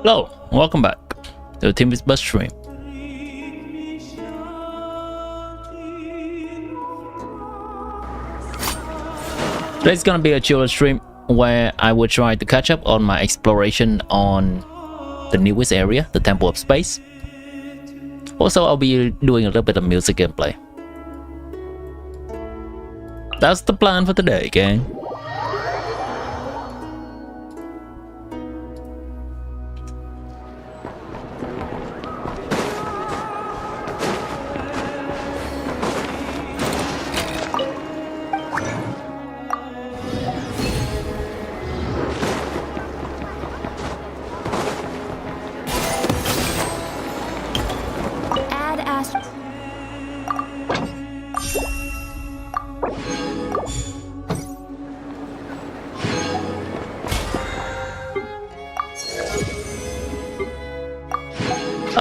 Hello, welcome back to the Team Bus stream. Today's gonna be a chill stream where I will try to catch up on my exploration on the newest area, the Temple of Space. Also, I'll be doing a little bit of music gameplay. That's the plan for today, gang.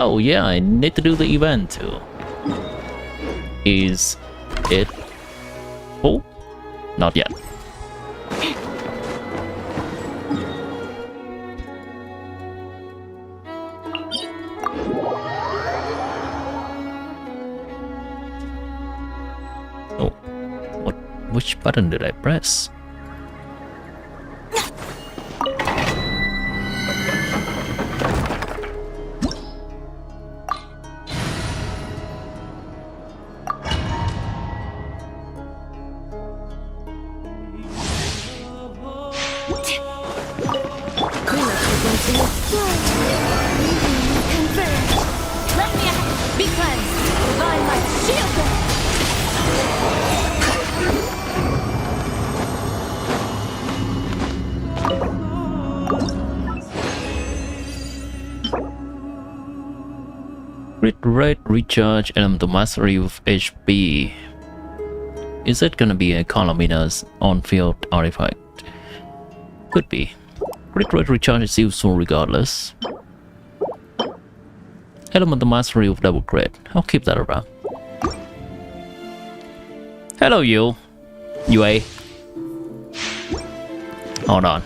Oh yeah, I need to do the event too. Is it full? Not yet. Oh, which button did I press? Red recharge element to mastery with HP. Is it gonna be a Colomina's on-field artifact? Could be. Crit rate recharge is useful regardless. Element to mastery with double crit. I'll keep that around. Hello, you. UA. Hold on.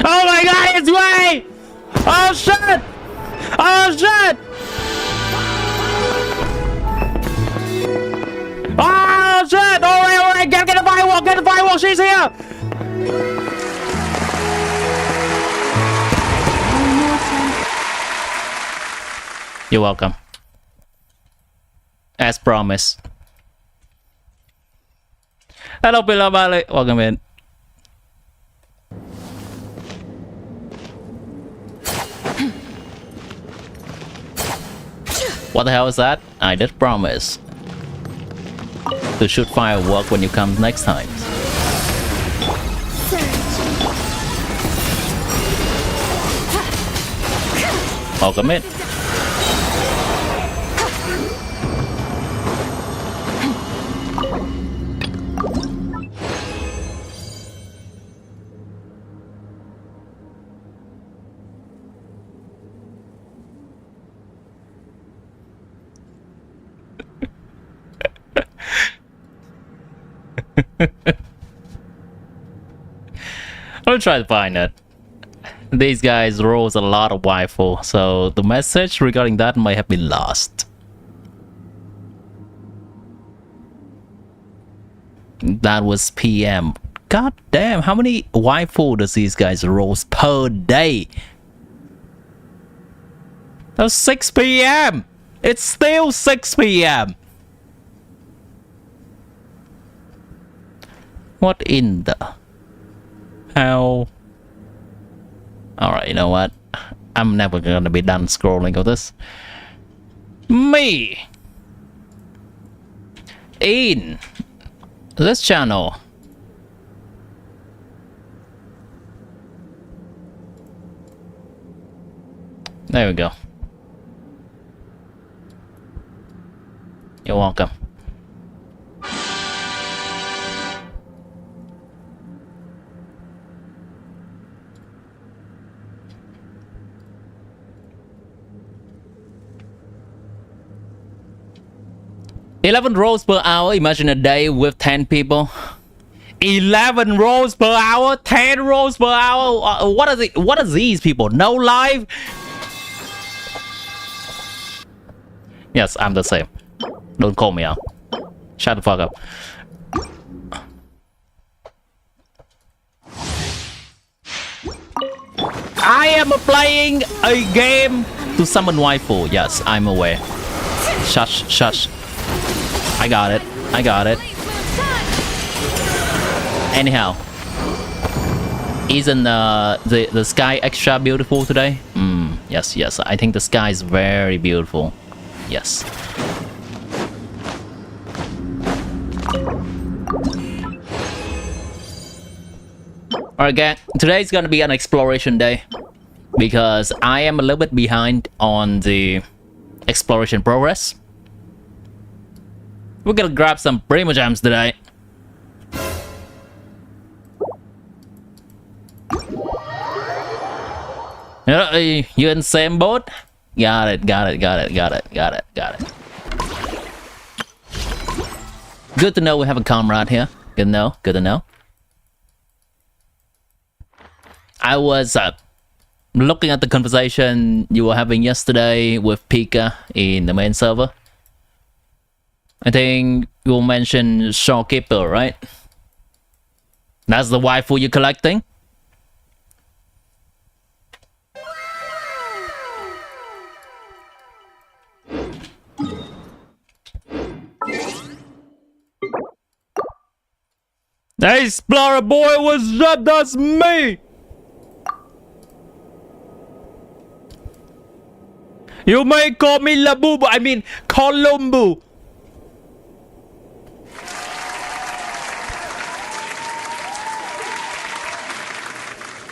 Oh my god, it's way! Oh shit! Oh shit! Oh shit! Oh wait, get the firewall, she's here! You're welcome. As promised. Hello, Pila Bali. Welcome in. What the hell is that? I did promise to shoot firework when you come next time. Welcome in. I'll try to find it. These guys rolls a lot of waifu, so the message regarding that might have been lost. That was PM. God damn, how many waifu does these guys rolls per day? That was 6 PM! It's still 6 PM! What in the hell? Alright, you know what? I'm never gonna be done scrolling of this. me in this channel. There we go. You're welcome. $11 rolls per hour. Imagine a day with 10 people. 11 rolls per hour, 10 rolls per hour. What is it? What are these people? No life? Yes, I'm the same. Don't call me out. Shut the fuck up. I am playing a game to summon waifu. Yes, I'm aware. Shush, shush. I got it. I got it. Anyhow, isn't the sky extra beautiful today? Yes, yes. I think the sky is very beautiful. Yes. Alright gang, today is gonna be an exploration day because I am a little bit behind on the exploration progress. We're gonna grab some primo gems today. You in the same boat? Got it, got it, got it, got it, got it, got it. Good to know we have a comrade here. Good to know, good to know. I was looking at the conversation you were having yesterday with Pika in the main server. I think you mentioned Shorekeeper, right? That's the waifu you're collecting? Hey, Explorer boy, what's up? That's me! You may call me Labubu, I mean Columbu.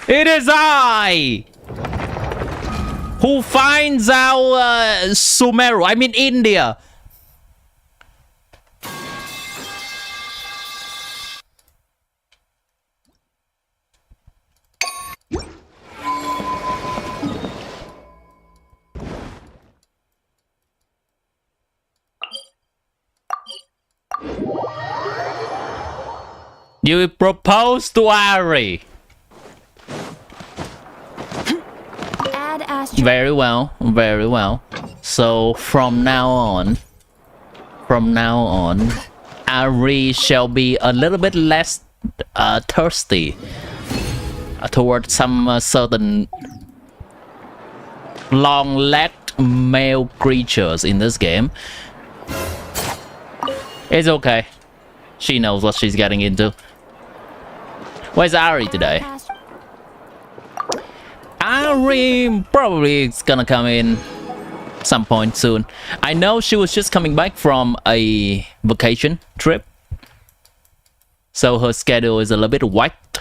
It is I who finds our Sumeru, I mean India. You propose to Ari. Very well, very well. So from now on, Ari shall be a little bit less thirsty towards some certain long-legged male creatures in this game. It's okay. She knows what she's getting into. Where's Ari today? Ari probably is gonna come in some point soon. I know she was just coming back from a vacation trip, so her schedule is a little bit whacked.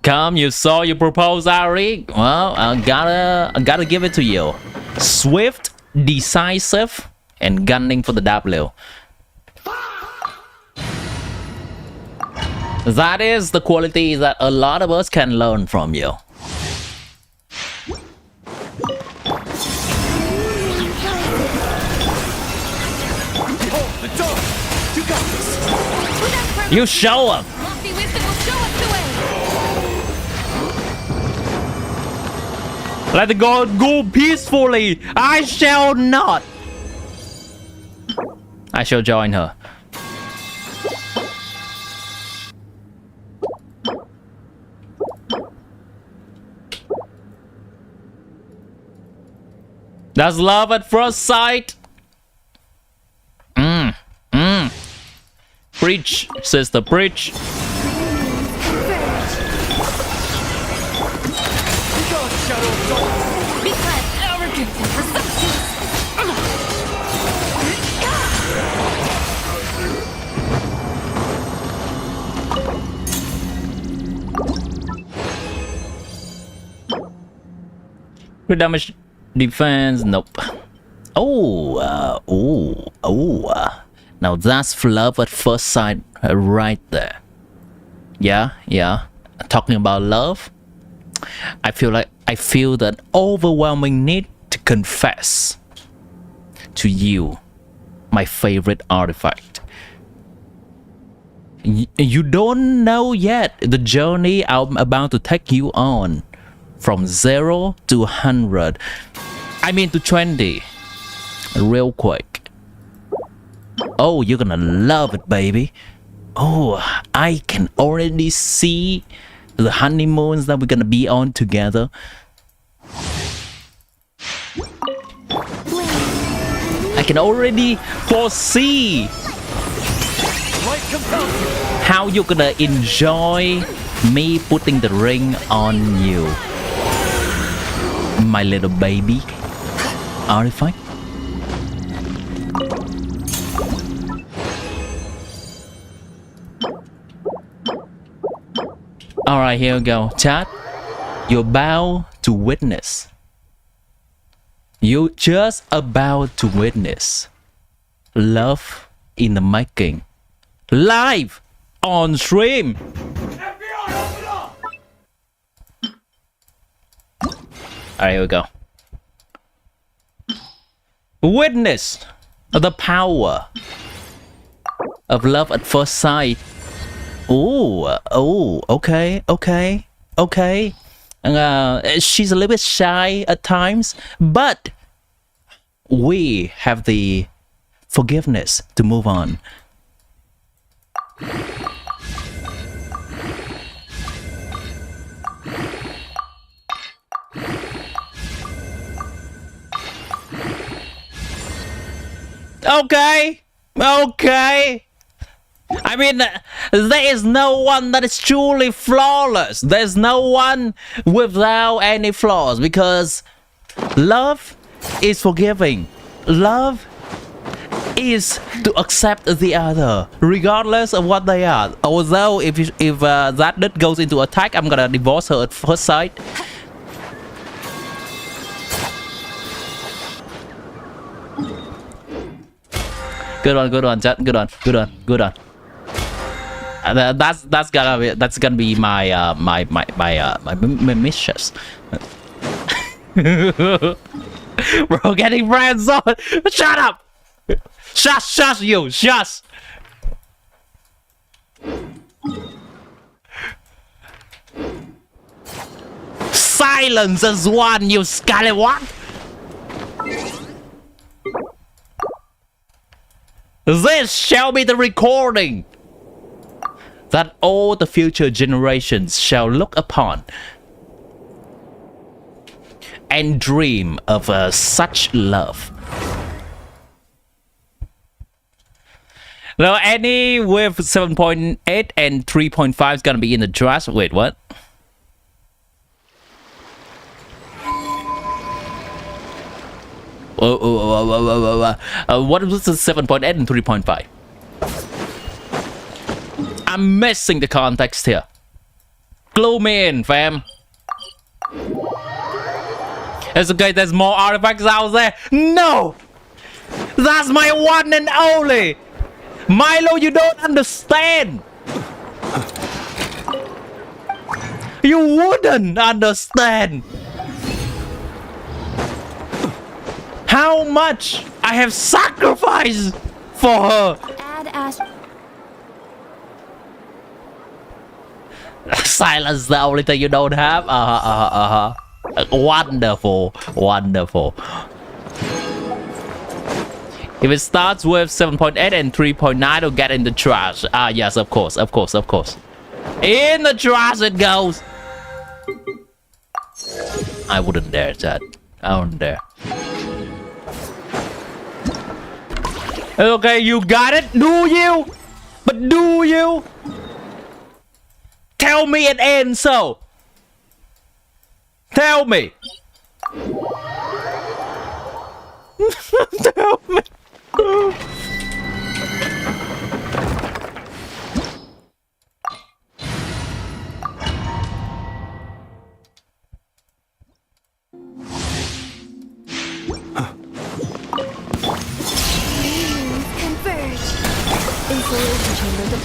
Come, you saw you propose, Ari. Well, I gotta give it to you. Swift, decisive, and gunning for the W. That is the quality that a lot of us can learn from you. You show up. Let the god go peacefully. I shall not. I shall join her. That's love at first sight. Preach, sister, preach. Crit damage, defense, nope. Now that's love at first sight right there. Yeah. Talking about love, I feel that overwhelming need to confess to you my favorite artifact. You don't know yet the journey I'm about to take you on, from 0 to 100. I mean to 20. Real quick. Oh, you're gonna love it, baby. Oh, I can already see the honeymoons that we're gonna be on together. I can already foresee how you're gonna enjoy me putting the ring on you, my little baby artifact. Alright, here we go. Chat, you're about to witness. You're just about to witness love in the making. Live on stream. Alright, here we go. Witness the power of love at first sight. Okay. She's a little bit shy at times, but we have the forgiveness to move on. Okay. I mean, there is no one that is truly flawless. There's no one without any flaws, because love is forgiving. Love is to accept the other, regardless of what they are. Although, if that dude goes into attack, I'm gonna divorce her at first sight. Good on, chat. Good on. That's gonna be my missions. Bro, getting friends on. Shut up. Shush you. Shush. Silence as one, you scallywag. This shall be the recording that all the future generations shall look upon and dream of such love. Now, any with 7.8 and 3.5 is gonna be in the draft. Wait, what? What was the 7.8 and 3.5? I'm missing the context here. Clue me in, fam. It's okay, there's more artifacts out there. No! That's my one and only! Milo, you don't understand! You wouldn't understand! How much I have sacrificed for her! Silence, the only thing you don't have? Wonderful. If it starts with 7.8 and 3.9, it'll get in the trash. Yes, of course. In the trash it goes. I wouldn't dare, chat. I wouldn't dare. Okay, you got it? Do you? But do you? Tell me an answer. Tell me. Tell me.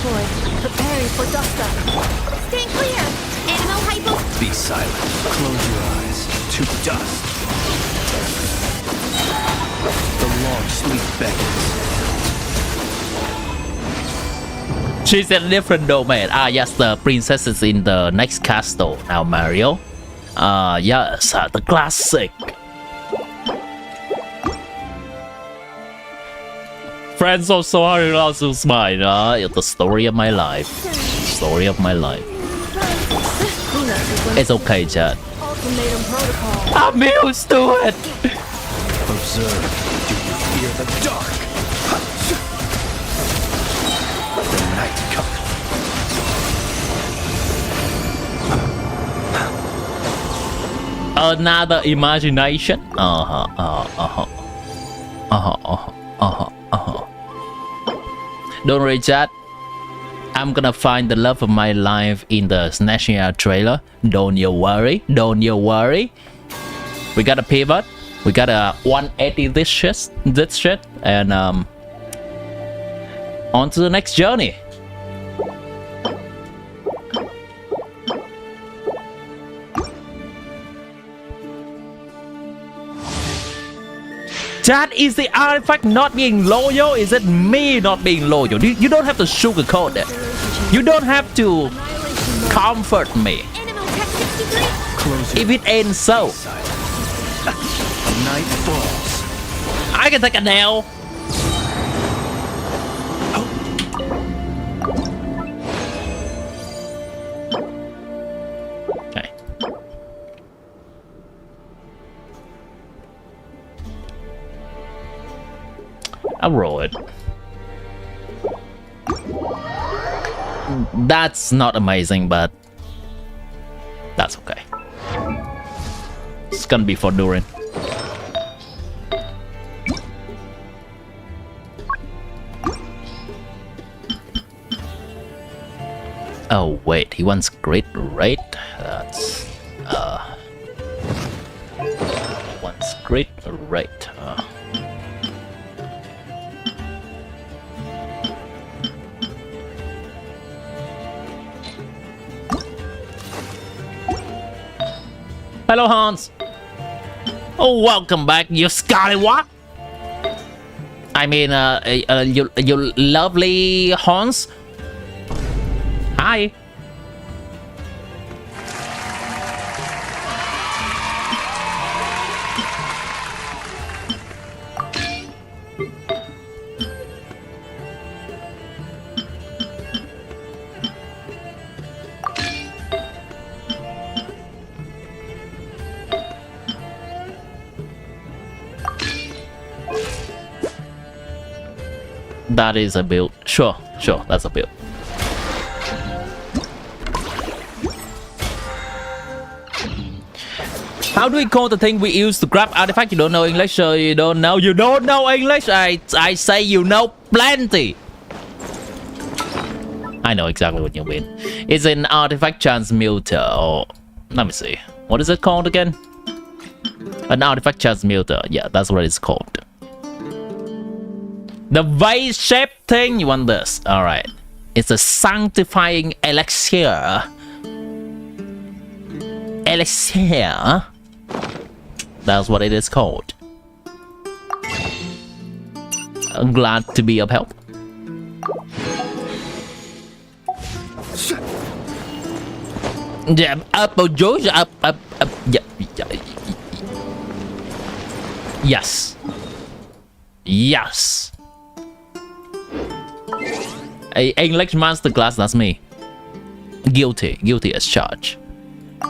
deployed. Preparing for dust up. Stay clear! Animal hypo... Be silent. Close your eyes. To dust. The long sleep beckons. She's in a different domain. Ah, yes, the princess is in the next castle now, Mario. Yes, the classic. Friends of Soaring also smile. It's the story of my life. Story of my life. It's okay, Chad. Ultimatum protocol. I'm used to it. Observe. Do you fear the dark? The night comes. Another imagination. Don't worry, Chad. I'm gonna find the love of my life in the National trailer. Don't you worry. Don't you worry. We got a pivot. We got a 180 this shit, and on to the next journey. That is the artifact not being loyal? Is it me not being loyal? You don't have to sugarcoat it. You don't have to comfort me. If it ain't so. Night falls. I can take a nail. Okay. I'll roll it. That's not amazing, but that's okay. It's gonna be for Durin. Oh wait, he wants great rate. That's wants great rate. Hello, Hans. Oh, welcome back, you scallywag. I mean, you lovely Hans. Hi. That is a build. Sure, that's a build. How do we call the thing we use to grab artifact? You don't know English, so you don't know English. I say you know plenty. I know exactly what you mean. It's an artifact transmuter, or let me see. What is it called again? An artifact transmuter. Yeah, that's what it's called. The vase shaped thing, you want this. Alright. It's a sanctifying elixir. Elixir? That's what it is called. I'm glad to be of help. Yeah, apple juice, up. Yeah. Yes. Yes. A English masterclass, that's me. Guilty as charged.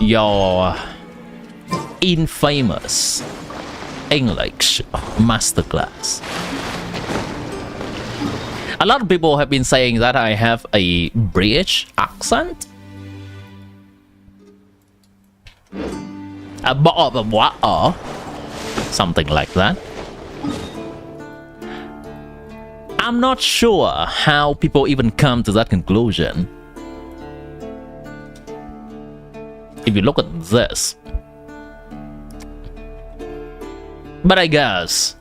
Your infamous English masterclass. A lot of people have been saying that I have a British accent. Something like that. I'm not sure how people even come to that conclusion. If you look at this. But I guess.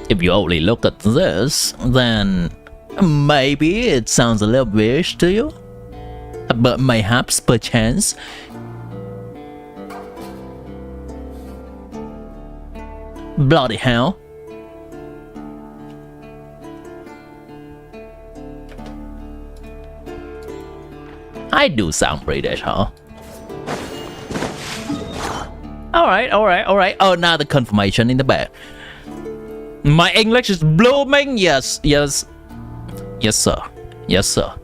If you only look at this, then maybe it sounds a little weird to you. But mayhaps, perchance, bloody hell. I do sound British, huh? Alright. Oh, now the confirmation in the back. My English is blooming. Yes, sir.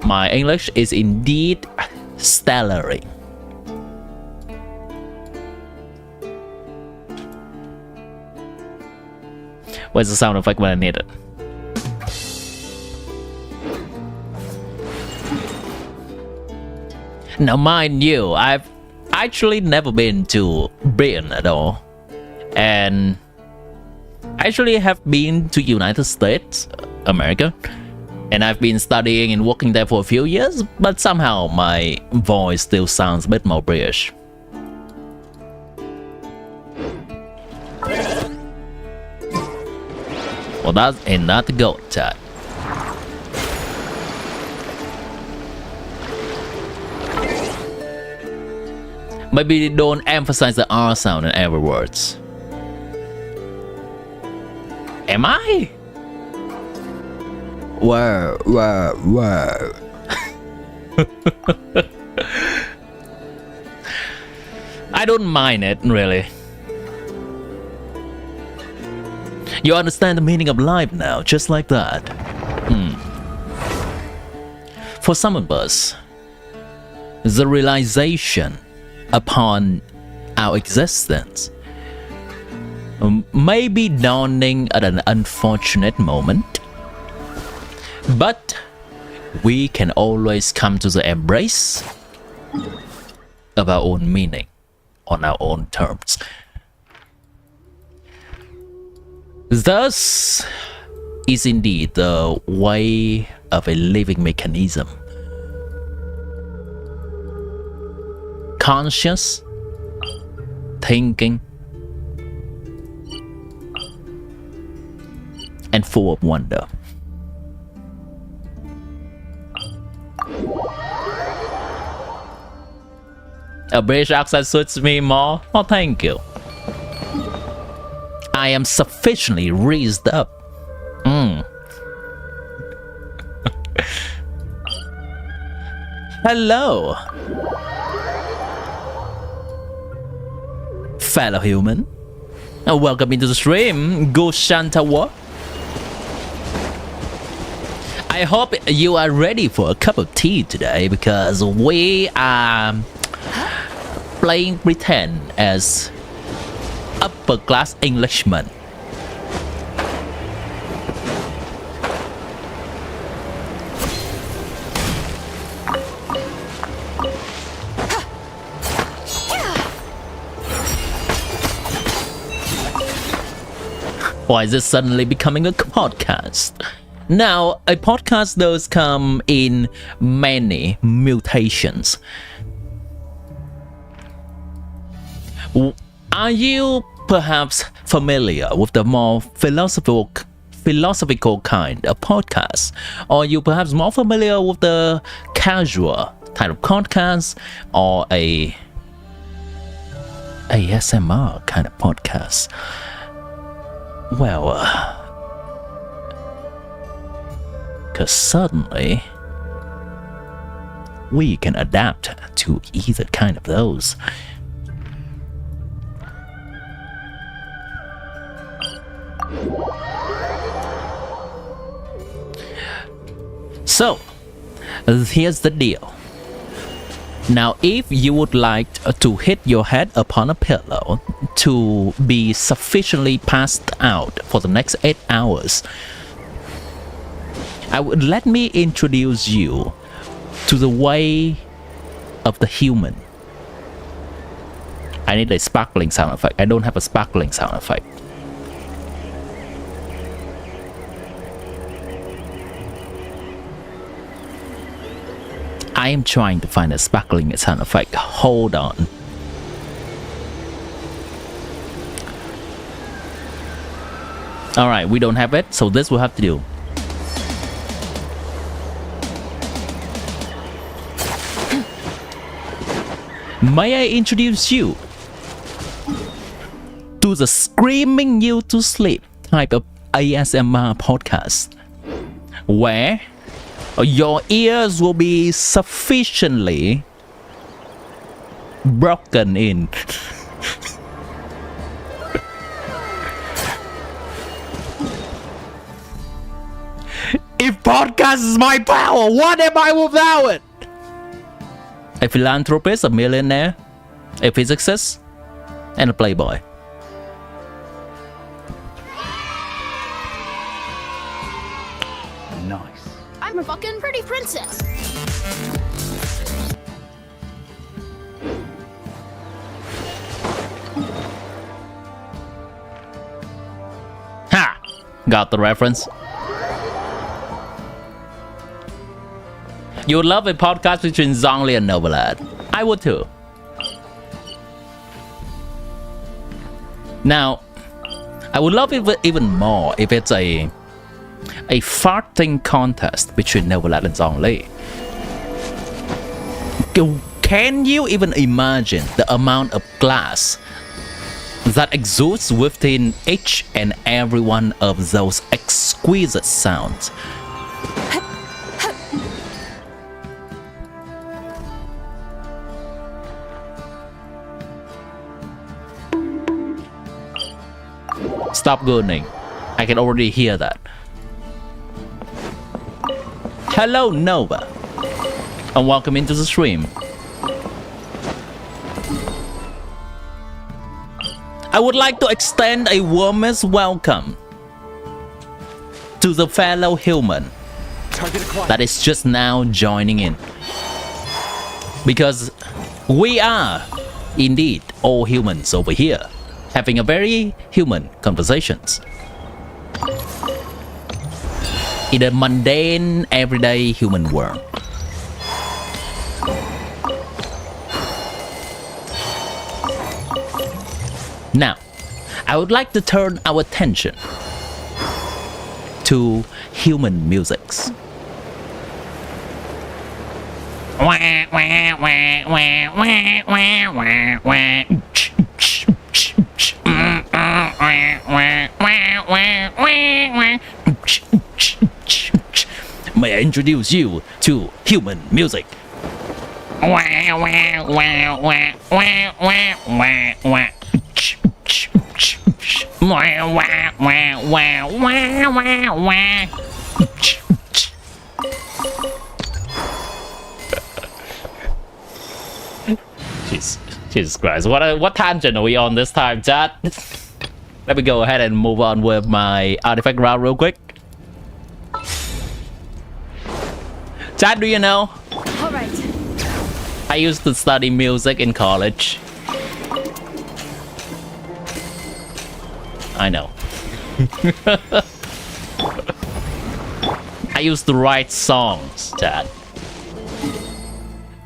My English is indeed stellar. Where's the sound effect when I need it? Now, mind you, I've actually never been to Britain at all, and actually have been to United States, America, and I've been studying and working there for a few years, but somehow my voice still sounds a bit more British. Well, that's not the goat chat. Maybe don't emphasize the R sound in every words. Am I? Whoa. I don't mind it, really. You understand the meaning of life now, just like that. For some of us, the realization upon our existence may be dawning at an unfortunate moment, but we can always come to the embrace of our own meaning on our own terms. Thus is indeed the way of a living mechanism. Conscious, thinking, and full of wonder. A British accent suits me more. Oh, thank you. I am sufficiently raised up. Hello, fellow human. Welcome into the stream, Goshantawa. I hope you are ready for a cup of tea today, because we are playing pretend as upper class Englishmen. Why is this suddenly becoming a podcast? Now, a podcast does come in many mutations. Are you perhaps familiar with the more philosophical kind of podcast? Or are you perhaps more familiar with the casual type of podcast, or a ASMR kind of podcast? Well, because suddenly we can adapt to either kind of those. So, here's the deal. Now, if you would like to hit your head upon a pillow to be sufficiently passed out for the next 8 hours, let me introduce you to the way of the human. I need a sparkling sound effect. I don't have a sparkling sound effect. I am trying to find a sparkling sound effect. Hold on. All right, we don't have it, so this will have to do. May I introduce you to the screaming you to sleep type of ASMR podcast, where your ears will be sufficiently broken in. If podcast is my power, what am I without it? A philanthropist, a millionaire, a physicist, and a playboy. Nice. I'm a fucking pretty princess. Ha! Got the reference. You would love a podcast between Zhongli and Novelad. I would too. Now, I would love it even more if it's a farting contest between Novelad and Zhongli. Can you even imagine the amount of glass that exudes within each and every one of those exquisite sounds? Stop gooning. I can already hear that. Hello, Nova, and welcome into the stream. I would like to extend a warmest welcome to the fellow human that is just now joining in. Because we are indeed all humans over here, having a very human conversations in a mundane, everyday human world. Now, I would like to turn our attention to human musics. May I introduce you to human music? Jesus Christ, what tangent are we on this time, chat? Let me go ahead and move on with my artifact route real quick. Chat, do you know? All right. I used to study music in college. I know. I used to write songs, chat.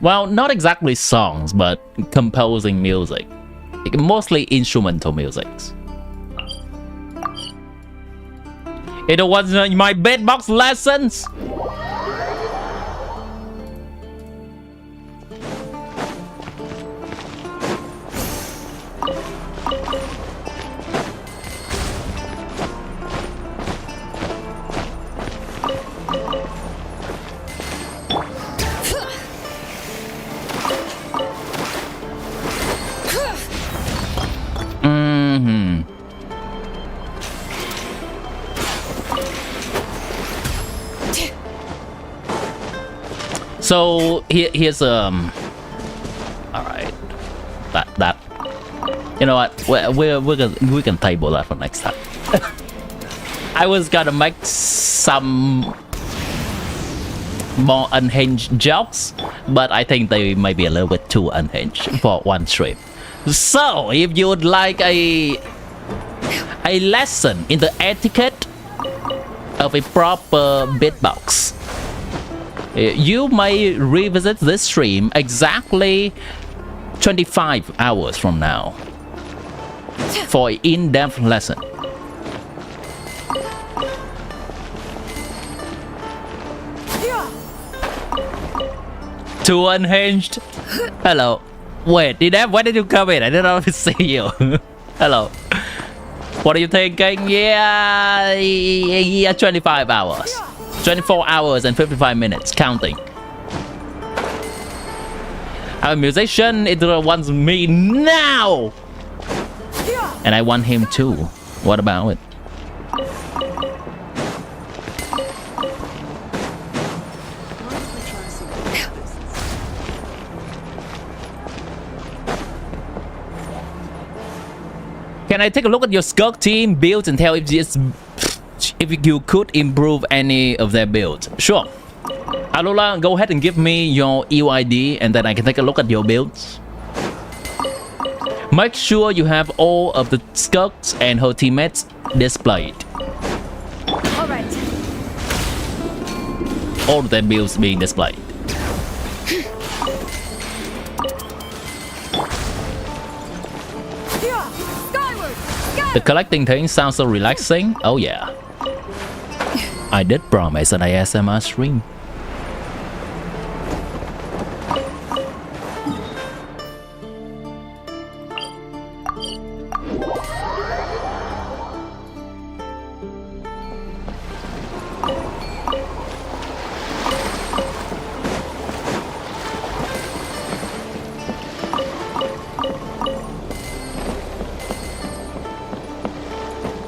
Well, not exactly songs, but composing music. Mostly instrumental musics. It was my beatbox lessons. So here's all right, that you know what, we can table that for next time. I was gonna make some more unhinged jokes, but I think they might be a little bit too unhinged for one stream. So if you would like a lesson in the etiquette of a proper beatbox, you may revisit this stream exactly 25 hours from now for an in-depth lesson. Too unhinged. Hello. Wait, why did you come in? I did not see you. Hello. What are you thinking? Yeah, 25 hours. 24 hours and 55 minutes, counting. I'm a musician, it wants me now! And I want him too. What about it? Can I take a look at your Skirk team builds and tell if you could improve any of their builds? Sure. Alola, go ahead and give me your UID and then I can take a look at your builds. Make sure you have all of the Skirks and her teammates displayed. Alright. All of their builds being displayed. The collecting thing sounds so relaxing. Oh yeah. I did promise an ASMR stream.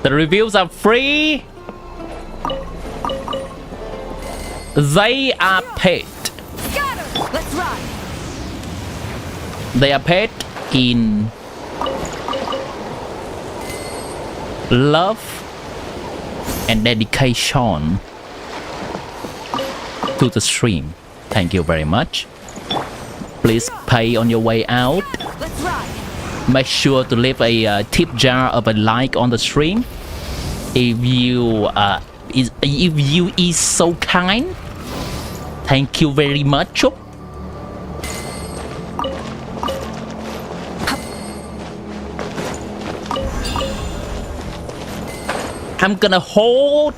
The reviews are free. They are paid. Let's ride. They are paid in love and dedication to the stream. Thank you very much. Please pay on your way out. Let's ride. Make sure to leave a tip jar of a like on the stream. If you is so kind, thank you very much. I'm gonna hold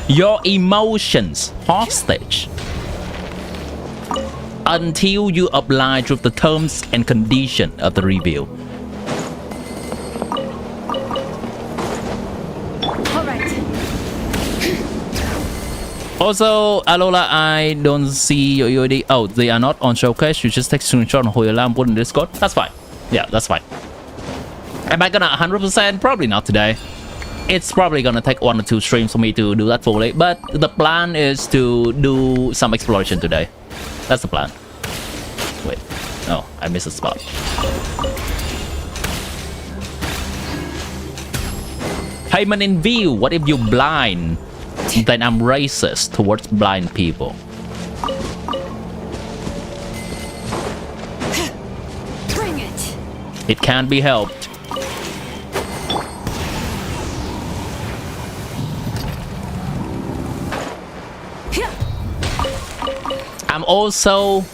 your emotions hostage until you oblige with the terms and conditions of the review. Also, Alola, I don't see your UID. Oh, they are not on showcase. You just take screenshot and hold your alarm, put in Discord. That's fine. Yeah, that's fine. Am I gonna 100%? Probably not today. It's probably gonna take 1 or 2 streams for me to do that fully. But the plan is to do some exploration today. That's the plan. Wait. Oh, I missed a spot. Payment in view. What if you're blind? Then I'm racist towards blind people. Bring it. It can't be helped. I'm also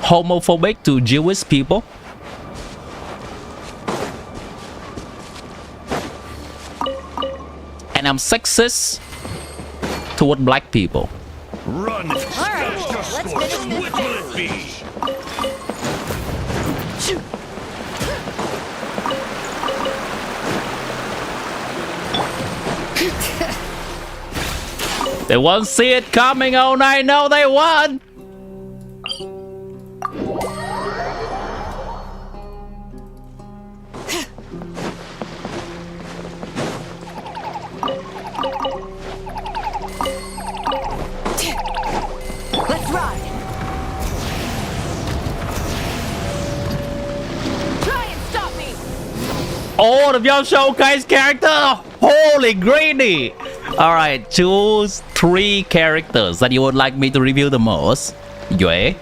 homophobic to Jewish people. And I'm sexist toward black people. Run! Alright, let's finish this Which will it be? They won't see it coming. Oh, I know they won. Let's ride. Try and stop me. All of your showcase character. Holy greedy. All right, choose 3 characters that you would like me to review the most. Yeah.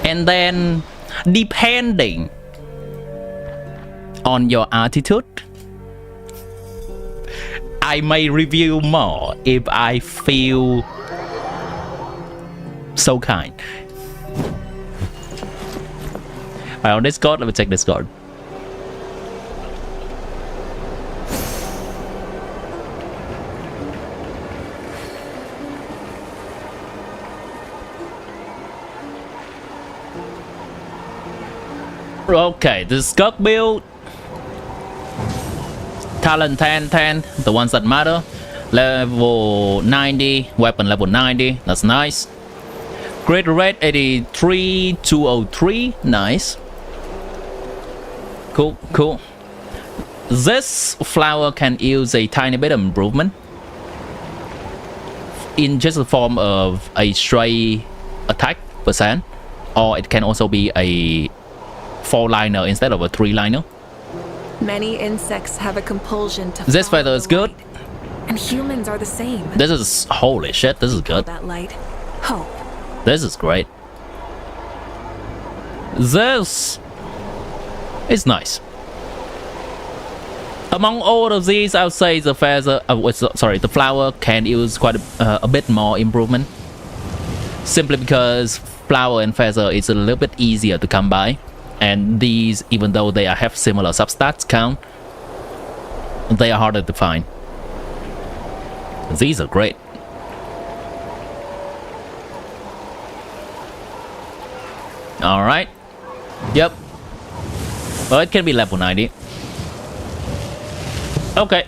And then, depending on your attitude, I may review more if I feel so kind. Alright, on Discord, let me check Discord. Okay, the Skirk build. Talent 10, 10, the ones that matter. Level 90, weapon level 90, that's nice. Crit rate 83, 203, nice. Cool, cool. This flower can use a tiny bit of improvement in just the form of a stray attack percent, or it can also be a 4-liner instead of a 3-liner. Many insects have a compulsion to This follow feather is the good. light, and humans are the same. This is, holy shit, this is good. That light, hope. This is great. This is nice. Among all of these, I would say the feather, the flower can use quite a bit more improvement. Simply because flower and feather is a little bit easier to come by. And these, even though they have similar substats count, they are harder to find. These are great. Alright. Yep. Well, it can be level 90. Okay.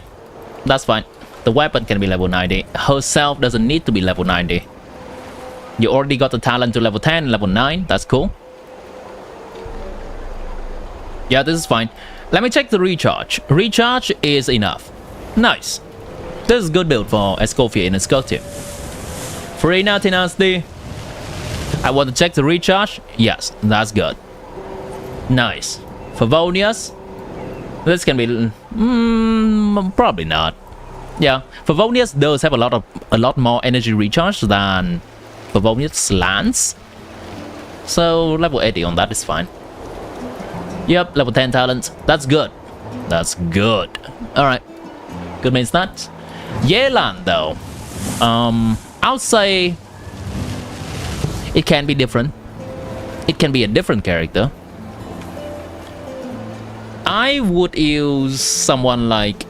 That's fine. The weapon can be level 90. Herself doesn't need to be level 90. You already got the talent to level 10, level 9. That's cool. Yeah, this is fine. Let me check the recharge. Recharge is enough. Nice. This is good build for Escoffier in a Skirk team. Farina Dynasty. I want to check the recharge. Yes, that's good. Nice. Favonius. This can be probably not. Yeah, Favonius does have a lot more energy recharge than Favonius Lance. So level 80 on that is fine. Yep, level 10 talent. That's good. That's good. Alright. Good main stats. Yelan though. I'll say it can be different. It can be a different character. I would use someone like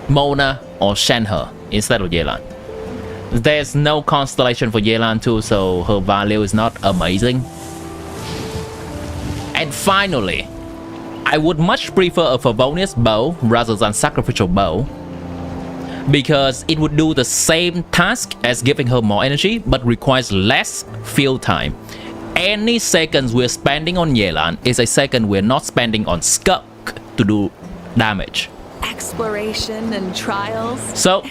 Mona or Shenhe instead of Yelan. There's no constellation for Yelan too, so her value is not amazing. And finally, I would much prefer a Favonius bow rather than sacrificial bow, because it would do the same task as giving her more energy but requires less field time. Any seconds we're spending on Yelan is a second we're not spending on Skirk to do damage. Exploration and trials. So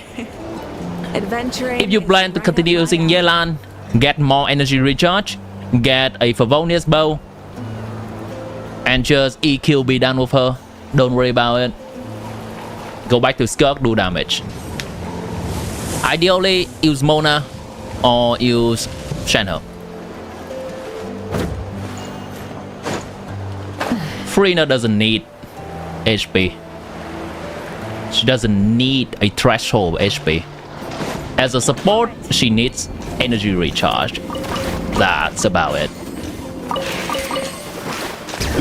Adventuring. if you plan to continue using Yelan, get more energy recharge, get a Favonius bow, and just EQ, be done with her. Don't worry about it. Go back to Skirk, do damage. Ideally, use Mona or use Shenhe. Farina doesn't need HP. She doesn't need a threshold HP. As a support, she needs energy recharge. That's about it.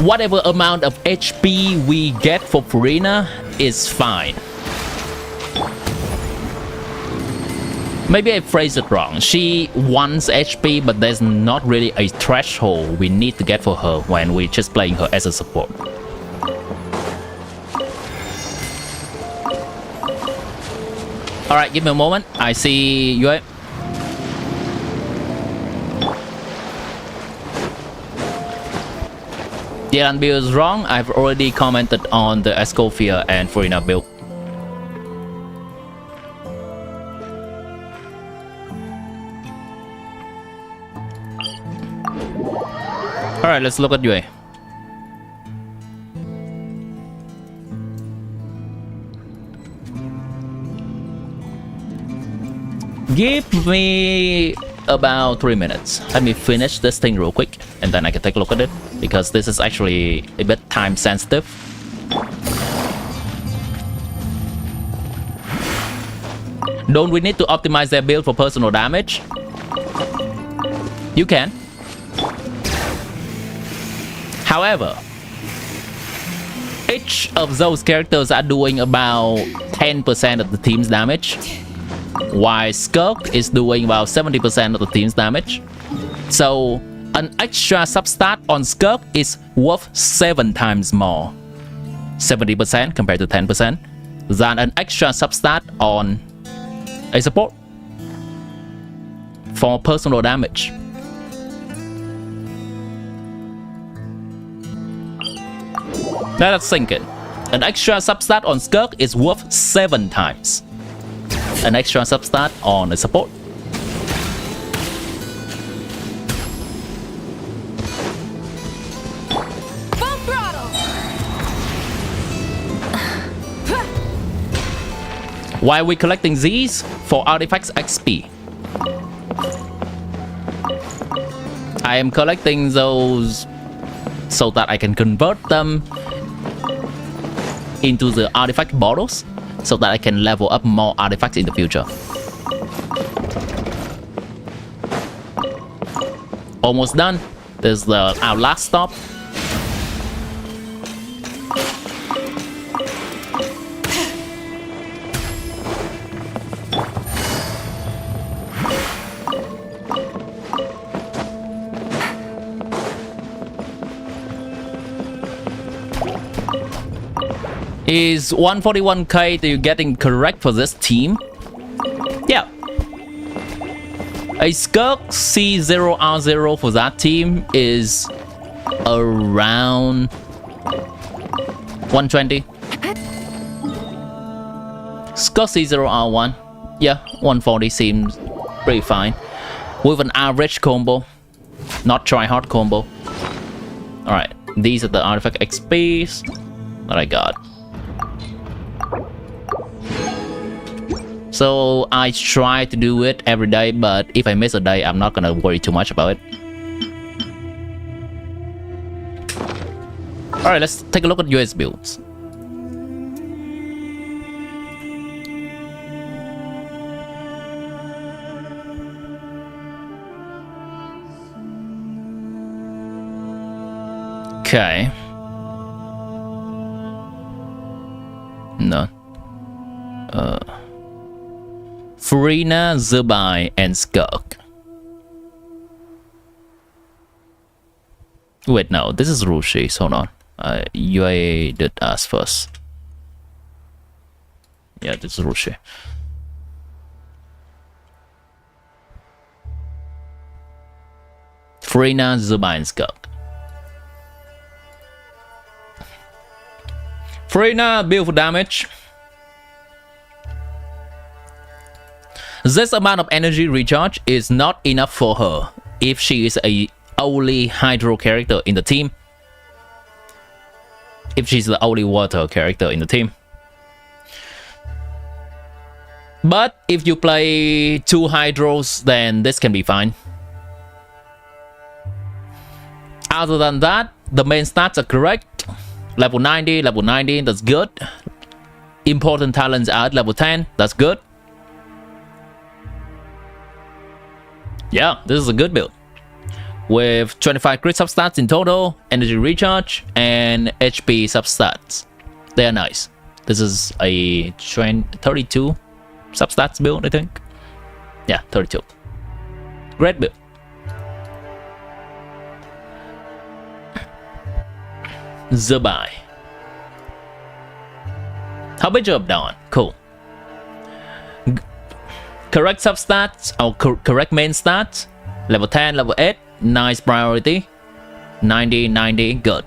Whatever amount of HP we get for Farina is fine. Maybe I phrased it wrong. She wants HP, but there's not really a threshold we need to get for her when we're just playing her as a support. Alright, give me a moment. I see you. Yelan build is wrong. I've already commented on the Escoffier and Farina build. Alright, let's look at UA. Give me about 3 minutes. Let me finish this thing real quick and then I can take a look at it, because this is actually a bit time sensitive. Don't we need to optimize their build for personal damage? You can. However, each of those characters are doing about 10% of the team's damage, while Skirk is doing about 70% of the team's damage. So An extra substat on Skirk is worth 7 times more, 70% compared to 10%, than an extra substat on a support for personal damage. Let us sink in. An extra substat on Skirk is worth 7 times an extra substat on a support. Full throttle. Why are we collecting these? For artifacts XP. I am collecting those so that I can convert them into the artifact bottles so that I can level up more artifacts in the future. Almost done. This is our last stop. Is 141k that you're getting correct for this team? Yeah. A Skirk C0R0 for that team is around 120. Skirk C0R1, yeah, 140 seems pretty fine. With an average combo, not try hard combo. Alright, these are the artifact XPs that I got. So I try to do it every day, but if I miss a day, I'm not gonna worry too much about it. Alright, let's take a look at US builds. Okay. No. Farina, Zubai, and Skirk. Wait, no, this is Rushi. Hold on. UA did ask first. Yeah, this is Rushi. Farina, Zubai, and Skirk. Farina, build for damage. This amount of energy recharge is not enough for her if she is a only hydro character in the team. If she's the only water character in the team. But if you play 2 hydros, then this can be fine. Other than that, the main stats are correct. Level 90, level 90, that's good. Important talents are at level 10, that's good. Yeah, this is a good build. With 25 crit substats in total, energy recharge, and HP substats. They are nice. This is a 32 substats build, I think. Yeah, 32. Great build. Zubai. How about job done? Cool. Correct substats or correct main stats. Level 10, level 8, nice priority. 90, 90, good.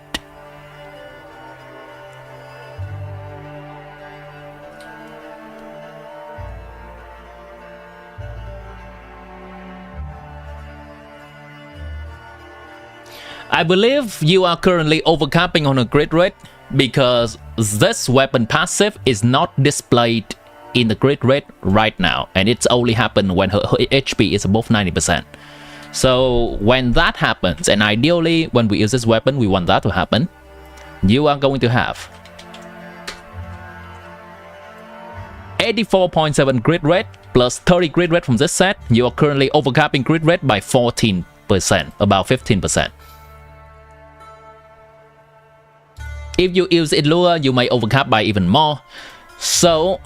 I believe you are currently overcapping on a crit rate because this weapon passive is not displayed in the crit rate right now, and it's only happened when her HP is above 90%. So when that happens, and ideally when we use this weapon, we want that to happen, you are going to have 84.7 crit rate plus 30 crit rate from this set. You are currently overcapping crit rate by 14%, about 15%. If you use Illure, you may overcap by even more. So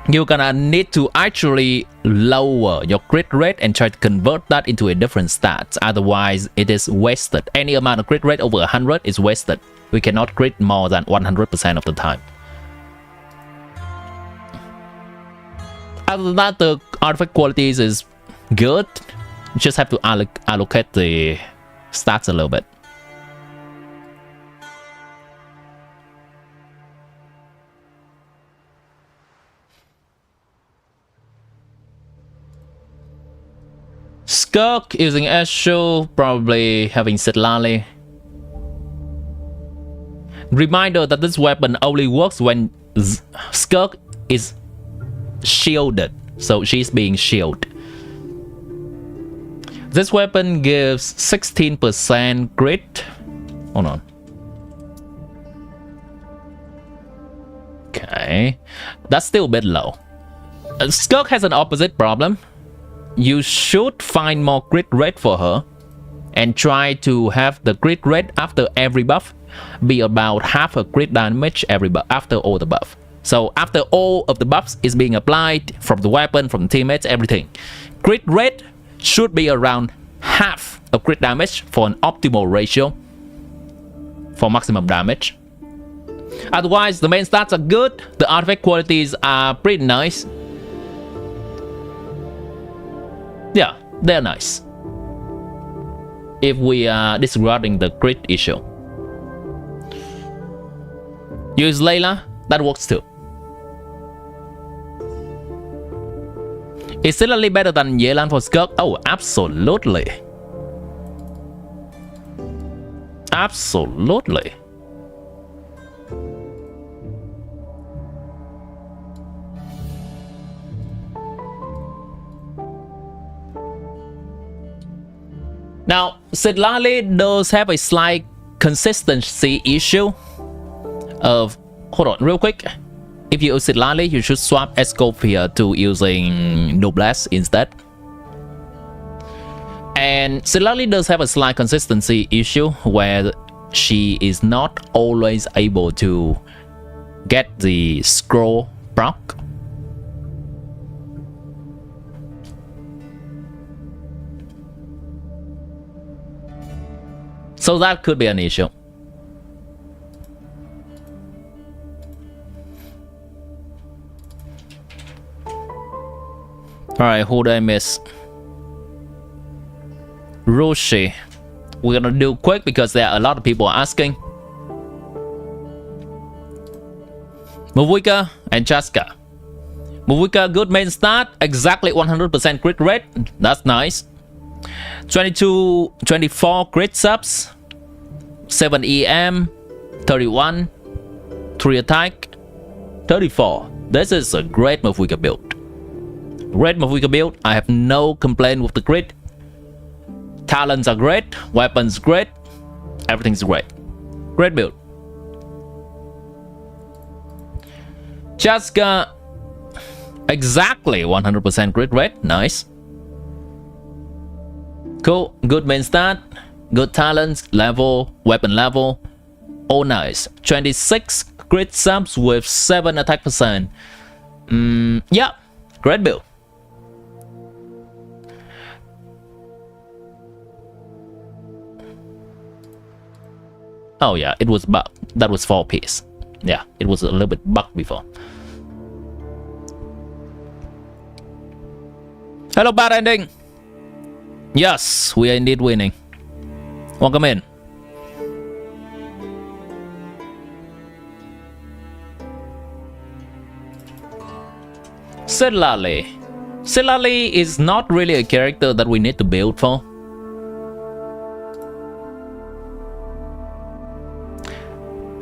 you're gonna need to actually lower your crit rate and try to convert that into a different stats. Otherwise, it is wasted. Any amount of crit rate over 100 is wasted. We cannot crit more than 100% of the time. Other than that, the artifact qualities is good. You just have to allocate the stats a little bit. Skirk using Esho, probably having Sitlali. Reminder that this weapon only works when Skirk is shielded, so she's being shielded. This weapon gives 16% crit. Hold on. Okay, that's still a bit low. Skirk has an opposite problem. You should find more crit rate for her and try to have the crit rate after every buff be about half a crit damage every buff after all the buff. So after all of the buffs is being applied from the weapon, from the teammates, everything, crit rate should be around half of crit damage for an optimal ratio for maximum damage. Otherwise, the main stats are good, the artifact qualities are pretty nice. Yeah, they're nice. If we are disregarding the crit issue. Use Layla, that works too. Is Silali better than Yelan for Skirk? Oh, absolutely. Absolutely. Now, Sitlali does have a slight consistency issue of, hold on real quick. If you use Sitlali, you should swap Escopia to using Noblesse instead. And Sitlali does have a slight consistency issue where she is not always able to get the scroll proc. So that could be an issue. Alright, who did I miss? Roshi. We're gonna do quick because there are a lot of people asking. Muvika and Chaska. Muvika, good main start, exactly 100% crit rate. That's nice. 24 crit subs, 7 EM, 31, 3 attack, 34. This is a great Muvika build. Great Mavika build. I have no complaint with the crit. Talents are great. Weapons great. Everything's great. Great build. Chaska, exactly 100% crit rate. Nice. Cool. Good main stat. Good talents level. Weapon level. All nice. 26 crit subs with 7 attack percent. Yeah. Great build. Oh yeah, it was bugged. That was 4 piece. Yeah, it was a little bit bugged before. Hello, bad ending. Yes, we are indeed winning. Welcome in. Sitlali. Sitlali is not really a character that we need to build for.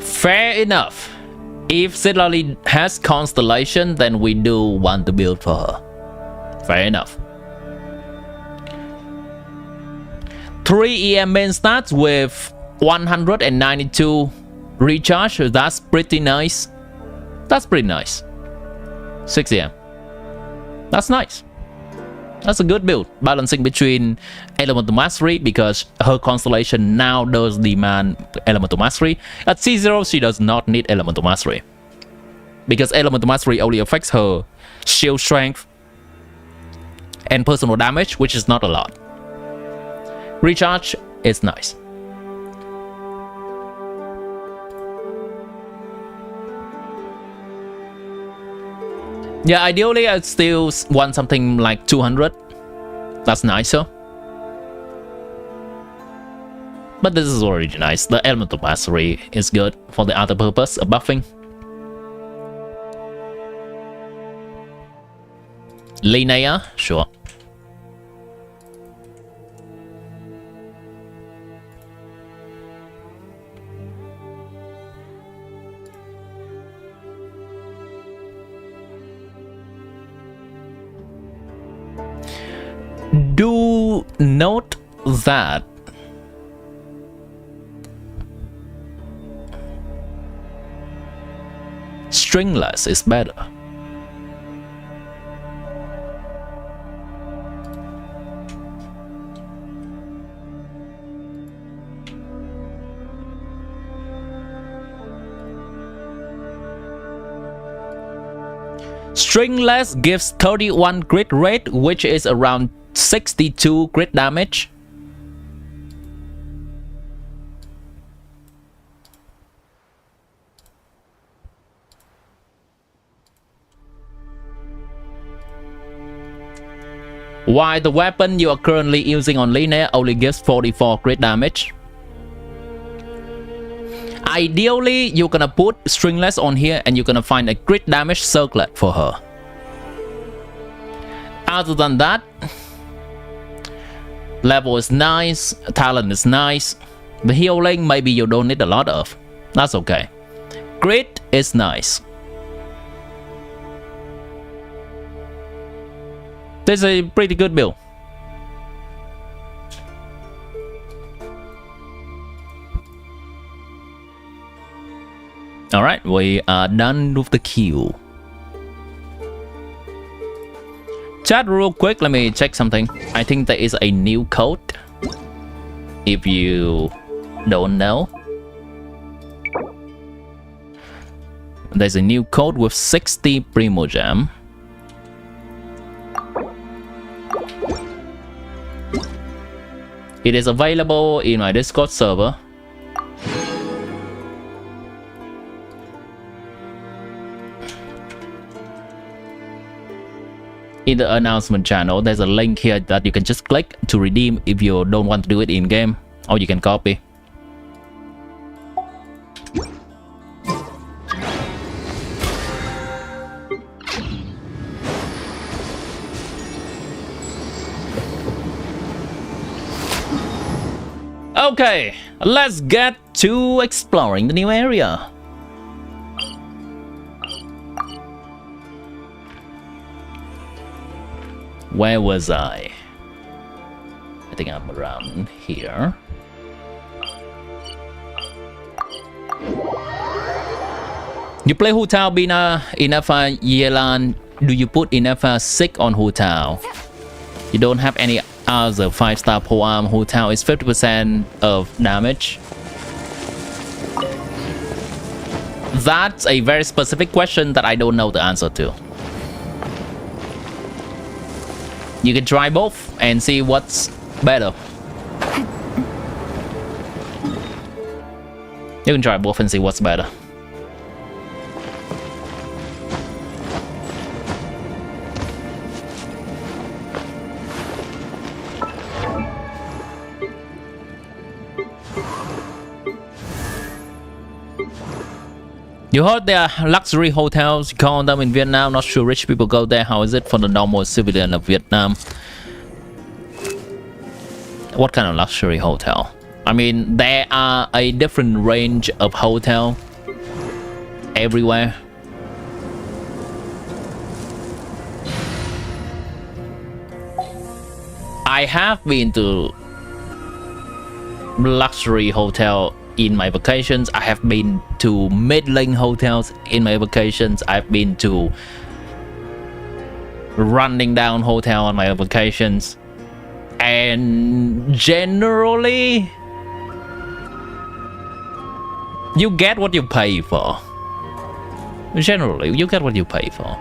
Fair enough. If Sitlali has Constellation, then we do want to build for her. Fair enough. 3 EM main stats with 192 recharge. That's pretty nice. That's pretty nice. 6 EM. That's nice. That's a good build, balancing between Elemental Mastery because her Constellation now does demand Elemental Mastery. At C0, she does not need Elemental Mastery. because Elemental Mastery only affects her shield strength and personal damage, which is not a lot. Recharge is nice. Yeah, ideally I still want something like 200. That's nicer. But this is already nice. The Elemental Mastery is good for the other purpose of buffing. Linnea, sure. Do note that stringless is better. Stringless gives 31 crit rate, which is around 62 crit damage. While the weapon you are currently using on Linnea only gives 44 crit damage. Ideally, you're gonna put Stringless on here and you're gonna find a crit damage circlet for her. Other than that, level is nice, talent is nice. The healing maybe you don't need a lot of. That's okay. Crit is nice. This is a pretty good build. Alright, we are done with the queue. Chat real quick, let me check something. I think there is a new code. If you don't know, there's a new code with 60 Primogem. It is available in my Discord server. In the announcement channel, there's a link here that you can just click to redeem if you don't want to do it in game, or you can copy. Okay, let's get to exploring the new area. Where was I? I think I'm around here. You play Hu Tao Bina in FA Yelan. Do you put in FA Sick on Hu Tao? You don't have any other 5-star polearm. Hu Tao is 50% of damage. That's a very specific question that I don't know the answer to. You can try both and see what's better. You can try both and see what's better. You heard there are luxury hotels, you call them in Vietnam. Not sure rich people go there. How is it for the normal civilian of Vietnam? What kind of luxury hotel? I mean, there are a different range of hotel everywhere. I have been to luxury hotel in my vacations. I have been to middling hotels in my vacations. I've been to running down hotel on my vacations, and generally you get what you pay for. Generally, you get what you pay for.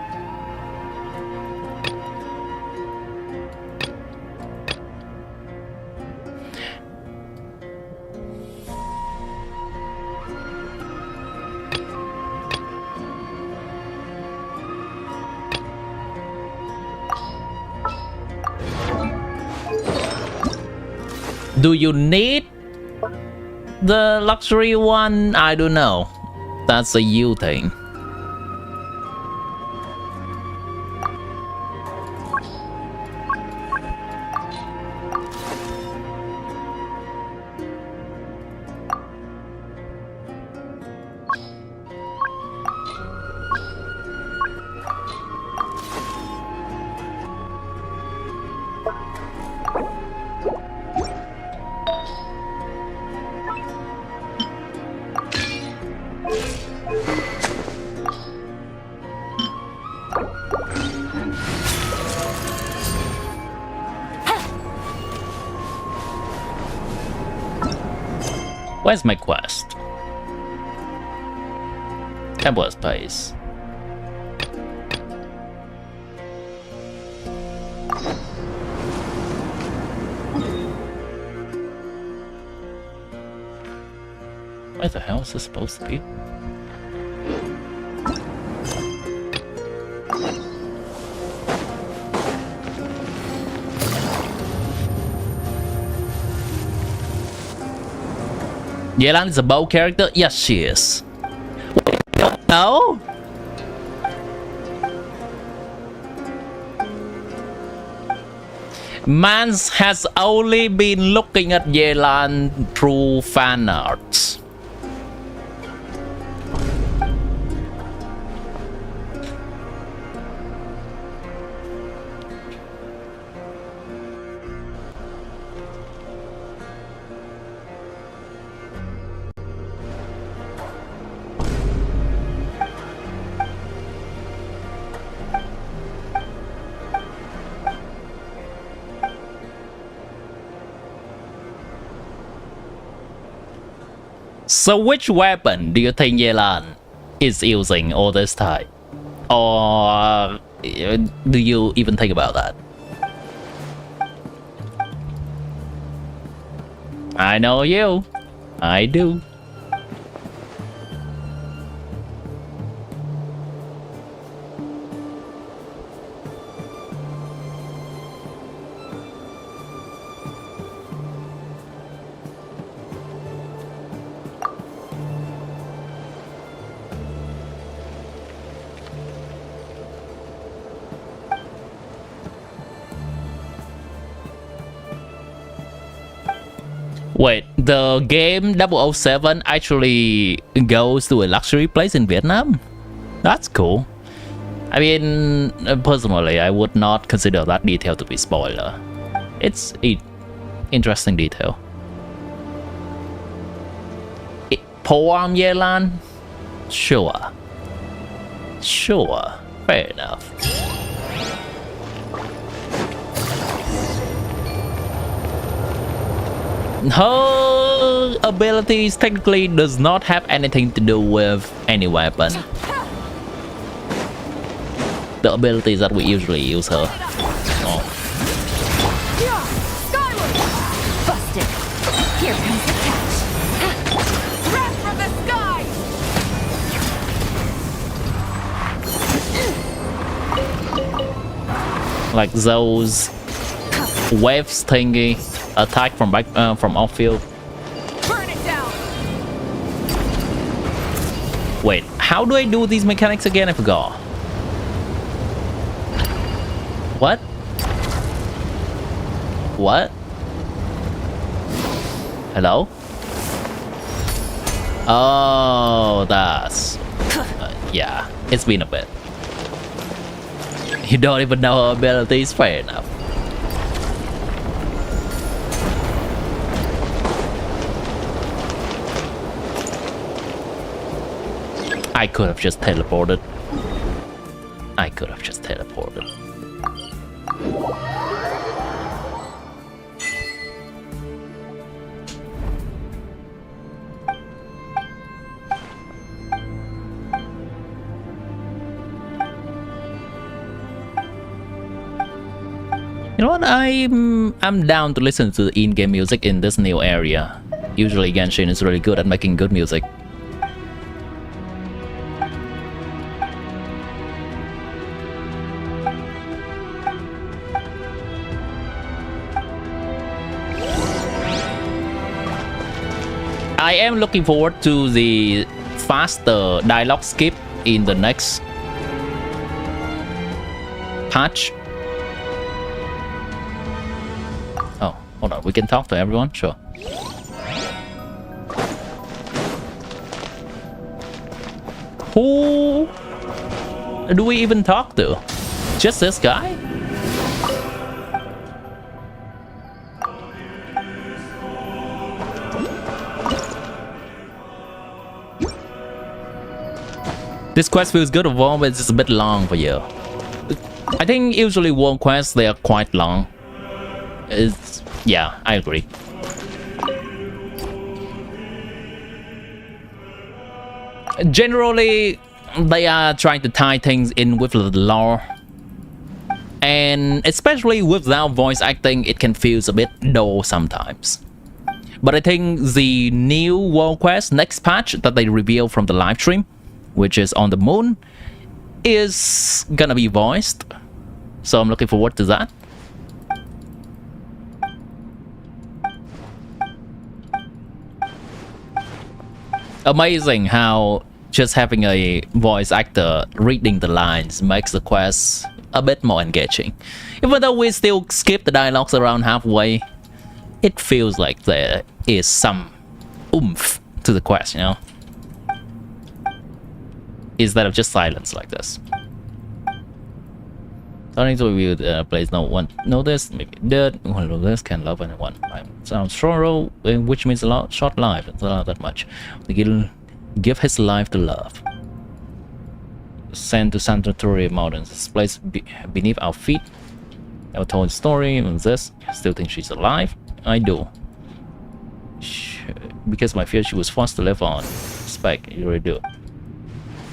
Do you need the luxury one? I don't know. That's a you thing. Where's my quest? Temple space. Where the hell is this supposed to be? Yelan is a bow character? Yes, she is. No? Mans has only been looking at Yelan through fan arts. So which weapon do you think Yelan is using all this time? Or do you even think about that? I know you. I do. Wait, the game 007 actually goes to a luxury place in Vietnam? That's cool. I mean, personally, I would not consider that detail to be spoiler. It's an interesting detail. Poem Yelan? Sure. Sure. Fair enough. Her abilities technically does not have anything to do with any weapon. The abilities that we usually use her. Oh. Busted. Here comes the catch. Wrath from the sky. Like those waves thingy. Attack from back from off field. Burn it down. Wait, how do I do these mechanics again? I forgot. What? What? Hello? Oh, that's yeah. It's been a bit. You don't even know her abilities. Fair enough. I could have just teleported. I could have just teleported. You know what? I'm down to listen to the in-game music in this new area. Usually Genshin is really good at making good music. I am looking forward to the faster dialogue skip in the next patch. Oh, hold on. We can talk to everyone? Sure. Who do we even talk to? Just this guy? This quest feels good overall, but it's just a bit long for you. I think usually world quests, they are quite long. Yeah, I agree. Generally, they are trying to tie things in with the lore. And especially without voice acting, it can feel a bit dull sometimes. But I think the new world quest, next patch that they reveal from the live stream, which is on the moon, is gonna be voiced. So I'm looking forward to that. Amazing how just having a voice actor reading the lines makes the quest a bit more engaging. Even though we still skip the dialogues around halfway, it feels like there is some oomph to the quest, you know? Instead of just silence like this. Starting to review the place no one noticed, maybe dead. One of this can love anyone. Sounds sorrow, which means a lot short life. It's not that much. He'll give his life to love. Sent to Santorini Mountains. This place beneath our feet. Never told a story on this. Still think she's alive? I do. Because my fear she was forced to live on. Spec, you really do.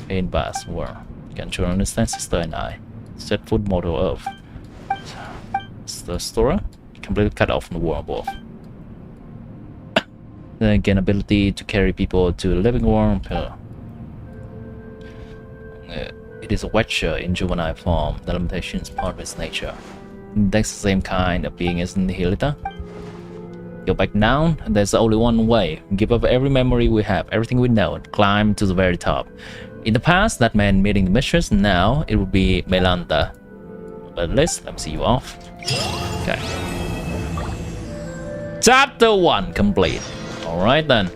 In Bass world. Can't you understand, sister and I? Set foot mortal earth. The store completely cut off from the world above. Then gain ability to carry people to a living world. It is a Witcher in juvenile form. The limitation is part of its nature. That's the same kind of being as Nihilita. Go back down, and there's only one way. Give up every memory we have, everything we know, and climb to the very top. In the past, that meant meeting the mistress. Now, it would be Melanda. But at least, let me see you off. Okay. Chapter 1 complete. Alright then.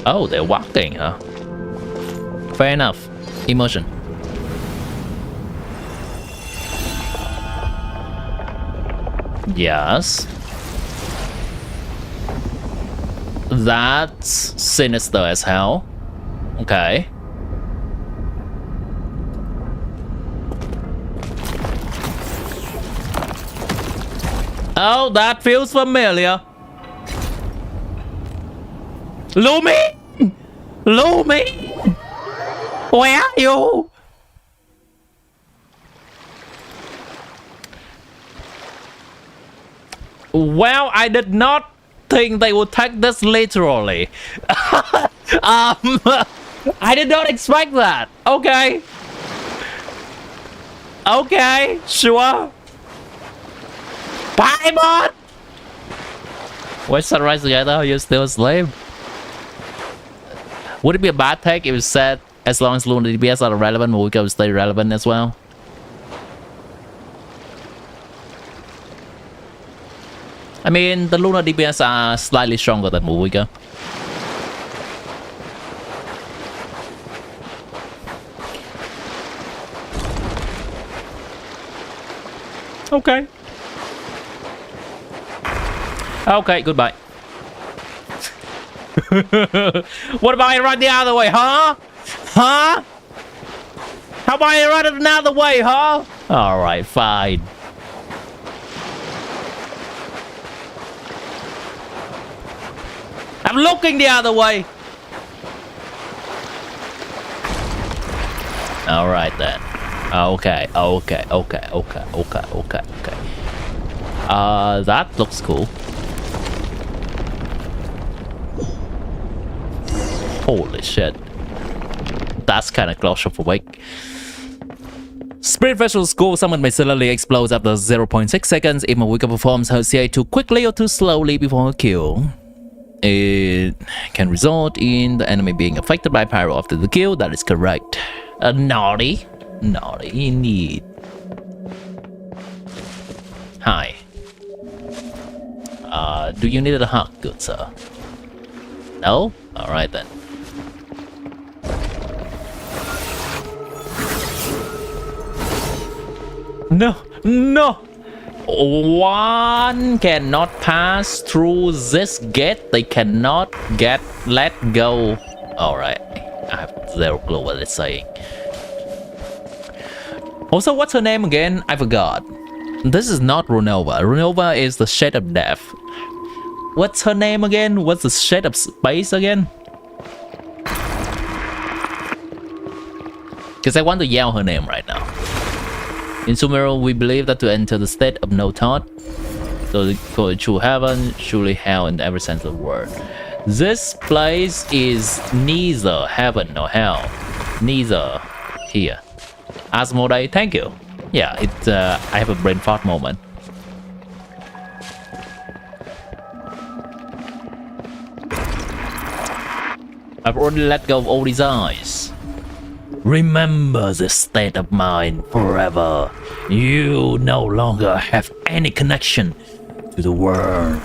Oh, they're walking, huh? Fair enough. Emotion. Yes. That's sinister as hell. Okay. Oh, that feels familiar. Lumi! Lumi! Where are you? Well, I did not think they would take this literally. I did not expect that. Okay. Okay, sure. Bye, bot! Why sunrise together? Are you still asleep? Would it be a bad take if it said as long as Luna DPS are relevant, will we go stay relevant as well? I mean, the Luna DPS are slightly stronger than Mulwika. Okay. Okay, goodbye. What about I run the other way, huh? Huh? How about I run it another way, huh? Alright, fine. I'm looking the other way. Alright then. Okay. That looks cool. Holy shit. That's kind of claustrophobic. Spirit Vessel School summon may suddenly explodes after 0.6 seconds if a weaker performs her CA too quickly or too slowly before a kill. It can result in the enemy being affected by pyro after the kill. That is correct. Naughty indeed. Hi. Do you need a hug, good sir? No? Alright then. No! One cannot pass through this gate. They cannot let go. Alright. I have zero clue what it's saying. Also, what's her name again? I forgot. This is not Runova. Runova is the Shade of Death. What's her name again? What's the Shade of Space again? Because I want to yell her name right now. In Sumeru, we believe that to enter the state of no thought, so to go to true heaven, truly hell in every sense of the word. This place is neither heaven nor hell. Neither here. Asmodee, thank you. Yeah, I have a brain fart moment. I've already let go of all these eyes. Remember this state of mind forever. You no longer have any connection to the world.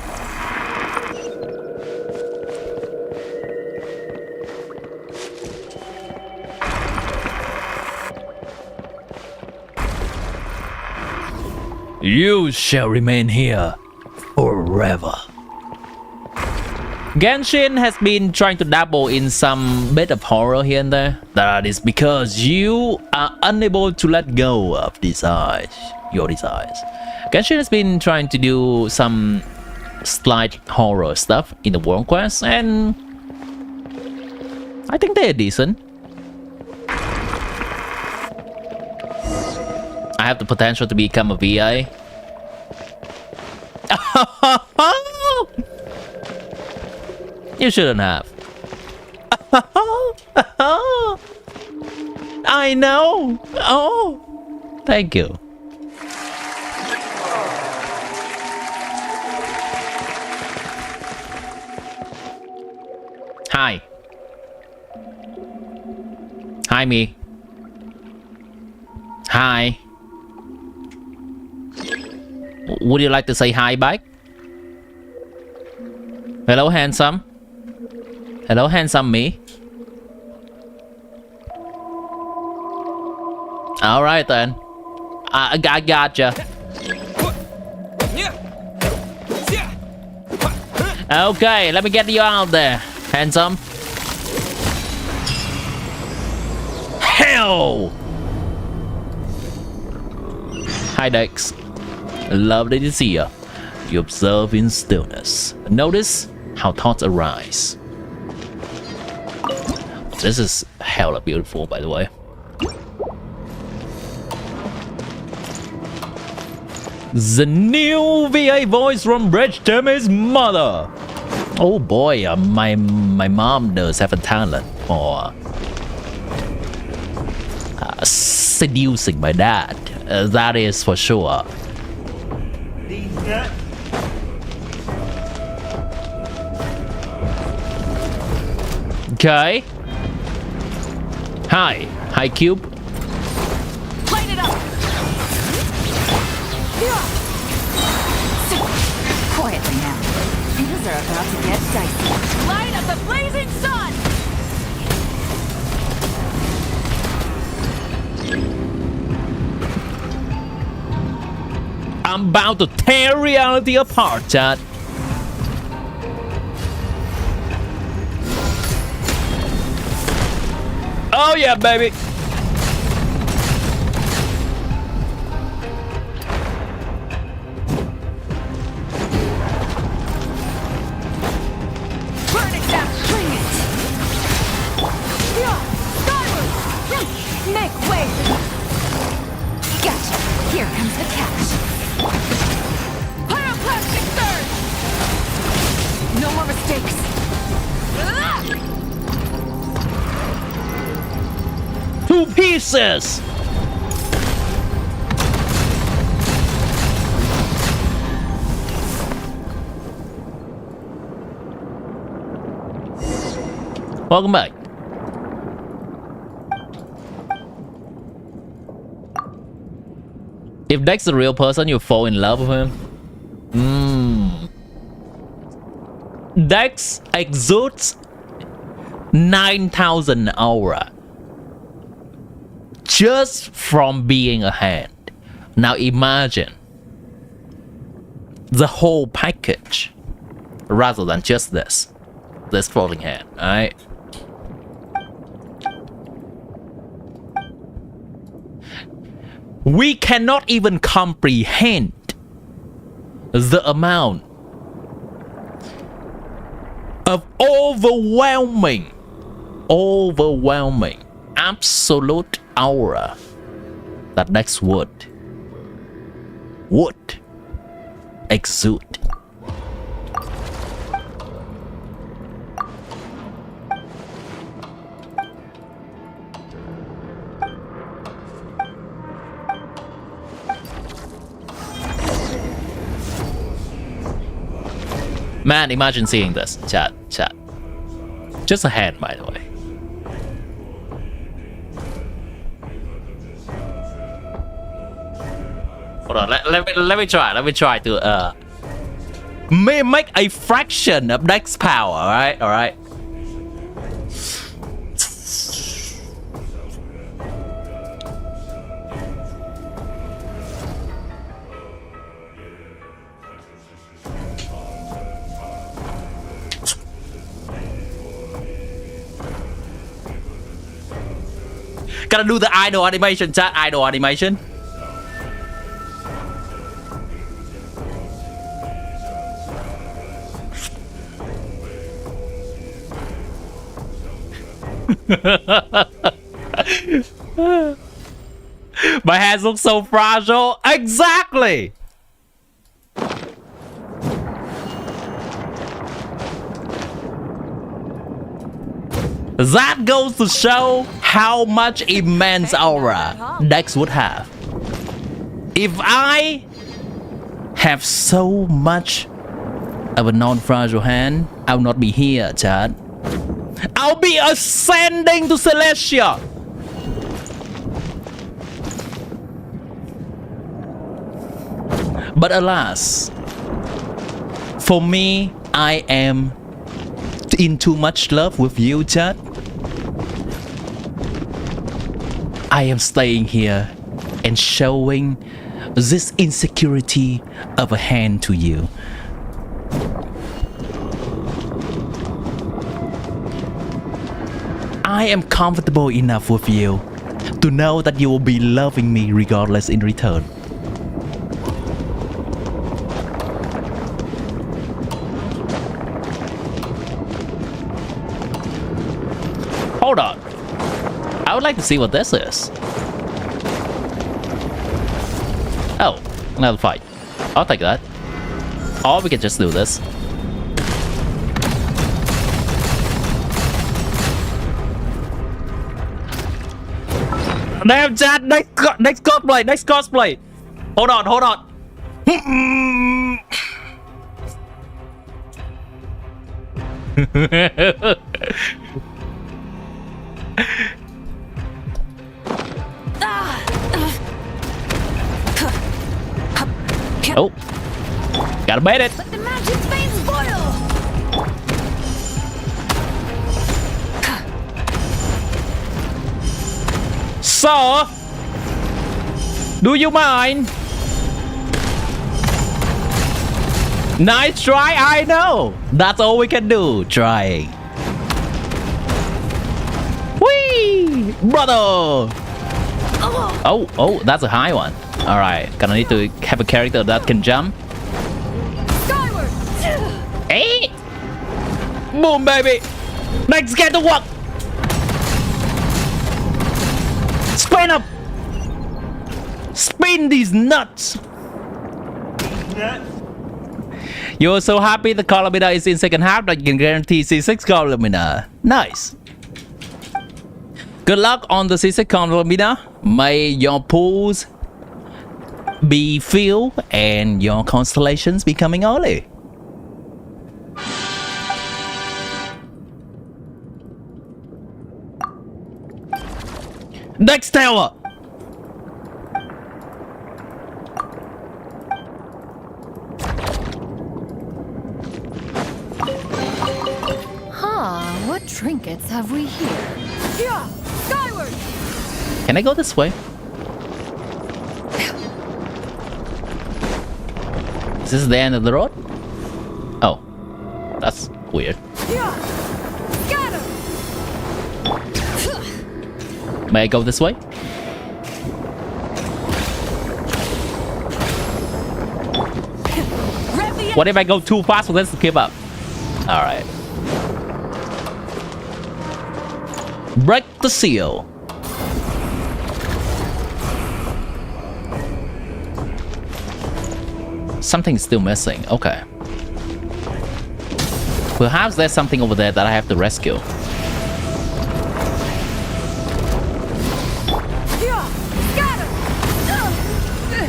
You shall remain here forever. Genshin has been trying to dabble in some bit of horror here and there. That is because you are unable to let go of these eyes, your desires. Genshin has been trying to do some slight horror stuff in the World Quest, and I think they're decent. I have the potential to become a VA. You shouldn't have. I know. Oh, thank you. Hi. Hi, me. Hi. Would you like to say hi back? Hello, handsome. Hello, handsome me. All right then. I gotcha. Okay, let me get you out there, handsome. Hell! Hi, Dex. Lovely to see you. You observe in stillness. Notice how thoughts arise. This is hella beautiful, by the way. The new VA voice from Bridge Timmy's mother. Oh boy, my mom does have a talent for seducing my dad. That is for sure. Deez Nuts. Okay. Hi, Cube. Light it up! Quietly now. Things are about to get dicey. Light up the blazing sun! I'm about to tear reality apart, chat. Oh yeah, baby. Burn it down! Bring it! Skyward! Make way! Here comes the catch. Pyroclastic surge! No more mistakes. Two pieces! Welcome back. If Dex is a real person, you fall in love with him. Dex exudes 9,000 aura just from being a hand. Now imagine the whole package rather than just this floating hand, alright? We cannot even comprehend the amount of overwhelming, absolute aura that Dex would exude. Man, imagine seeing this. Chat. Just a hand, by the way. Hold on, let me try to make a fraction of Dex power, alright? Gotta do the idol animation, chat. Idol animation. My hands look so fragile. Exactly. That goes to show how much immense aura Dex would have. If I have so much of a non-fragile hand, I'll not be here, chat. I'll be ascending to Celestia. But alas, for me, I am in too much love with you, chat. I am staying here and showing this insecurity of a hand to you. I am comfortable enough with you to know that you will be loving me regardless in return. Hold on. I would like to see what this is. Oh, another fight. I'll take that. Or we can just do this. Damn, chat! Next cosplay! Hold on. Oh, gotta bait it. Let the magic veins boil. So, do you mind? Nice try, I know. That's all we can do. Trying. Whee, brother. Oh, that's a high one. All right, gonna need to have a character that can jump. Skyward. Hey, boom, baby. Let's get to work. Spin up. Spin these nuts! You're so happy the Columina is in second half that you can guarantee C6 Columina. Nice. Good luck on the C6 Columina. May your pools be filled and your constellations becoming early. Next tower! What trinkets have we here? Yeah, skyward! Can I go this way? Is this the end of the road? Oh, that's weird. Yeah, scatter! May I go this way? What if I go too fast for this to keep up? Alright. Break the seal. Something's still missing. Okay. Perhaps there's something over there that I have to rescue.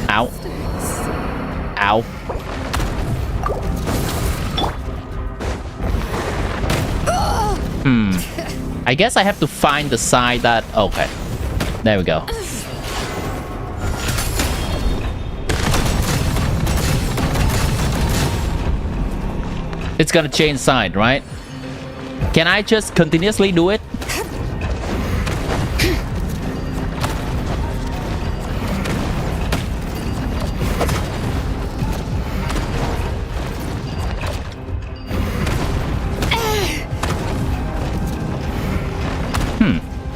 Ow. Ow. I guess I have to find the side that... Okay. There we go. It's gonna change side, right? Can I just continuously do it?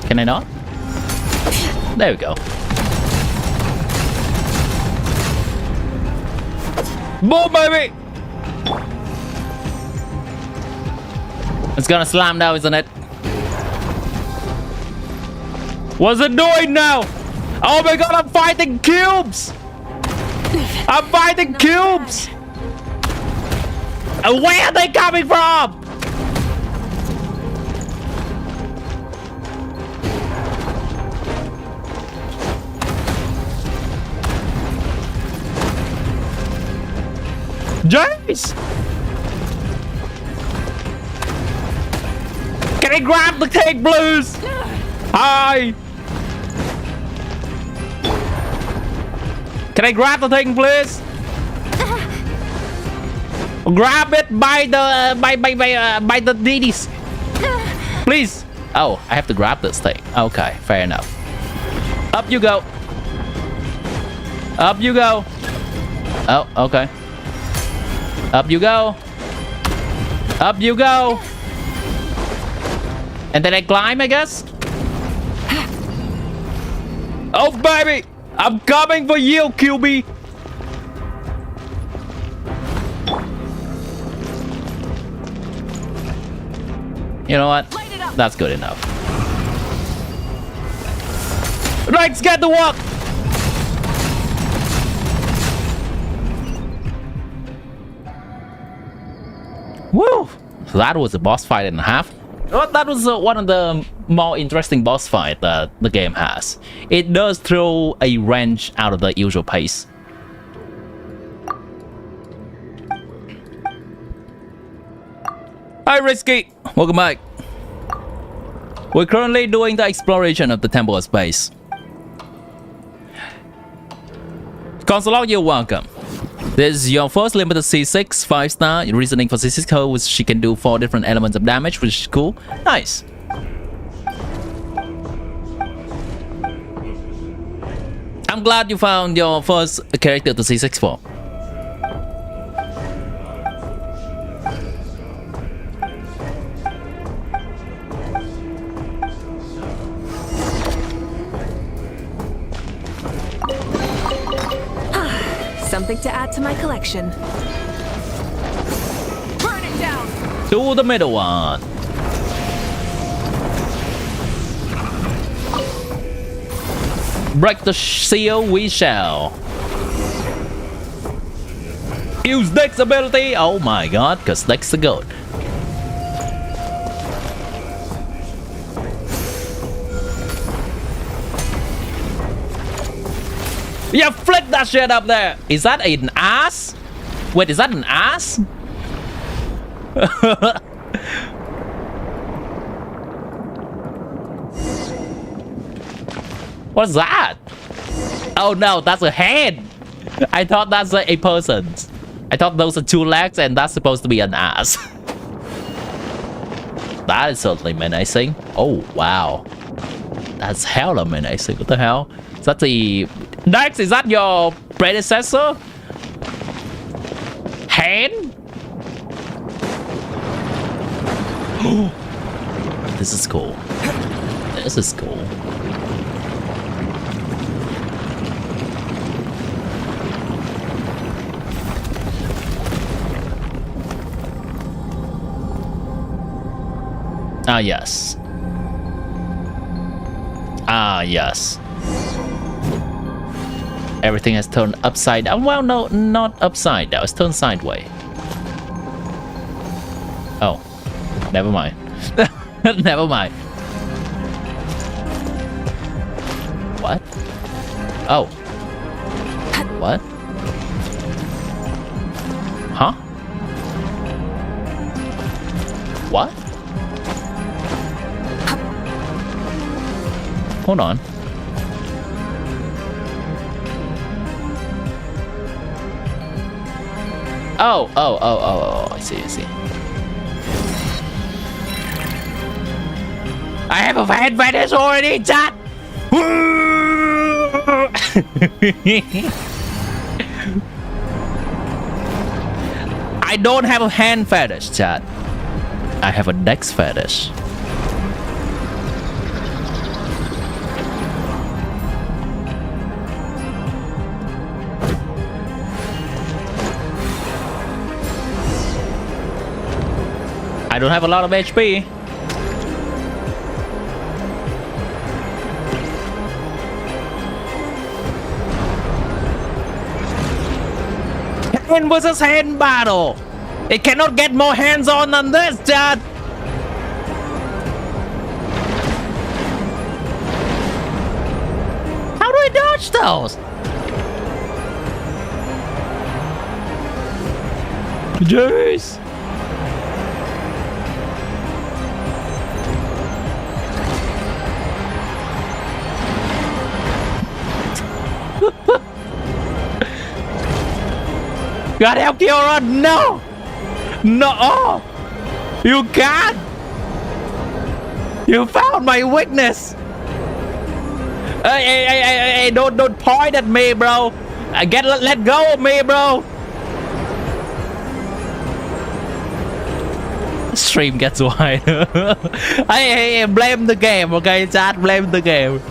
Can I not? There we go. Boom, baby! It's gonna slam now, isn't it? What's it doing now? Oh my god, I'm fighting cubes! I'm fighting cubes! Where are they coming from? Jeez! Can I grab the cake blues? Hi! Can I grab the thing, please? Grab it by the Deez. Please. Oh, I have to grab this thing. Okay, fair enough. Up you go. Up you go. Oh, okay. Up you go. Up you go. And then I climb, I guess. Oh, baby. I'm coming for you, QB. You know what? That's good enough. Let's get to work. Woo! That was a boss fight and a half. Well, that was one of the more interesting boss fight that the game has. It does throw a wrench out of the usual pace. Hi, Risky! Welcome back. We're currently doing the exploration of the Temple of Space. Consular, you're welcome. This is your first limited C6 5-star reasoning for C6 code, which she can do 4 different elements of damage, which is cool. Nice. I'm glad you found your first character to C6 for. Something to add to my collection. Burn it down! To the middle one. Break the seal, we shall. Use Dex ability. Oh my god, because Dex is good. Yeah, flick that shit up there. Is that an ass? Wait, is that an ass? What's that? Oh no, that's a head. I thought that's a person. I thought those are 2 legs and that's supposed to be an ass. That is certainly menacing. Oh wow. That's hella menacing. What the hell? Is that the... Dex, is that your predecessor? Hand? This is cool. This is cool. Ah, yes. Ah, yes. Everything has turned upside down. Well, no, not upside down. It's turned sideways. Oh, never mind. Never mind. What? Oh. What? Huh? What? Hold on. Oh, I see. I have a fan fetish already, chat! I don't have a hand fetish, chat. I have a Dex fetish. I don't have a lot of HP. Hand versus hand battle. It cannot get more hands-on than this, chat. How do I dodge those? Jeez. God help Kiora! No! No! Oh! You can't! You found my weakness! Hey, don't point at me, bro! Let go of me, bro! Stream gets wide. Hey, blame the game, okay, chat? Blame the game.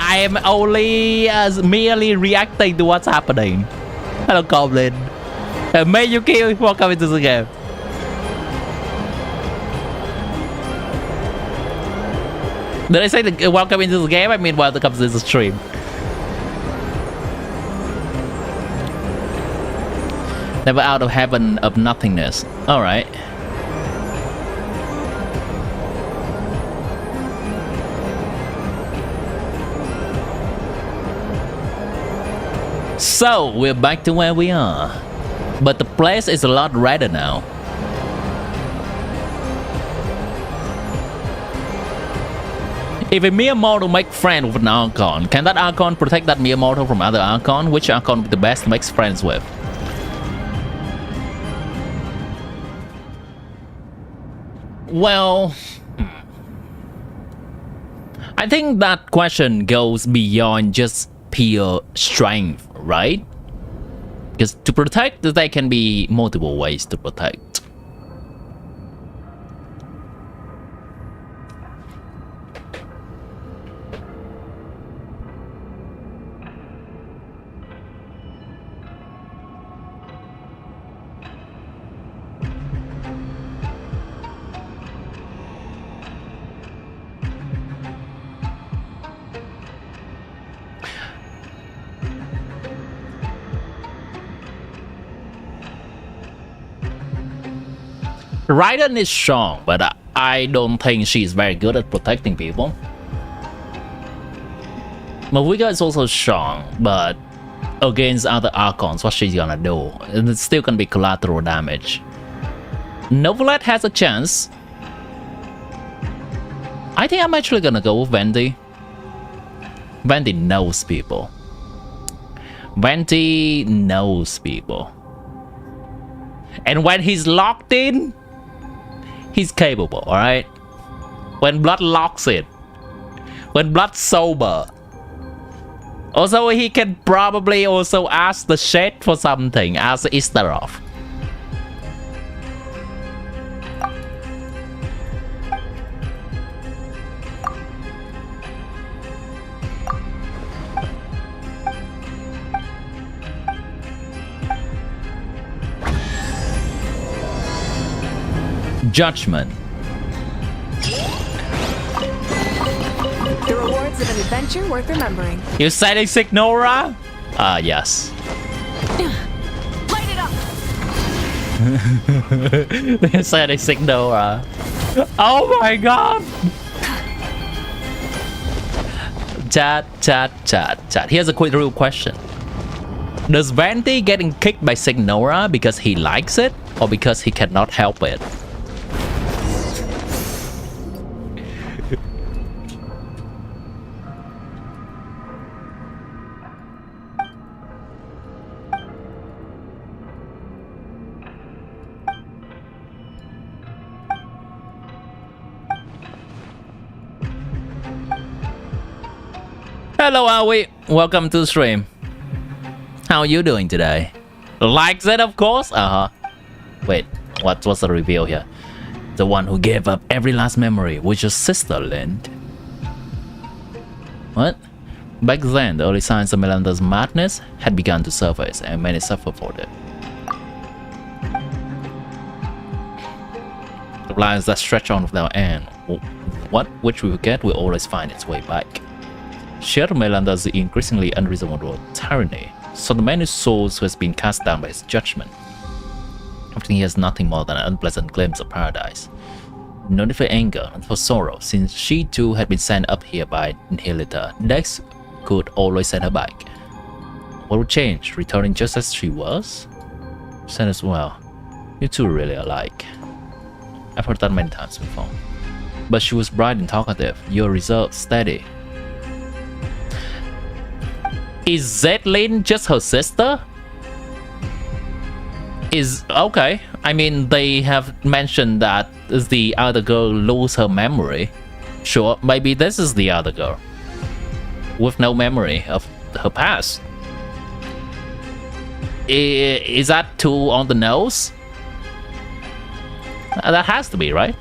I am only merely reacting to what's happening. Hello, Goblin. Mayuki, welcome into the game. Did I say welcome into the game? I mean welcome to the stream. Never out of heaven of nothingness. Alright. So, we're back to where we are. But the place is a lot redder now. If a mere mortal makes friends with an Archon, can that Archon protect that mere mortal from other Archon? Which Archon would be the best to make friends with? Well, I think that question goes beyond just pure strength, right? Because to protect, there can be multiple ways to protect. Raiden is strong, but I don't think she's very good at protecting people. Mavuika is also strong, but against other Archons, what she's gonna do? It's still gonna be collateral damage. Novelet has a chance. I think I'm actually gonna go with Venti. Venti knows people. Venti knows people. And when he's locked in, he's capable, alright? When Blood locks in. When Blood's sober. Also, he can probably also ask the Shade for something, ask Istarov. Judgment. The rewards of an adventure worth remembering. You setting Signora? Yes. Light it up! You setting Signora. Oh my god! Chat. Here's a quick real question. Does Venti getting kicked by Signora because he likes it or because he cannot help it? Hello, Aoi. Welcome to the stream. How are you doing today? Likes it, of course? Wait, what was the reveal here? The one who gave up every last memory, which is Sister Lind. What? Back then, the early signs of Melander's madness had begun to surface, and many suffered for it. The lines that stretch on without end. What which we forget will always find its way back. Share Melander's increasingly unreasonable tyranny, so the many souls who has been cast down by his judgment. Often he has nothing more than an unpleasant glimpse of paradise. No need for anger and for sorrow, since she too had been sent up here by Nihilita. Dex could always send her back. What would change, returning just as she was? Said as well, you two are really alike. I've heard that many times before. But she was bright and talkative, you're reserved, steady. Is Zetlin just her sister? Is okay. I mean, they have mentioned that the other girl lose her memory. Sure, maybe this is the other girl with no memory of her past. Is that too on the nose? That has to be, right?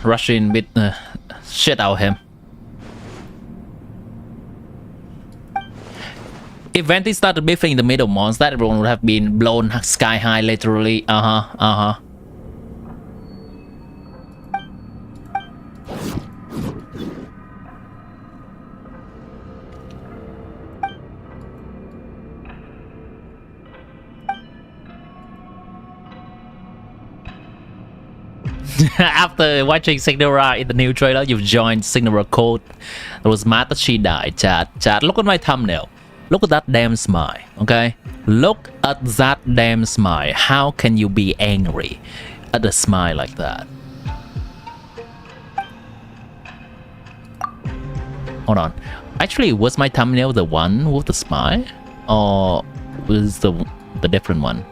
Rush in with shit out of him. If Venti started biffing in the middle monster, everyone would have been blown sky high, literally. After watching Signora in the new trailer, you've joined Signora Code. It was mad that she died. Chat, look at my thumbnail. Look at that damn smile, okay? Look at that damn smile. How can you be angry at a smile like that? Hold on. Actually, was my thumbnail the one with the smile? Or was the different one?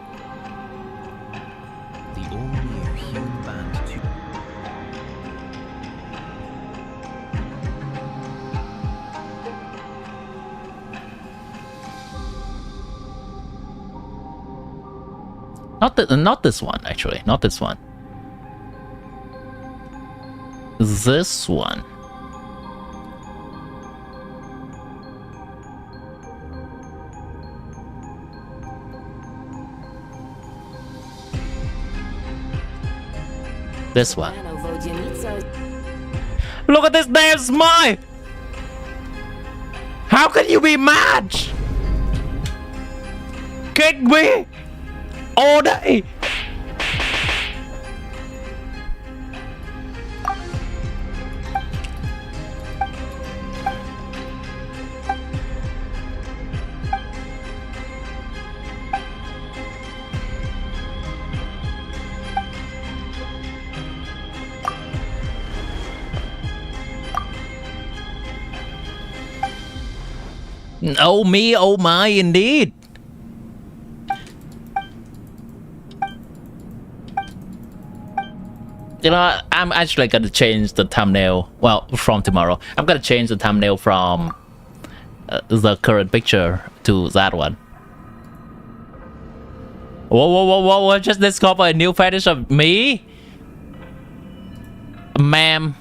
Not this one, actually. Not this one. This one. This one. Look at this damn smile! How How can you be mad? Kick me all day. Oh me, oh my, indeed. You know, I'm actually gonna change the thumbnail. Well, from tomorrow, I'm gonna change the thumbnail from the current picture to that one. Whoa, whoa, whoa, whoa! I just discovered a new fetish of me, ma'am.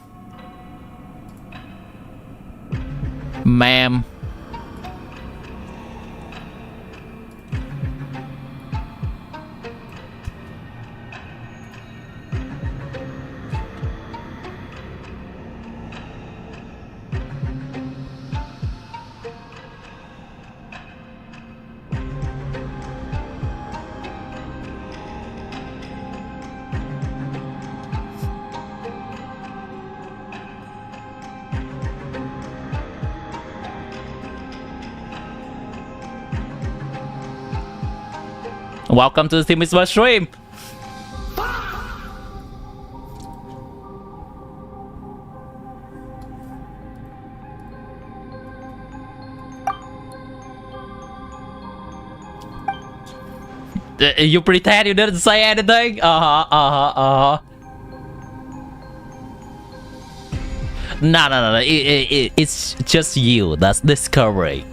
Ma'am. Welcome to the Team Is stream. You pretend you didn't say anything? No. It's just you that's discovering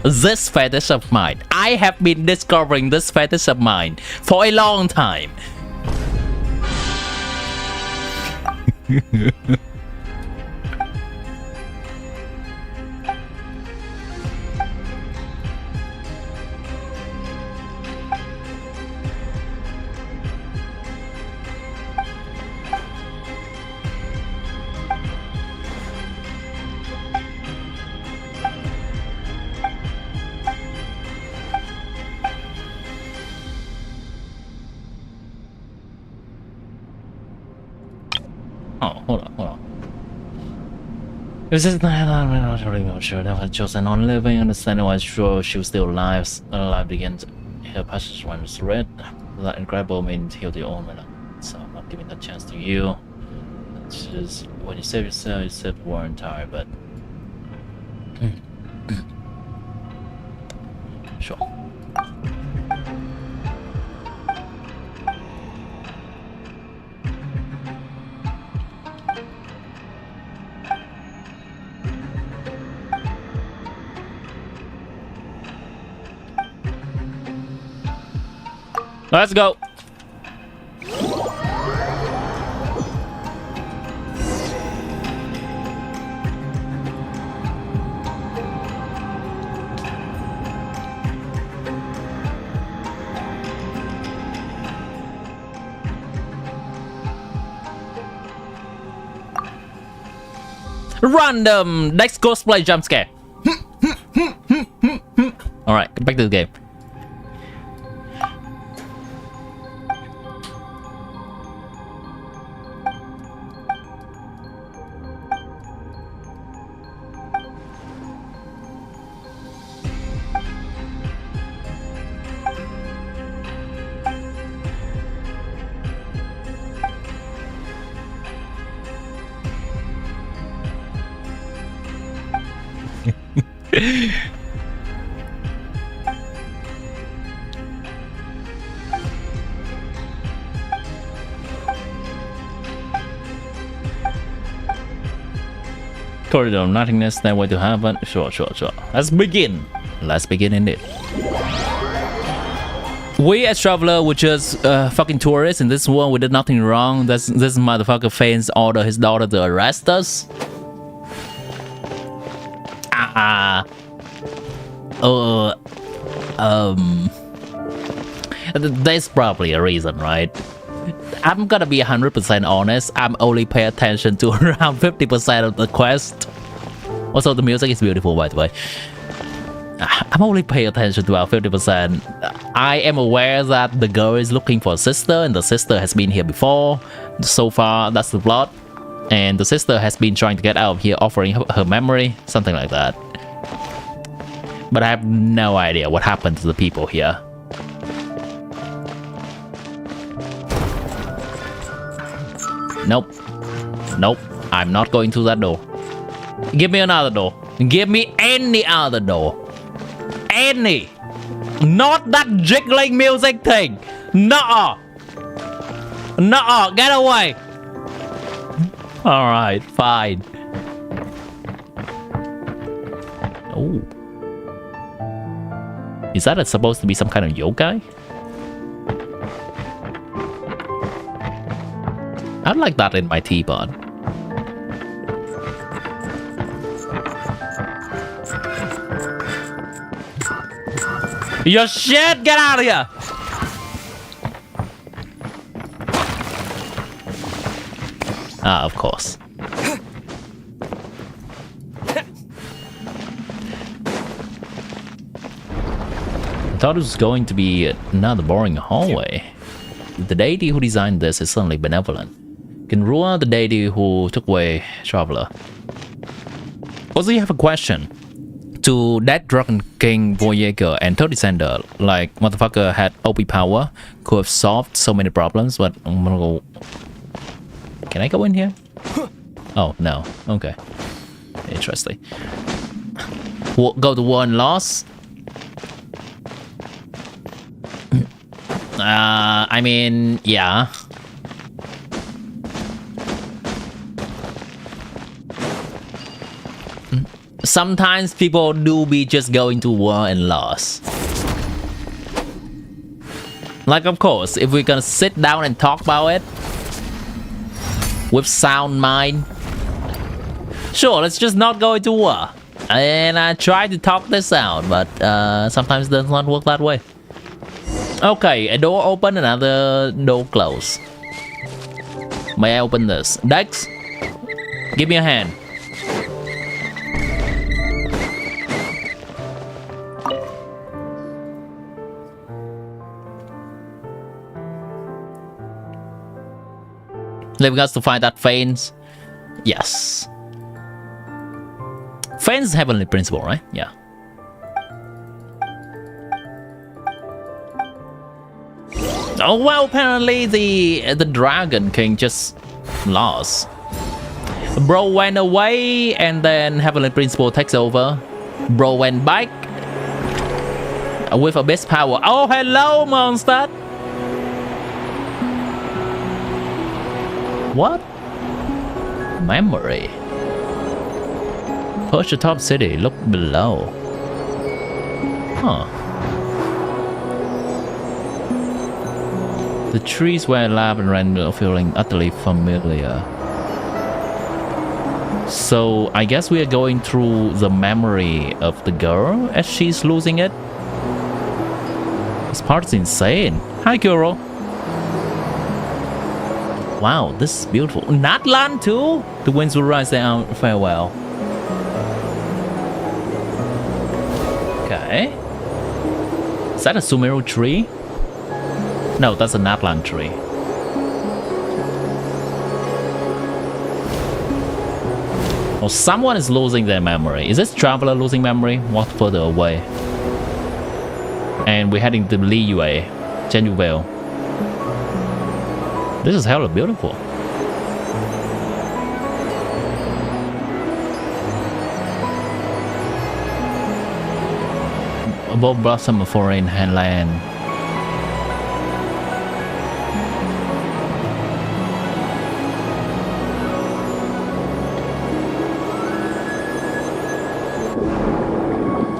this fetish of mine. I have been discovering this fetish of mine for a long time. Oh, hold on. It's just I'm not really sure that was chosen on living, understanding why sure she was still alive. Alive begins. Her passage runs red. That incredible means heal the own man. So I'm not giving that chance to you. It's just when you save yourself, you save the war entire, but sure. Let's go. Random next cosplay jump scare. All right, get back to the game. Corridor of nothingness, that way to happen. Sure. Let's begin indeed. We as traveler were just fucking tourists in this world. We did nothing wrong. This motherfucker Fane's order his daughter to arrest us. There's probably a reason, right? I'm gonna be 100% honest. I'm only pay attention to around 50% of the quest. Also, the music is beautiful, by the way. I'm only paying attention to about 50%. I am aware that the girl is looking for a sister and the sister has been here before. So far, that's the plot. And the sister has been trying to get out of here, offering her memory, something like that. But I have no idea what happened to the people here. Nope. Nope. I'm not going through that door. Give me another door. Give me any other door. Any. Not that jiggling music thing. Nuh-uh. Nuh-uh. Get away. Alright, fine. Oh. Is that supposed to be some kind of yokai? I'd like that in my teapot. Your shit! Get out of here! Ah, of course. I thought it was going to be another boring hallway. The deity who designed this is suddenly benevolent. Kinrua, the deity who took away Traveler. Also, you have a question. To that Dragon King Voyager and Toad Descender, like, motherfucker had OP power, could have solved so many problems, but I'm gonna go... Can I go in here? Oh, no. Okay. Interesting. Go to one loss. I mean, yeah. Sometimes people do be just going to war and loss. Like, of course, if we're gonna sit down and talk about it with sound mind, sure, let's just not go into war. And I try to talk this out, but sometimes it does not work that way. Okay, a door open, another door closed. May I open this? Dex, give me a hand. Leaving us to find that Fanes. Yes. Fanes heavenly principle, right? Yeah. Oh well, apparently the Dragon King just lost. Bro went away and then heavenly principle takes over. Bro went back with abyss power. Oh, hello, monster. What? Memory. Push the top city, look below. Huh. The trees were alive and random, feeling utterly familiar. So I guess we are going through the memory of the girl as she's losing it. This part's insane. Hi, Kuro. Wow, this is beautiful. Natlan too? The winds will rise down. Farewell. Okay. Is that a Sumeru tree? No, that's a Natlan tree. Oh, someone is losing their memory. Is this Traveler losing memory? Walk further away. And we're heading to Liyue, Chenjuvale. This is hella beautiful. Above blossom of foreign land.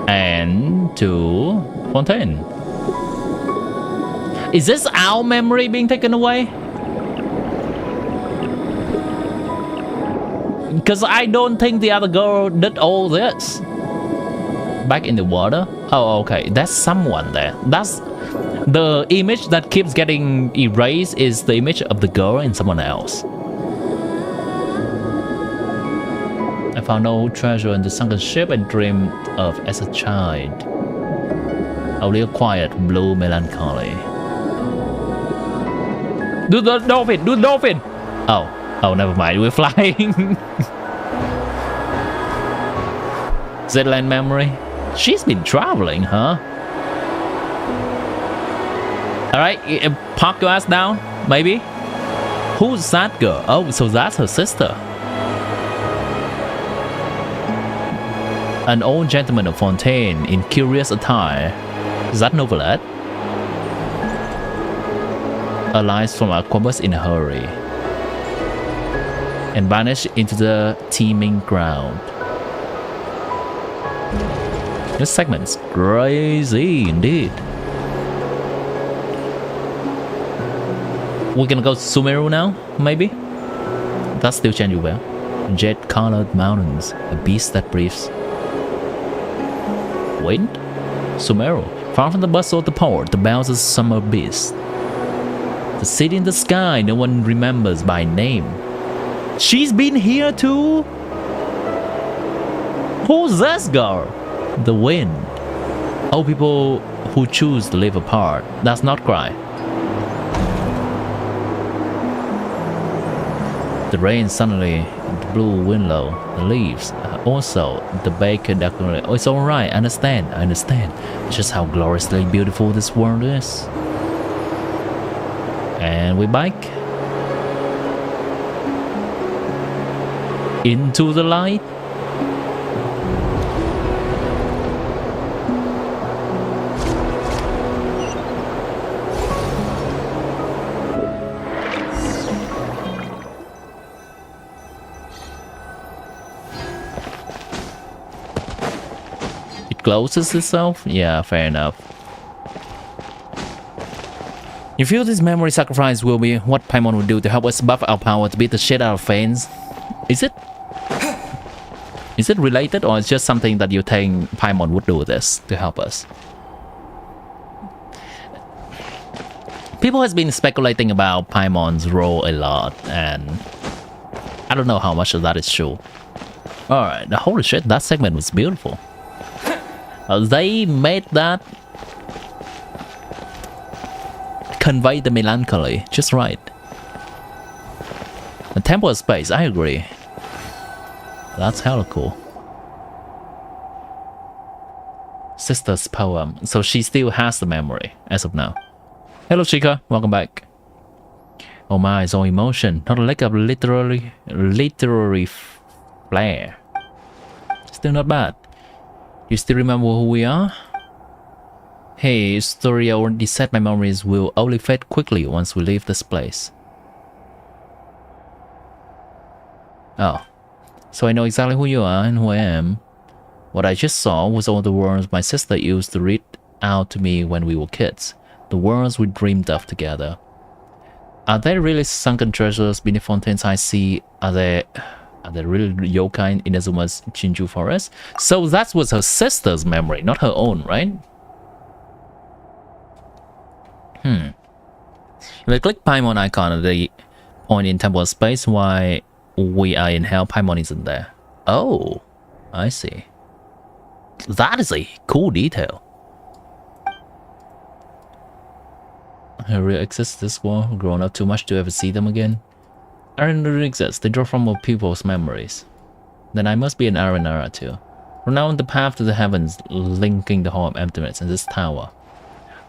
And to Fontaine. Is this our memory being taken away? Because I don't think the other girl did all this. Back in the water? Oh, okay. That's someone there. That's the image that keeps getting erased is the image of the girl and someone else. I found no treasure in the sunken ship I dreamed of as a child. Only a quiet blue melancholy. Do the dolphin! Do the dolphin! Oh, never mind. We're flying. Zland memory. She's been traveling, huh? Alright, park your ass down, maybe? Who's that girl? Oh, so that's her sister. An old gentleman of Fontaine in curious attire. Is that Novelet? Alights from Aquabus in a hurry and vanished into the teeming ground. This segment's crazy indeed. We're gonna go to Sumeru now, maybe? That's still change well. Jet-colored mountains, a beast that breathes wind? Sumeru, far from the bustle of the port, the bells of summer beast. The city in the sky no one remembers by name. She's been here too? Who's this girl? The wind. Oh, people who choose to live apart. That's nod-krai. The rain suddenly, the blue window, the leaves. Also, the baker decorated. Oh, it's alright, I understand. Just how gloriously beautiful this world is. And we bike into the light. Closes itself? Yeah, fair enough. You feel this memory sacrifice will be what Paimon would do to help us buff our power to beat the shit out of Fanes? Is it related, or it's just something that you think Paimon would do this to help us? People has been speculating about Paimon's role a lot, and I don't know how much of that is true. Alright, holy shit, that segment was beautiful. They made that convey the melancholy just right. The Temple of Space, I agree. That's hella cool. Sister's poem. So she still has the memory as of now. Hello Chica, welcome back. Oh my, it's all emotion, not a lack of literary flair. Still not bad. You still remember who we are? Hey, story already said my memories will only fade quickly once we leave this place. Oh, so I know exactly who you are and who I am. What I just saw was all the words my sister used to read out to me when we were kids. The words we dreamed of together. Are there really sunken treasures beneath Fontaine's high sea? Are there really yokai in Izuma's Chinju forest? So that was her sister's memory, not her own, right? If I click Paimon icon at the point in Temple of Space, why we are in hell, Paimon isn't there. Oh, I see. That is a cool detail. I really exist this world, grown up too much to ever see them again. Aaron really exists, they draw from people's memories. Then I must be an Aranara too. From now on the path to the heavens, linking the Hall of Emptiness and this tower.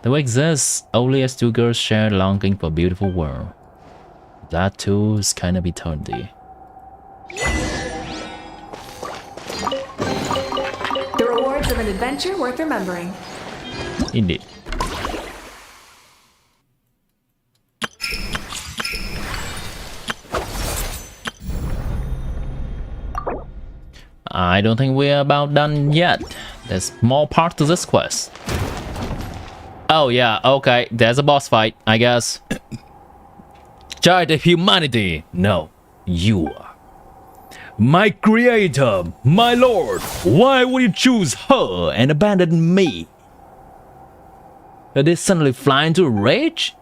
They will exist only as two girls share longing for a beautiful world. That too is kind of eternity. The rewards of an adventure worth remembering. Indeed. I don't think we're about done yet. There's more part to this quest. Oh yeah, okay, there's a boss fight, I guess. Child of humanity! No, you are. My creator, my lord! Why would you choose her and abandon me? Did they suddenly fly into a rage?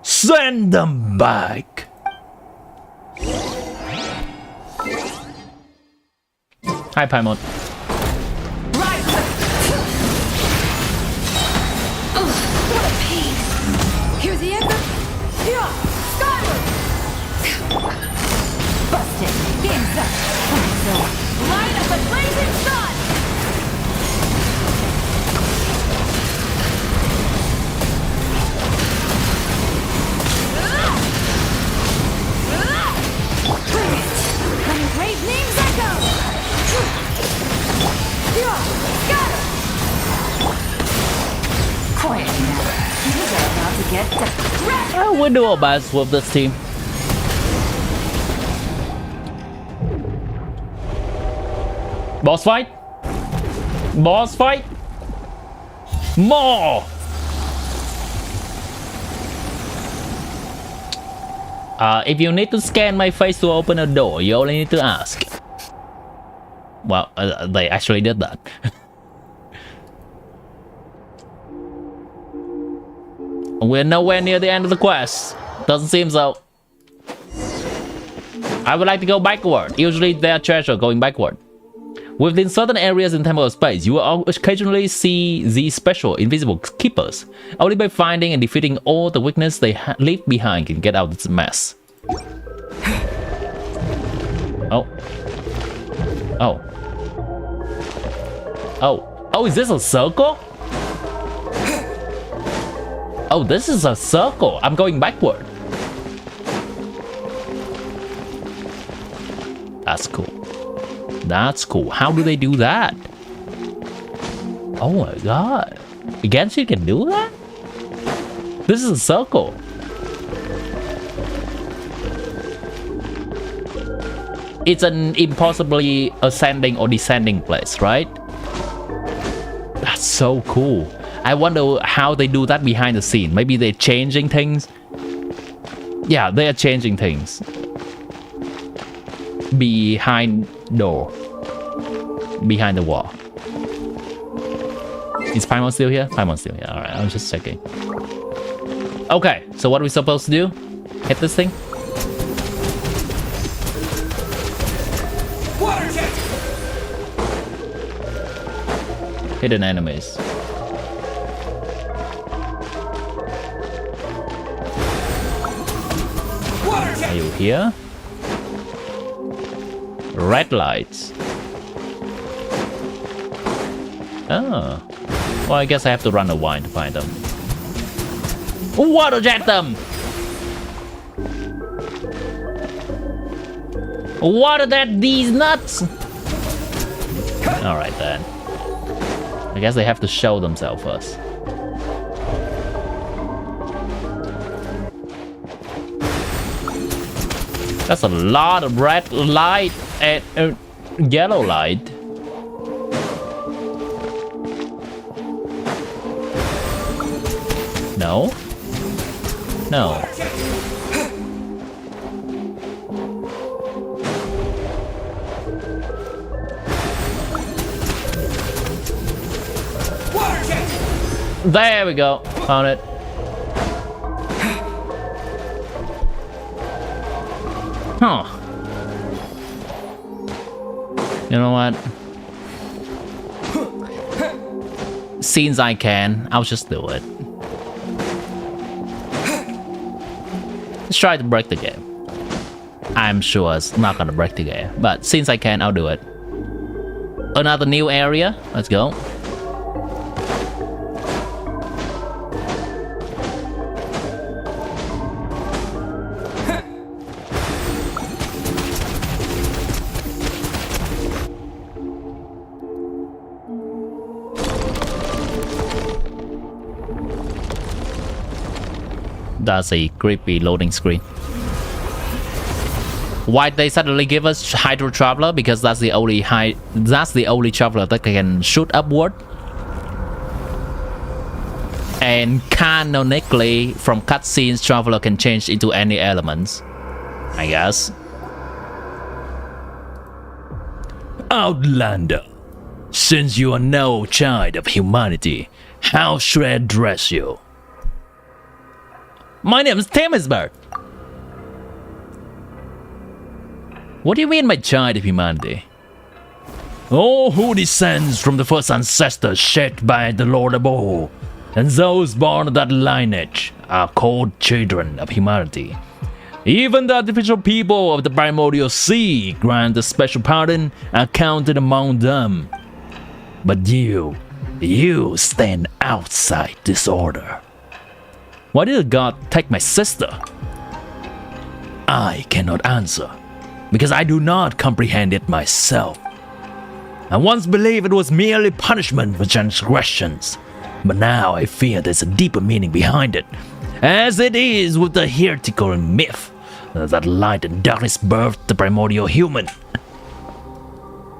Send them back! Hi, Paimon. Rise up. What a pain. Here's the exit. Yeah. Skyward. Busted. Game's up. So, light up the blazing sun. Brilliant. Letting great names echo. Yeah. Scatter. Quiet now. You are about to get done. We'll do our best with this team. Boss fight. Boss fight. More. If you need to scan my face to open a door, you only need to ask. Well, they actually did that. We're nowhere near the end of the quest. Doesn't seem so. I would like to go backward. Usually their treasure going backward. Within certain areas in Temple of Space, you will occasionally see these special invisible keepers. Only by finding and defeating all the weakness they leave behind can get out of this mess. Oh. Oh. Oh. Oh, is this a circle? Oh, this is a circle. I'm going backward. That's cool. That's cool. How do they do that? Oh my god. Genshin can do that? This is a circle. It's an impossibly ascending or descending place, right? That's so cool. I wonder how they do that behind the scene. Maybe they're changing things. Yeah, they are changing things. Behind door. Behind the wall. Is Paimon still here? Paimon's still here. Alright, I'm just checking. Okay, so what are we supposed to do? Hit this thing? Water jet! Hidden enemies. Water jet! Are you here? Red lights. Oh. Well, I guess I have to run a while to find them. Water jet them! Water jet Deez Nuts! Alright then. I guess they have to show themselves first. That's a lot of red light and yellow light. No? No. There we go. Found it. Huh. You know what? Since I can, I'll just do it. Let's try to break the game. I'm sure it's not gonna break the game, but since I can, I'll do it. Another new area. Let's go. That's a creepy loading screen. Why they suddenly give us Hydro Traveler? Because that's the only traveler that can shoot upward. And canonically, from cutscenes, Traveler can change into any elements, I guess. Outlander, since you are no child of humanity, how should I address you? My name is Temesberg. What do you mean by child of humanity? All who descends from the first ancestors shaped by the Lord above, and those born of that lineage, are called children of humanity. Even the artificial people of the primordial sea grant a special pardon are counted among them. But you stand outside this order. Why did God take my sister? I cannot answer, because I do not comprehend it myself. I once believed it was merely punishment for transgressions, but now I fear there's a deeper meaning behind it, as it is with the heretical myth that light and darkness birthed the primordial human.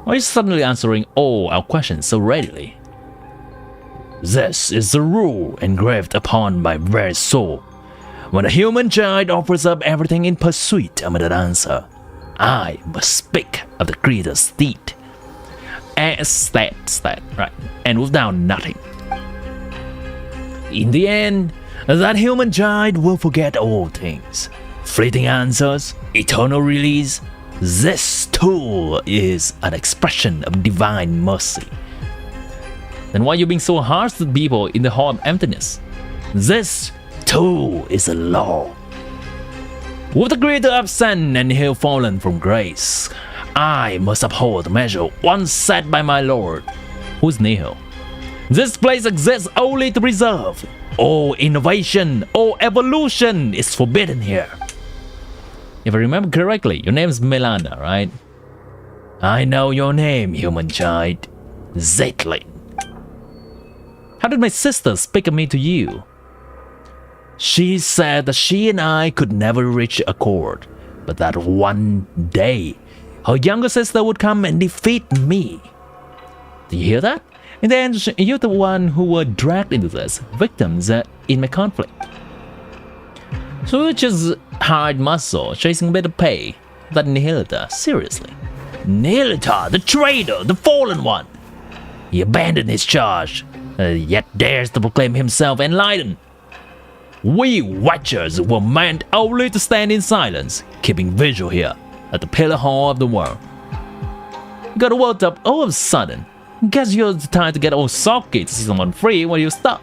Why are you suddenly answering all our questions so readily? This is the rule engraved upon my very soul. When a human child offers up everything in pursuit of that answer, I must speak of the creator's deed. As that, right, and without nothing. In the end, that human child will forget all things. Fleeting answers, eternal release. This too is an expression of divine mercy. Then why are you being so harsh to people in the hall of emptiness? This too is a law. With the creator absent and he fallen from grace, I must uphold the measure once set by my Lord, who's Nihil. This place exists only to preserve. All innovation, all evolution is forbidden here. If I remember correctly, your name is Melanda, right? I know your name, human child. Zaitlin. How did my sister speak of me to you? She said that she and I could never reach accord, but that one day, her younger sister would come and defeat me. Do you hear that? In the end, you're the one who were dragged into this, victims in my conflict. So you just hard muscle, chasing a bit of pay. That Nihilita, seriously. Nihilita, the traitor, the fallen one. He abandoned his charge, yet dares to proclaim himself enlightened. We Watchers were meant only to stand in silence, keeping vigil here at the Pillar Hall of the World. You got worked up all of a sudden. Guess you're trying to get all sulky to see someone free when you're stuck.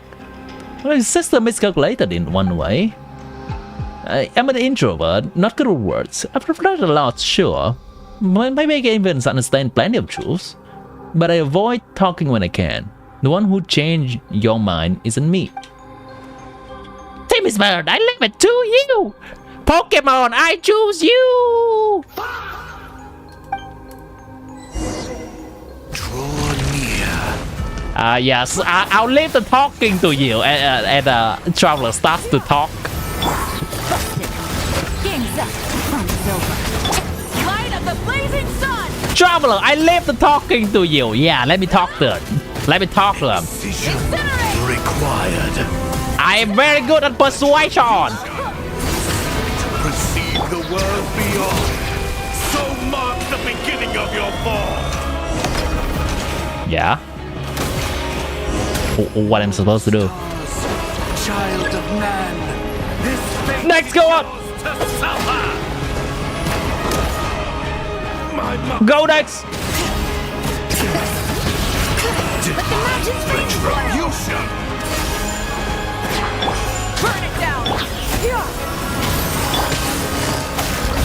Well, his sister miscalculated in one way. I'm an introvert, not good with words. I've reflected a lot, sure. Maybe I can even understand plenty of truths. But I avoid talking when I can. The one who changed your mind isn't me. Timmy's bird, I leave it to you! Pokemon, I choose you! Draw near. Yes, I'll leave the talking to you, and Traveler starts to talk. Game's up. Fun's over. Light of the blazing sun! Traveler, I leave the talking to you. Yeah, let me talk to him. Let me talk to him. Decision required. I am very good at persuasion. Perceive the world beyond. So marks the beginning of your fall. Yeah. What am I supposed to do? Child of man, this fate Next, go up. to suffer. My mother. Go next. Retribution. Burn it down!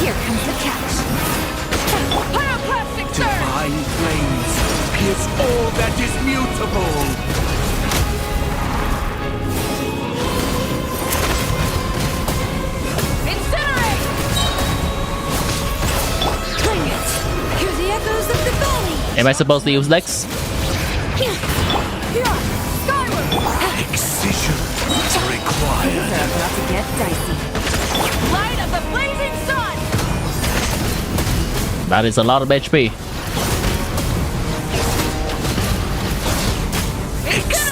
Here comes the catch. Pyroclastic surge! Divine flames pierce all that is mutable. Incinerate! Bring it! Hear the echoes of the valley! Am I supposed to use Lex? Skyward! Excision required. They're about to get dicey. Light of the blazing sun! That is a lot of HP.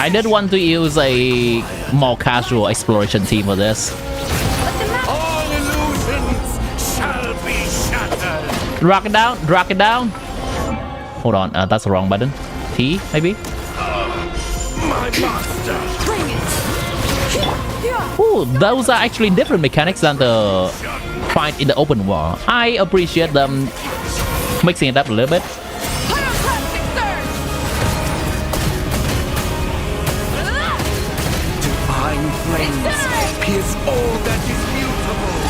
I did want to use a more casual exploration team for this. All illusions shall be shattered. Drag it down, drag it down. Hold on, that's the wrong button. T, maybe? My master. Bring it! Ooh, those are actually different mechanics than the fight in the open world. I appreciate them mixing it up a little bit. Pyroclastic He is all that is mutable.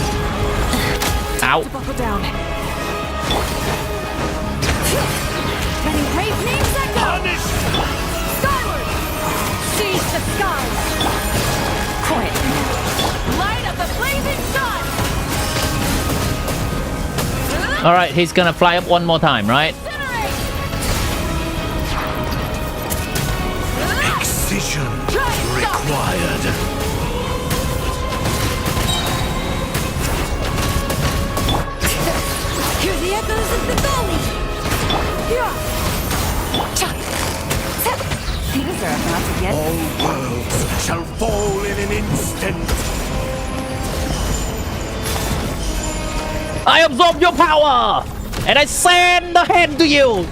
Ow. Buckle down. Ready, brave names that go! Punish! Skyward! Seize the skies! Quiet. Light up the blazing sun! All right, he's gonna fly up one more time, right? Incinerate! Excision Try and stop it. required. Hear the echoes of the valley! These are about to get... All worlds shall fall in an instant. I absorb your power, and I send the hand to you.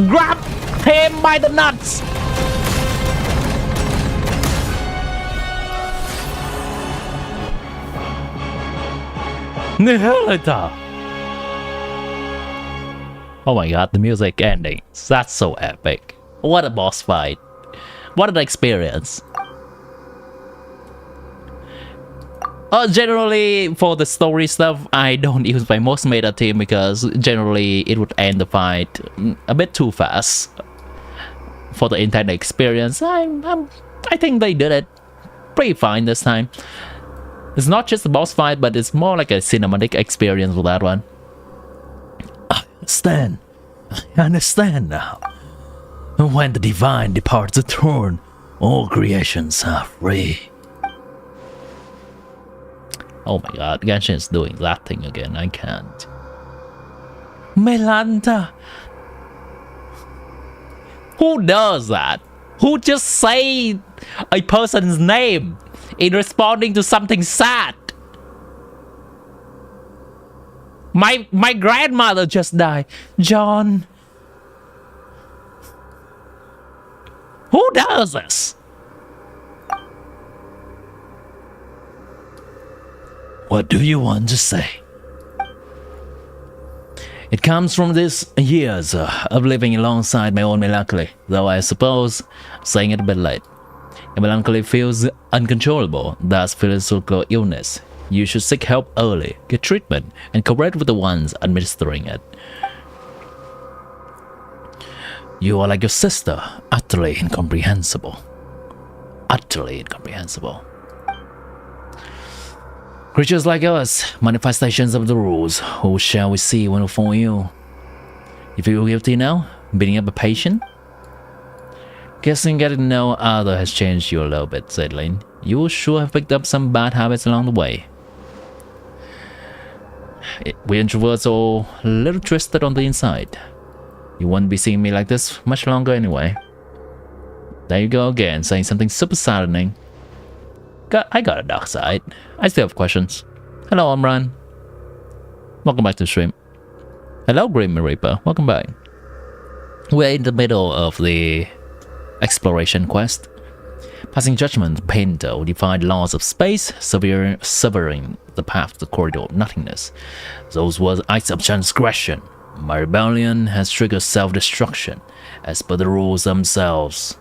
Grab him by the nuts. Nihilita. Oh my god, the music ending. That's so epic. What a boss fight. What an experience. Generally, for the story stuff, I don't use my most meta team because generally it would end the fight a bit too fast. For the intended experience, I think they did it pretty fine this time. It's not just a boss fight, but it's more like a cinematic experience with that one. I understand now. When the divine departs the throne, all creations are free. Oh my god, Genshin is doing that thing again. I can't. Melanta. Who does that? Who just say a person's name in responding to something sad? My grandmother just died. John. Who does this? What do you want to say? It comes from these years of living alongside my own melancholy, though I suppose I'm saying it a bit late. Your melancholy feels uncontrollable, thus philosophical illness. You should seek help early, get treatment, and cooperate with the ones administering it. You are like your sister, utterly incomprehensible. Utterly incomprehensible. Creatures like us, manifestations of the rules. Who shall we see when we find you? You feel guilty now? Beating up a patient? Guessing getting to know other has changed you a little bit, said Lin. You will sure have picked up some bad habits along the way. We introverts are a little twisted on the inside. You won't be seeing me like this much longer anyway. There you go again, saying something super saddening. I got a dark side. I still have questions. Hello, Amran. Welcome back to the stream. Hello, Grim Reaper. Welcome back. We're in the middle of the exploration quest. Passing judgment, Painter defied laws of space, severing the path to the corridor of nothingness. Those were acts of transgression. My rebellion has triggered self-destruction, as per the rules themselves.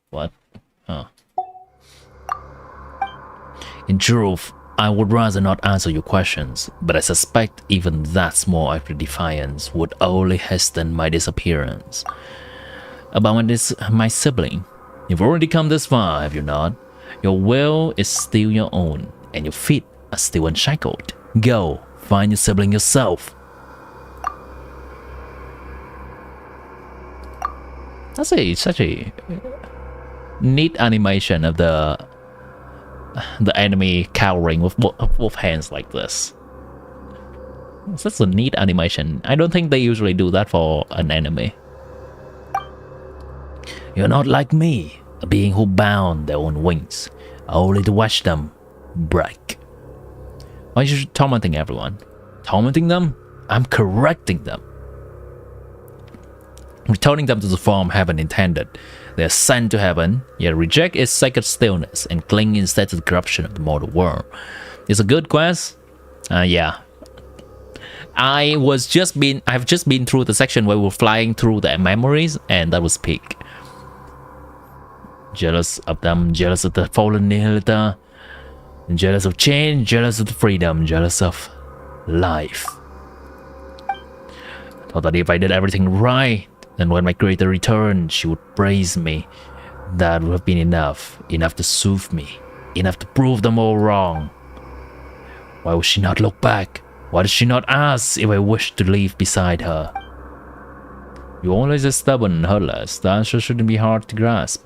What? Oh. In truth, I would rather not answer your questions, but I suspect even that small act of defiance would only hasten my disappearance. About my sibling, you've already come this far, have you not? Your will is still your own, and your feet are still unshackled. Go, find your sibling yourself. That's such a neat animation of the enemy cowering with hands like this. That's a neat animation. I don't think they usually do that for an enemy. You're not like me, a being who bound their own wings, only to watch them break. Why are you tormenting everyone? Tormenting them? I'm correcting them. Returning them to the form heaven intended. They are sent to heaven, yet reject its sacred stillness and cling instead to the corruption of the mortal world. It's a good quest? Yeah. I've just been through the section where we're flying through the memories, and that was peak. Jealous of them, jealous of the fallen Nihilita, jealous of change, jealous of the freedom, jealous of life. Thought that if I did everything right, then when my creator returned, she would praise me. That would have been enough to soothe me, enough to prove them all wrong. Why would she not look back? Why did she not ask if I wished to live beside her? You're always as stubborn and heartless. The answer shouldn't be hard to grasp.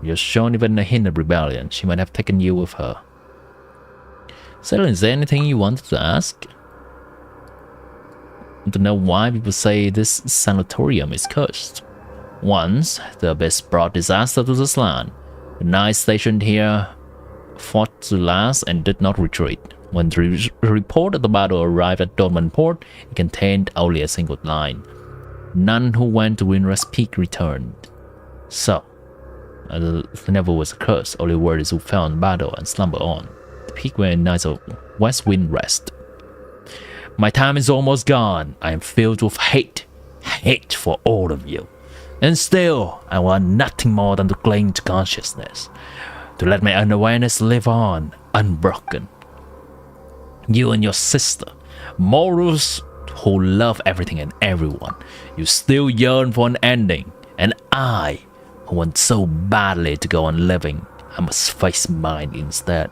You've shown even a hint of rebellion. She might have taken you with her. So, is there anything you wanted to ask? To know why people say this sanatorium is cursed. Once, the abyss brought disaster to this land. The knights stationed here fought to last and did not retreat. When the report of the battle arrived at Dortmund Port, it contained only a single line. None who went to Windrest Peak returned. So, there never was a curse, only warriors who fell in battle and slumber on. The peak where knights of West Wind rest. My time is almost gone. I am filled with hate for all of you. And still, I want nothing more than to cling to consciousness, to let my unawareness live on, unbroken. You and your sister, mortals who love everything and everyone, you still yearn for an ending, and I, who want so badly to go on living, I must face mine instead.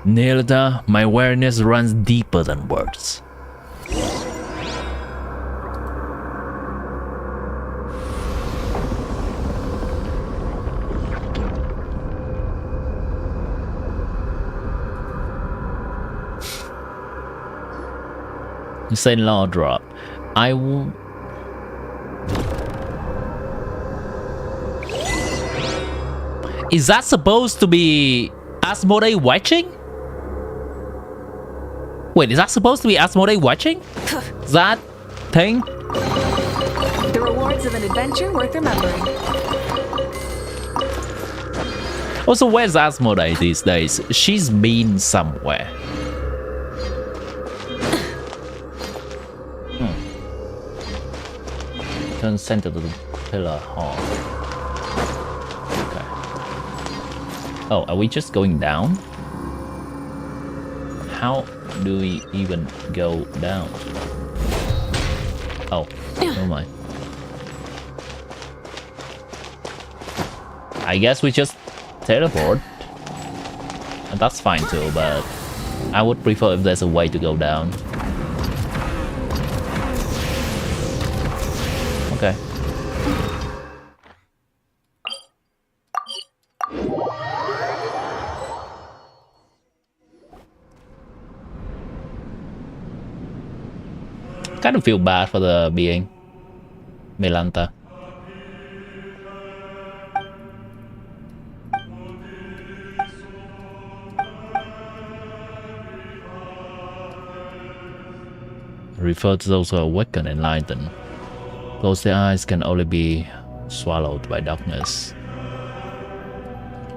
Nilda, my awareness runs deeper than words. You say law drop. I will. Is that supposed to be Asmodee watching? Wait, is that supposed to be Asmodee watching? That thing? The rewards of an adventure worth remembering. Also, where's Asmodee these days? She's been somewhere. Turn center to the pillar hall. Okay. Oh, are we just going down? How do we even go down? Oh, never mind. I guess we just teleport. And that's fine too, but I would prefer if there's a way to go down. Okay. Kind of feel bad for the being Melanta. Refer to those who are awakened and enlightened. Close their eyes can only be swallowed by darkness.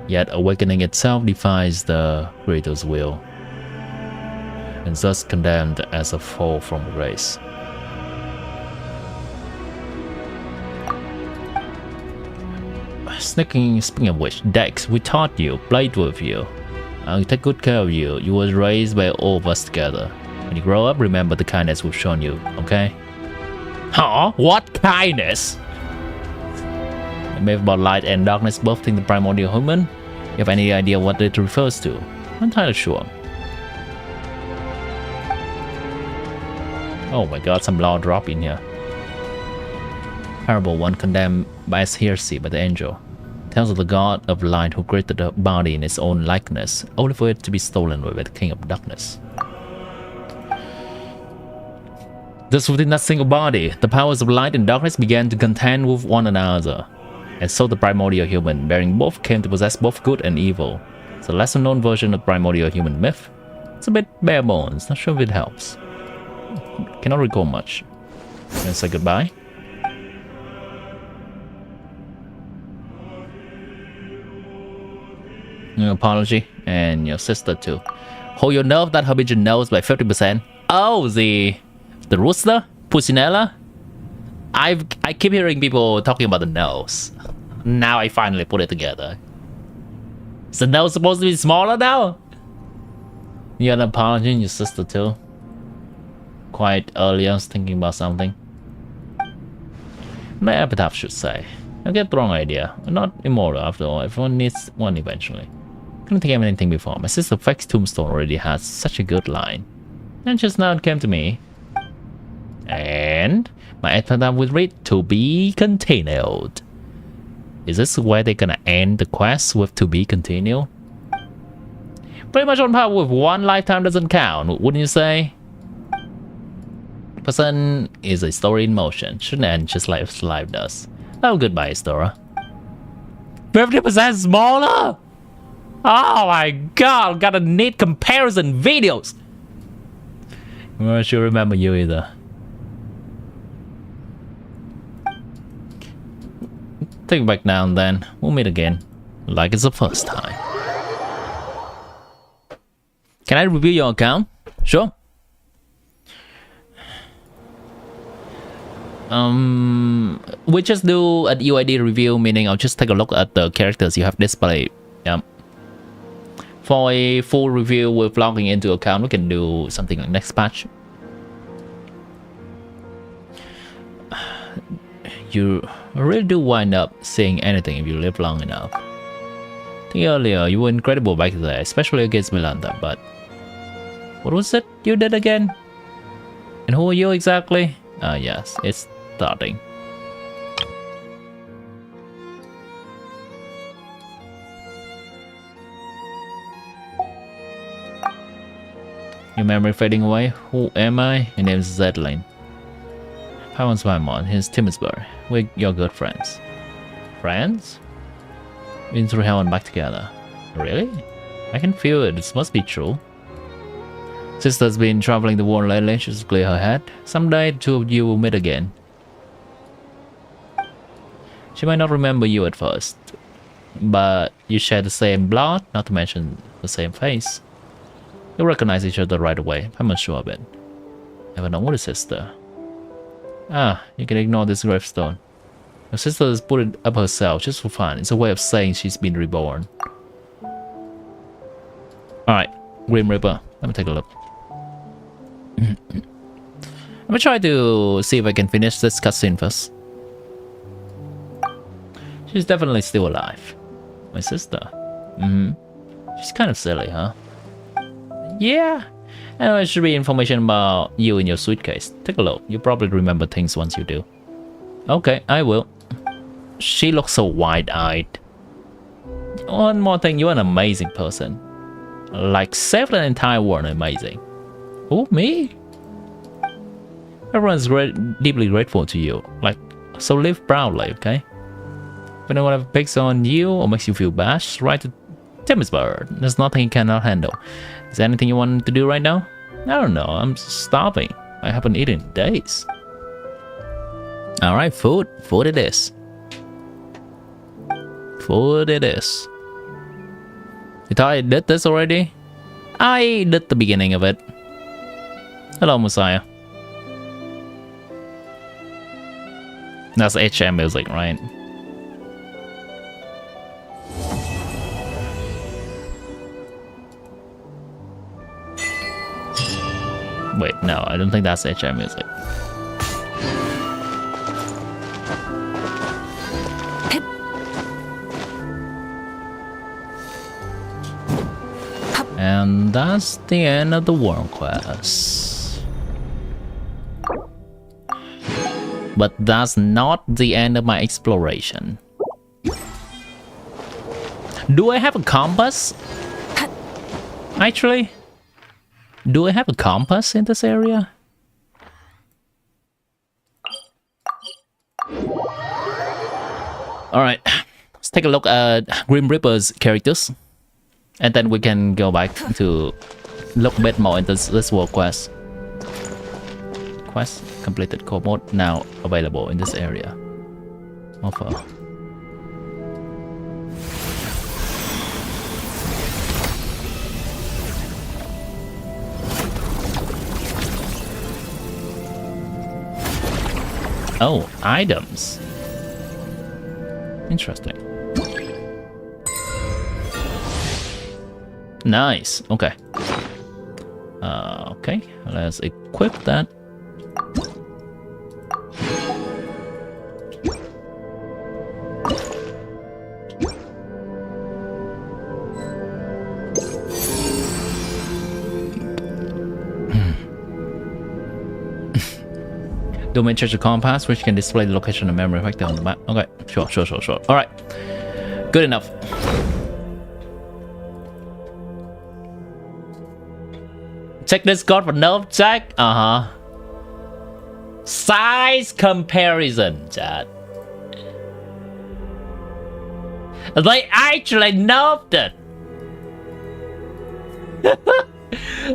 Yet awakening itself defies the Creator's will, and thus condemned as a fall from grace. Speaking of which, Dex, we taught you, played with you. I'll take good care of you. You were raised by all of us together. When you grow up, remember the kindness we've shown you, okay? Huh? What kindness? A myth about light and darkness birthed in the primordial human? You have any idea what it refers to? I'm entirely sure. Oh my god, some law drop in here. Parable 1 condemned by as heresy by the angel. Tells of the god of light who created a body in his own likeness, only for it to be stolen away by the king of darkness. Thus within that single body, the powers of light and darkness began to contend with one another. And so the primordial human, bearing both, came to possess both good and evil. It's a lesser known version of primordial human myth. It's a bit bare bones, not sure if it helps. Cannot recall much. Can I say goodbye? An apology, and your sister too. Hold your nerve that habitual nose by 50%. Oh, the rooster? Pusinella? I keep hearing people talking about the nose. Now I finally put it together. Is the nose supposed to be smaller now? You had an apology and your sister too. Quite early I was thinking about something. My epitaph should say. I get the wrong idea. We're not immortal after all. Everyone needs one eventually. Couldn't think of anything before. My sister Feck's tombstone already has such a good line. And just now it came to me. And my epitaph would read, to be continued. Is this where they're gonna end the quest with to be continued? Pretty much on par with one lifetime doesn't count, wouldn't you say? Person is a story in motion. Shouldn't end just like life does. Oh, goodbye, Stora. 50% smaller? Oh my god, gotta need comparison videos. I'm not sure remember you either. Take it back now and then. We'll meet again. Like it's the first time. Can I review your account? Sure. We just do a UID review, meaning I'll just take a look at the characters you have displayed. Yeah. For a full review with logging into account, we can do something like next patch. You really do wind up seeing anything if you live long enough. I think earlier you were incredible back there, especially against Milanda, but what was it you did again? And who are you exactly? Yes, it's starting. Your memory fading away? Who am I? Your name is Zedlin. Paimon Paimon, here's Timmisburg. We're your good friends. Friends? Been through hell and back together. Really? I can feel it, this must be true. Sister's been traveling the world lately, she should clear her head. Someday the two of you will meet again. She might not remember you at first, but you share the same blood, not to mention the same face. You'll recognize each other right away, I'm not sure of it. Never known what a sister. Ah, you can ignore this gravestone. Your sister has put it up herself just for fun. It's a way of saying she's been reborn. Alright, Grim Reaper, let me take a look. I'm gonna try to see if I can finish this cutscene first. She's definitely still alive. My sister. She's kind of silly, huh? Yeah. Anyway, it should be information about you in your suitcase. Take a look. You probably remember things once you do. Okay, I will. She looks so wide-eyed. One more thing, you're an amazing person. Like, saved an entire world amazing. Who, me? Everyone's deeply grateful to you. Like, so live proudly, okay? If anyone ever picks on you or makes you feel bad, just write to Timmisburg. There's nothing he cannot handle. Is there anything you want to do right now? I don't know, I'm starving. I haven't eaten in days. Alright, food. Food it is. Food it is. You thought I did this already? I did the beginning of it. Hello, Messiah. That's HM music, right? Wait, no, I don't think that's HM music. And that's the end of the world quest. But that's not the end of my exploration. Do I have a compass? Actually, do I have a compass in this area? Alright, let's take a look at Grim Reaper's characters. And then we can go back to look a bit more into this world quest. Quest completed core mode now available in this area. Offer. Oh, items. Interesting. Nice. Okay. Okay. Let's equip that. Domain treasure compass, which can display the location of memory vector on the map. Okay, sure. All right, good enough. Check this card for nerf check. Size comparison, chat. They actually nerfed it.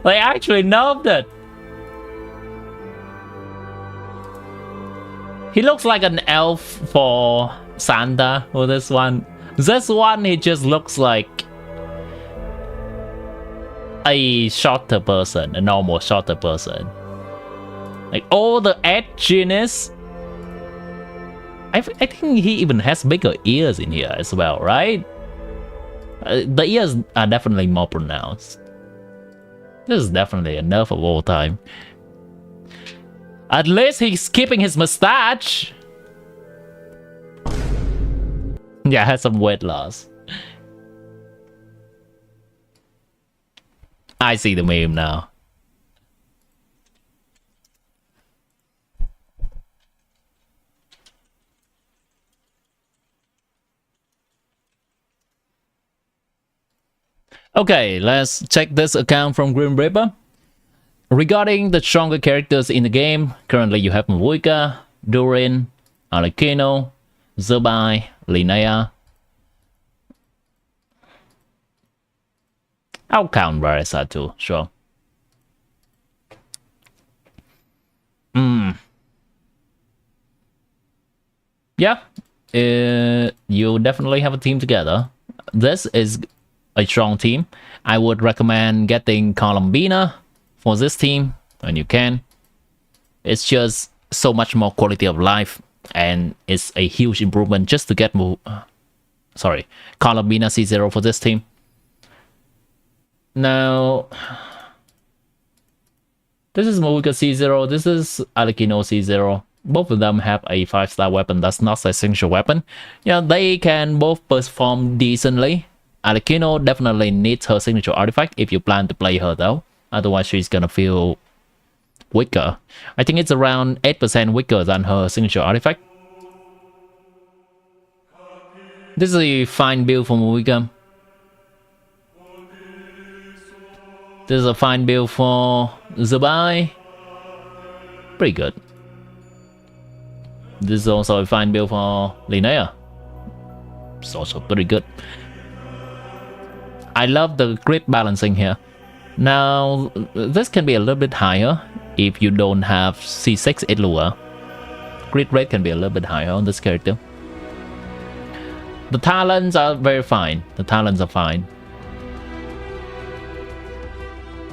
They actually nerfed it. He looks like an elf for Santa for this one. This one, he just looks like a shorter person, a normal shorter person. Like all the edginess. I think he even has bigger ears in here as well, right? The ears are definitely more pronounced. This is definitely a nerf of all time. At least he's keeping his mustache. Yeah, has some weight loss. I see the meme now. Okay, let's check this account from Grim Reaper. Regarding the stronger characters in the game, currently you have Mavuika, Durin, Arlecchino, Zubai, Linnea. I'll count Varesa too, sure. Yeah, you definitely have a team together. This is a strong team. I would recommend getting Columbina for this team when you can. It's just so much more quality of life, and it's a huge improvement just to get Columbina C0 for this team. Now, this is Mavuika C0, this is Arlecchino C0. Both of them have a 5-star weapon that's not a signature weapon. Yeah, they can both perform decently. Arlecchino definitely needs her signature artifact if you plan to play her though. Otherwise, she's gonna feel weaker. I think it's around 8% weaker than her signature artifact. This is a fine build for Mavuika. This is a fine build for Zubai. Pretty good. This is also a fine build for Linnea. It's also pretty good. I love the grid balancing here. Now, this can be a little bit higher if you don't have C6 Illua. Grid rate can be a little bit higher on this character. The talents are very fine. The talents are fine.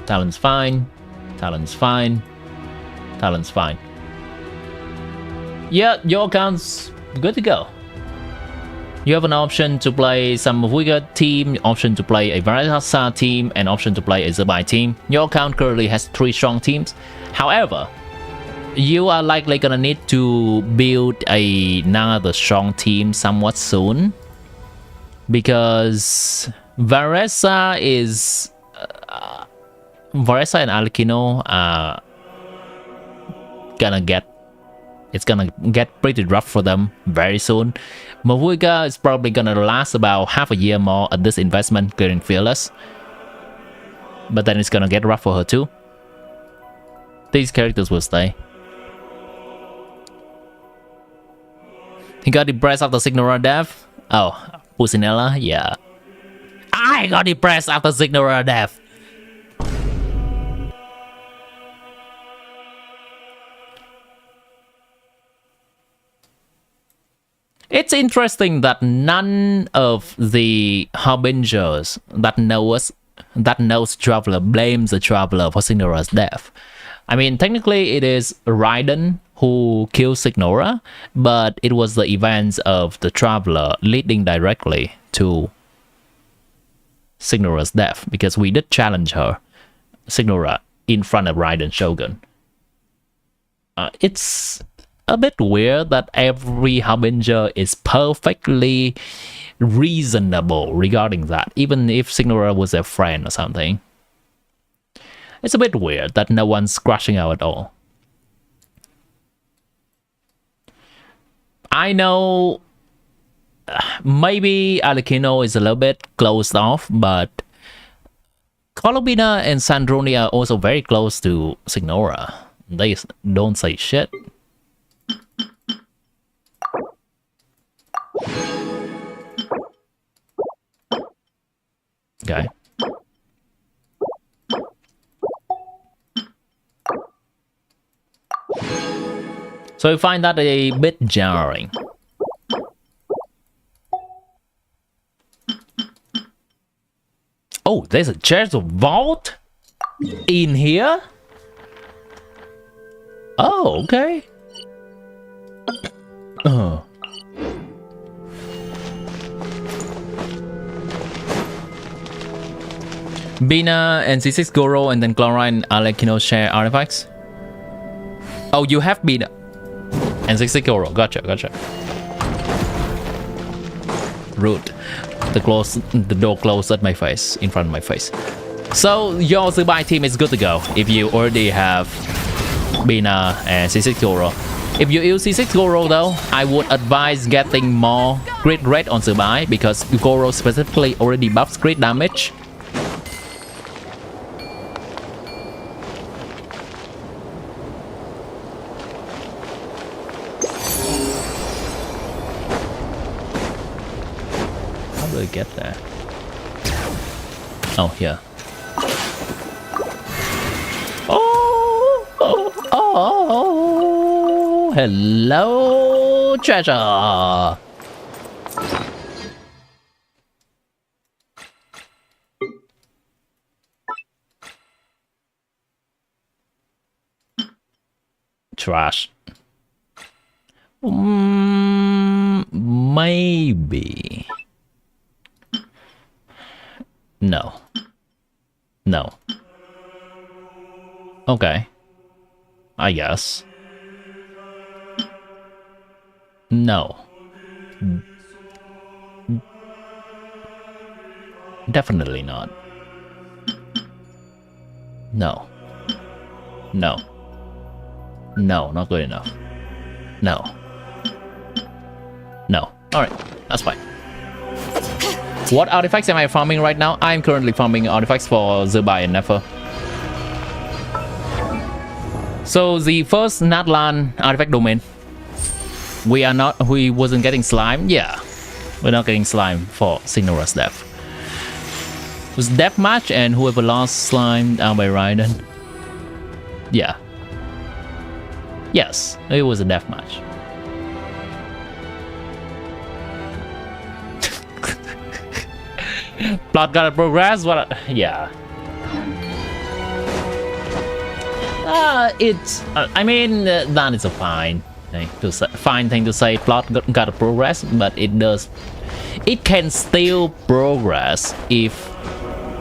Talents fine. Talents fine. Talents fine. Yeah, your account's good to go. You have an option to play some Mavuika team, option to play a Varesa team, and option to play a Zubai team. Your account currently has 3 strong teams. However, you are likely gonna need to build another strong team somewhat soon, because Varesa and Arlecchino are gonna get pretty rough for them very soon. Mavuika is probably gonna last about half a year more at this investment getting fearless, but then it's gonna get rough for her too. These characters will stay. He got depressed after Signora death. Oh, Pusinella, yeah. I got depressed after Signora death. It's interesting that none of the harbingers that knows Traveler blames the Traveler for Signora's death. I mean, technically it is Raiden who killed Signora, but it was the events of the Traveler leading directly to Signora's death, because we did challenge her, Signora, in front of Raiden Shogun. It's a bit weird that every Harbinger is perfectly reasonable regarding that, even if Signora was their friend or something. It's a bit weird that no one's scratching out at all. I know maybe Alecchino is a little bit closed off, but Colombina and Sandroni are also very close to Signora. They don't say shit. Okay. So I find that a bit jarring. Oh, there's a treasure vault in here? Oh, okay. Bina and C6 Goro and then Clara and Alecchino share artifacts. Oh, you have Bina and C6 Goro. Gotcha. Rude. The door closed at my face, in front of my face. So your Zubai team is good to go if you already have Bina and C6 Goro. If you use C6 Goro though, I would advise getting more crit rate on Zubai, because Goro specifically already buffs crit damage. How do I get there? Oh, yeah. Oh, hello, treasure. Trash. Maybe. No. Okay. I guess. No. Definitely not. No, not good enough. No. Alright, that's fine. What artifacts am I farming right now? I'm currently farming artifacts for Zubai and Nefer. So the first Natlan artifact domain, we wasn't getting slime. Yeah, we're not getting slime for Signora's death. It was death match, and whoever lost slime down by Raiden. Yeah. Yes, it was a death match. Plot gotta progress. What? Yeah. It's. I mean, that is a fine thing to say. Fine thing to say. Plot gotta progress, but it does. It can still progress if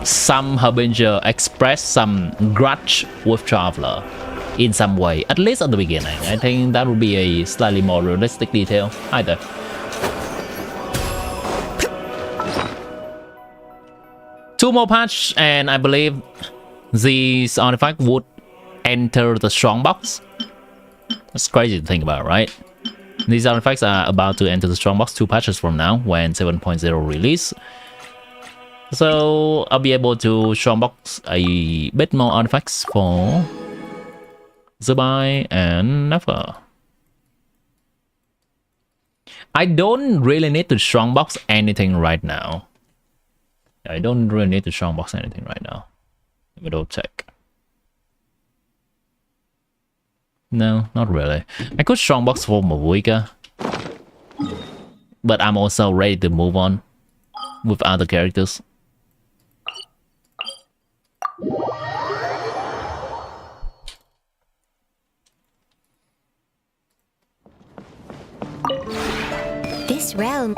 some Harbinger express some grudge with Traveler in some way, at least at the beginning. I think that would be a slightly more realistic detail. Either. Two more patch, and I believe these artifacts would enter the strongbox. That's crazy to think about, right? These artifacts are about to enter the strongbox 2 patches from now when 7.0 release. So I'll be able to strongbox a bit more artifacts for Zubai and Nefer. I don't really need to strongbox anything right now. I don't really need to strongbox anything right now. Let me double check. No, not really. I could strongbox for Mavuika, but I'm also ready to move on with other characters. this realm.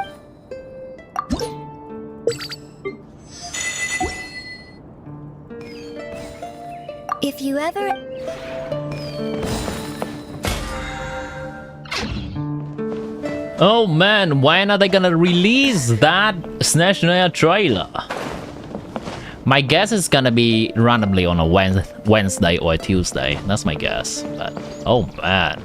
If you ever... Oh man, when are they gonna release that Snatch Nail trailer? My guess is gonna be randomly on a Wednesday or a Tuesday. That's my guess. But oh man,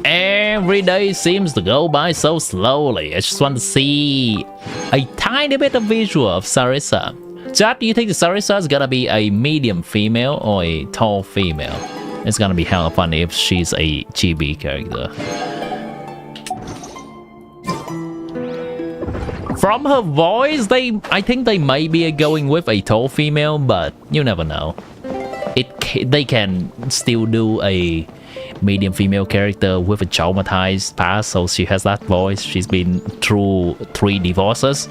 every day seems to go by so slowly. I just want to see a tiny bit of visual of Tsaritsa. Chad, do you think the Tsaritsa is gonna be a medium female or a tall female? It's gonna be hella funny if she's a chibi character. From her voice, I think they may be going with a tall female, but you never know. They can still do a medium female character with a traumatized past, so she has that voice. She's been through 3 divorces.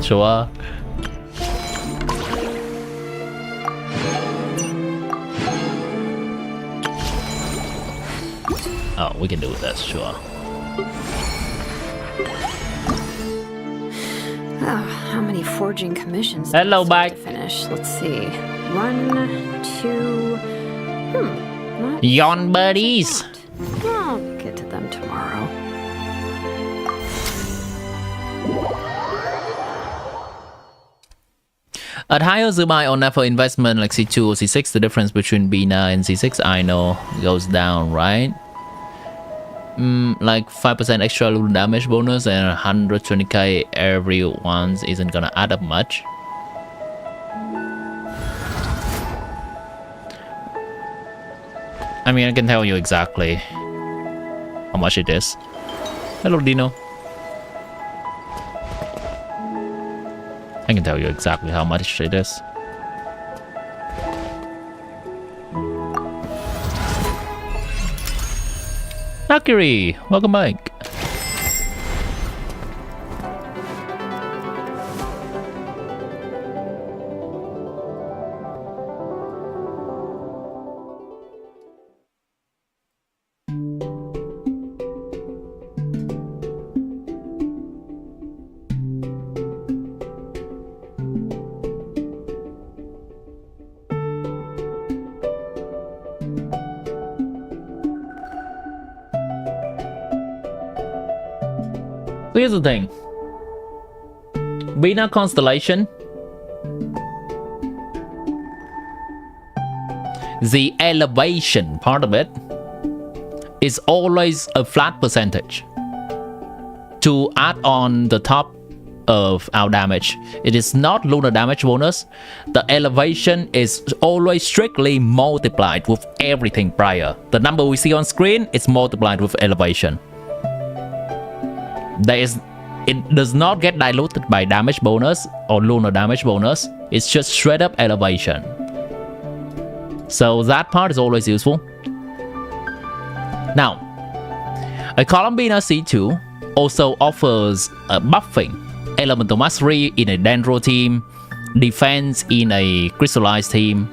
Sure. Oh, we can do that, sure. Oh, how many forging commissions do Hello, I still have Mike. to finish? Let's see. 1, 2. Not Yon buddies. I'll get to them tomorrow. At higher Zubai on for investment like C2 or C6, the difference between Bina and C6 I know goes down, right? Like 5% extra lunar damage bonus and 120k every once isn't gonna add up much. I mean, I can tell you exactly how much it is. Hello, Dino. I can tell you exactly how much it is. Nakiri, welcome back. Here's the thing. Bina constellation, the elevation part of it is always a flat percentage to add on the top of our damage. It is not lunar damage bonus. The elevation is always strictly multiplied with everything prior. The number we see on screen is multiplied with elevation. It does not get diluted by damage bonus or lunar damage bonus. It's just straight up elevation. So that part is always useful. Now, a Columbina C2 also offers a buffing, elemental mastery in a dendro team, defense in a crystallized team,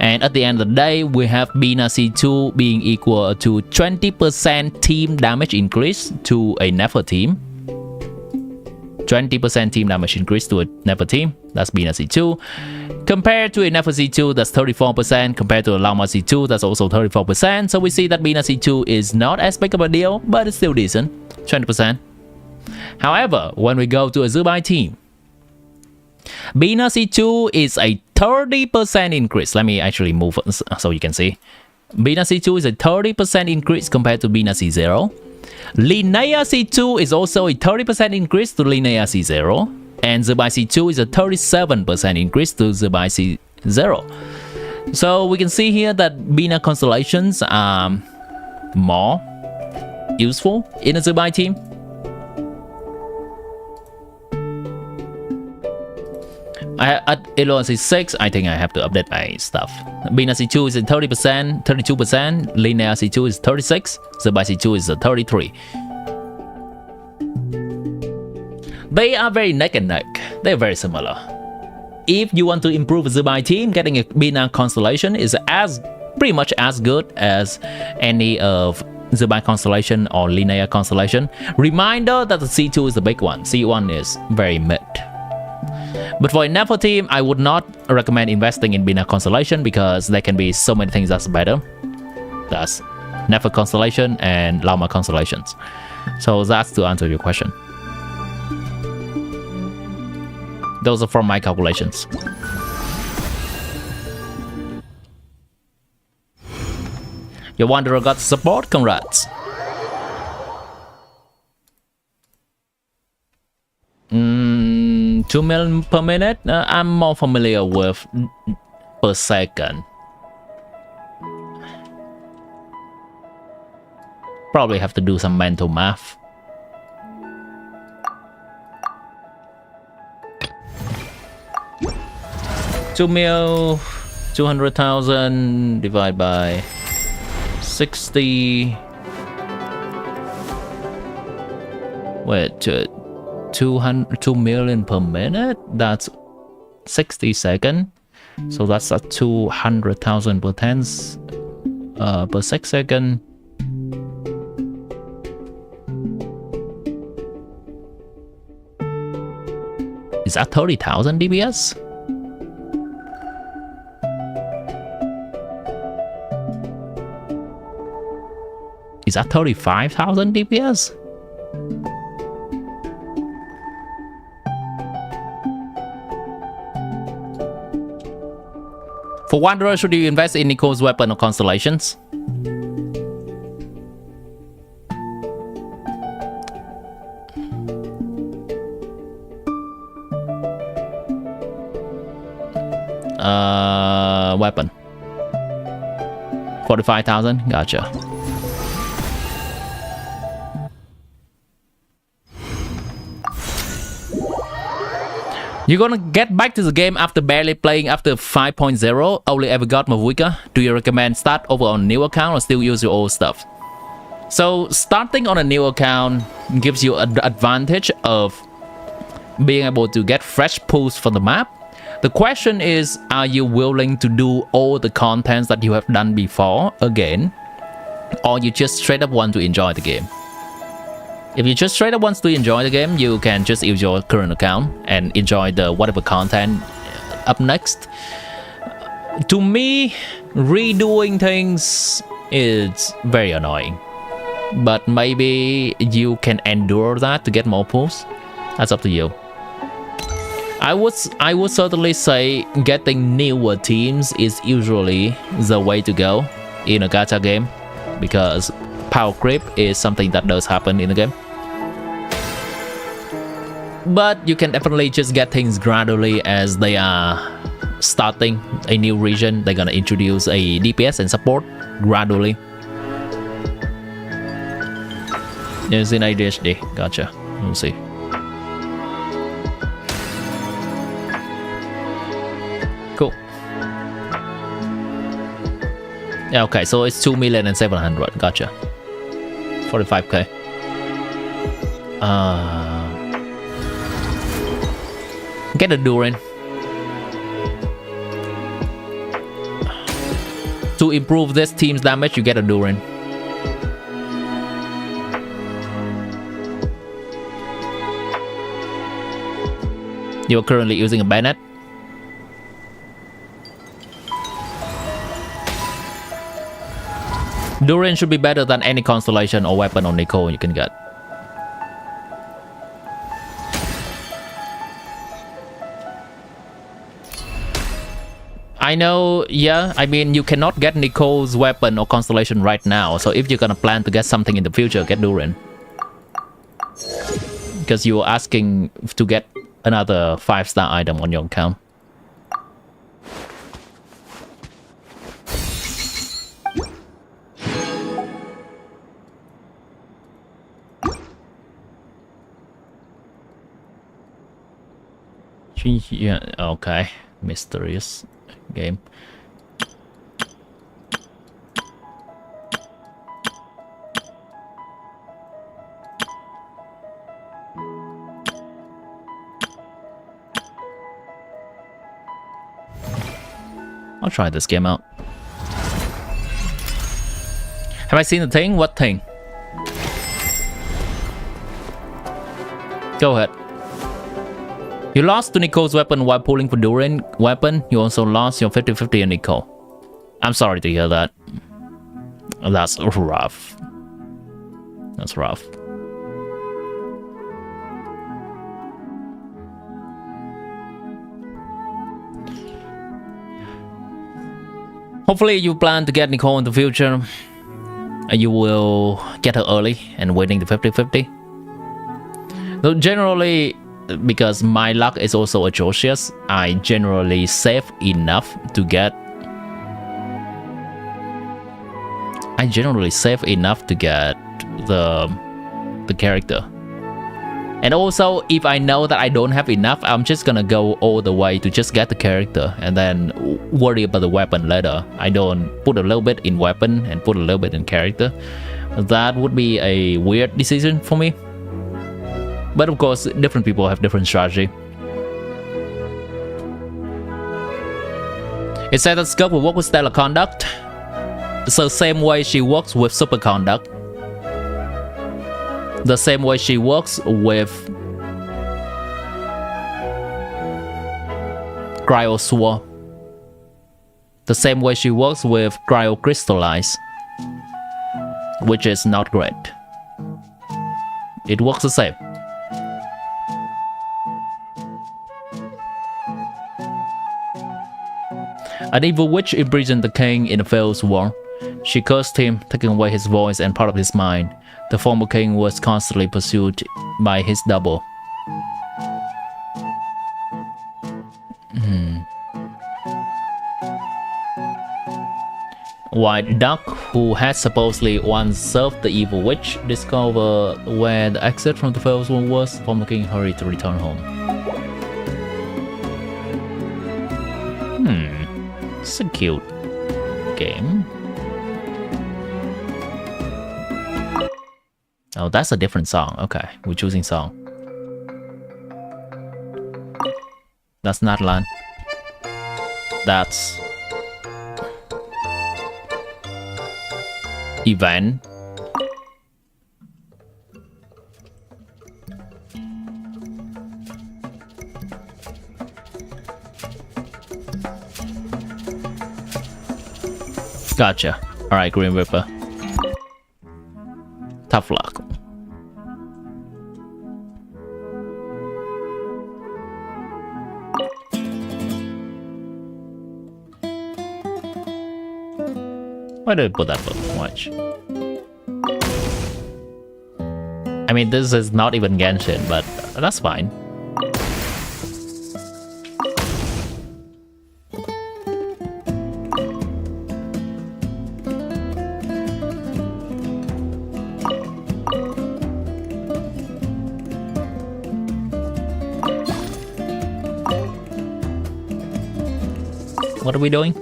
and at the end of the day, we have Bina C2 being equal to 20% team damage increase to a Nefer team. 20% team damage increase to a Nefer team. That's Bina C2. Compared to a Nefer C2, that's 34%. Compared to a Llama C2, that's also 34%. So we see that Bina C2 is not as big of a deal, but it's still decent. 20%. However, when we go to a Zubai team, Bina C2 is a 30% increase. Let me actually move so you can see. Bina C2 is a 30% increase compared to Bina C0. Linnea C2 is also a 30% increase to Linnea C0. And Zubai C2 is a 37% increase to Zubai C0. So we can see here that Bina constellations are more useful in a Zubai team. At Elon C6, I think I have to update my stuff. Bina C2 is at 30%, 32%, Linnea C2 is 36%, Zubai C2 is 33%. They are very neck and neck. They're very similar. If you want to improve a Zubai team, getting a Bina constellation is pretty much as good as any of Zubai constellation or linear constellation. Reminder that the C2 is the big one. C1 is very mid. But for a Nepo team, I would not recommend investing in Bina constellation because there can be so many things that's better. That's Nepo constellation and Llama constellations. So that's to answer your question. Those are from my calculations. Your Wanderer got support, congrats. 2 million per minute? I'm more familiar with per second. Probably have to do some mental math. $2 million, 200,000 divided by 60. Wait, 2 million per minute? That's 60 seconds. So that's a 200,000 per tense per 6 seconds. Is that 30,000 dps? Is that 35,000 dps? For Wanderer, should you invest in Nico's weapon or constellations? Weapon. 45,000. Gotcha. You're gonna get back to the game after barely playing after 5.0, only ever got Mavuika. Do you recommend start over on a new account or still use your old stuff? So starting on a new account gives you an advantage of being able to get fresh pulls from the map. The question is, are you willing to do all the contents that you have done before again, or you just straight up want to enjoy the game? If you just straight up want to enjoy the game, you can just use your current account and enjoy the whatever content up next. To me, redoing things is very annoying, but maybe you can endure that to get more pulls. That's up to you. I would certainly say getting newer teams is usually the way to go in a gacha game, because power creep is something that does happen in the game. But you can definitely just get things gradually as they are starting a new region. They're gonna introduce a DPS and support gradually. It's in ADHD. Gotcha. We'll see. Cool. Yeah, okay, so it's 2,700,000. Gotcha. 45k. Get a Durin. To improve this team's damage, you get a Durin. You're currently using a Bennett. Durin should be better than any constellation or weapon on Nico you can get. I know, yeah, I mean, you cannot get Nico's weapon or constellation right now, so if you're gonna plan to get something in the future, get Durin. Because you're asking to get another 5-star item on your account. Yeah, okay. Mysterious game. I'll try this game out. Have I seen the thing? What thing? Go ahead. You lost to Nico's weapon while pulling for Durin weapon. You also lost your 50-50 in Nico. I'm sorry to hear that. That's rough. That's rough. Hopefully you plan to get Nicole in the future. And you will get her early and waiting the 50-50. Though generally, because my luck is also atrocious, I generally save enough to get... the character. And also, if I know that I don't have enough, I'm just gonna go all the way to just get the character and then worry about the weapon later. I don't put a little bit in weapon and put a little bit in character. That would be a weird decision for me. But of course, different people have different strategy. It said that Scope will work with stellar conduct. So same way she works with superconduct. The same way she works with Cryosphere. The same way she works with Cryocrystallize. Which is not great. It works the same. An evil witch imprisoned the king in a Fowls war. She cursed him, taking away his voice and part of his mind. The former king was constantly pursued by his double. White Duck, who had supposedly once served the evil witch, discovered where the exit from the Fowls war was. The former king hurried to return home. It's a cute game. Oh, that's a different song. Okay, we're choosing song. That's not Lan. That's Event. Gotcha. Alright, Green Reaper. Tough luck. Why did I put that book? Watch. I mean, this is not even Genshin, but that's fine. What are we doing?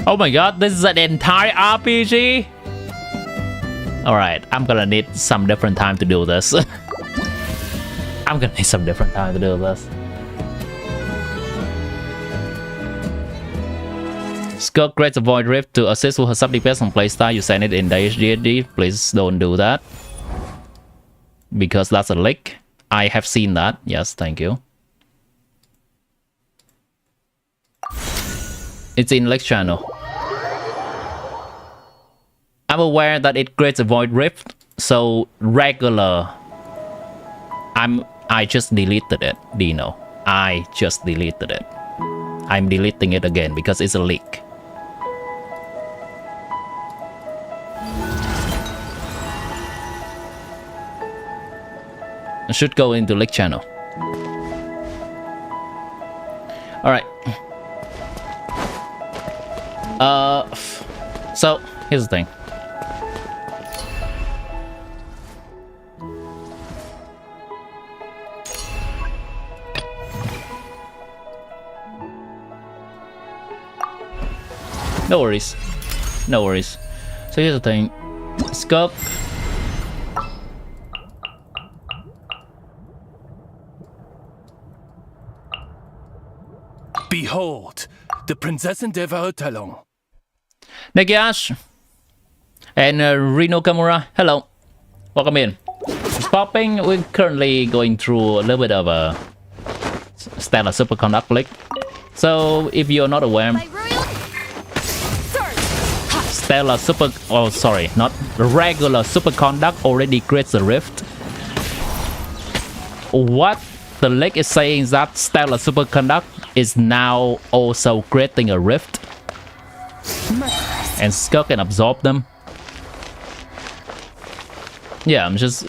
Oh my god, this is an entire RPG? Alright, I'm gonna need some different time to do this. I'm gonna need some different time to do this. Scott creates a void rift to assist with her sub DPS on playstyle. You send it in DHDD. Please don't do that. Because that's a leak. I have seen that. Yes, thank you. It's in Lex channel. I'm aware that it creates a void rift, so regular. I just deleted it, Dino. I just deleted it. I'm deleting it again because it's a leak. I should go into Leak channel. Alright. So here's the thing. No worries. No worries. So here's the thing. Skirk. Behold, the Prinzessin der Verurteilung. Negiash and Rino Kamura, hello. Welcome in. It's popping. We're currently going through a little bit of a stellar superconduct leak. So if you're not aware, stellar super, oh sorry, not regular superconduct already creates a rift. What the leak is saying is that stellar superconduct is now also creating a rift, and Skirk can absorb them. Yeah, I'm just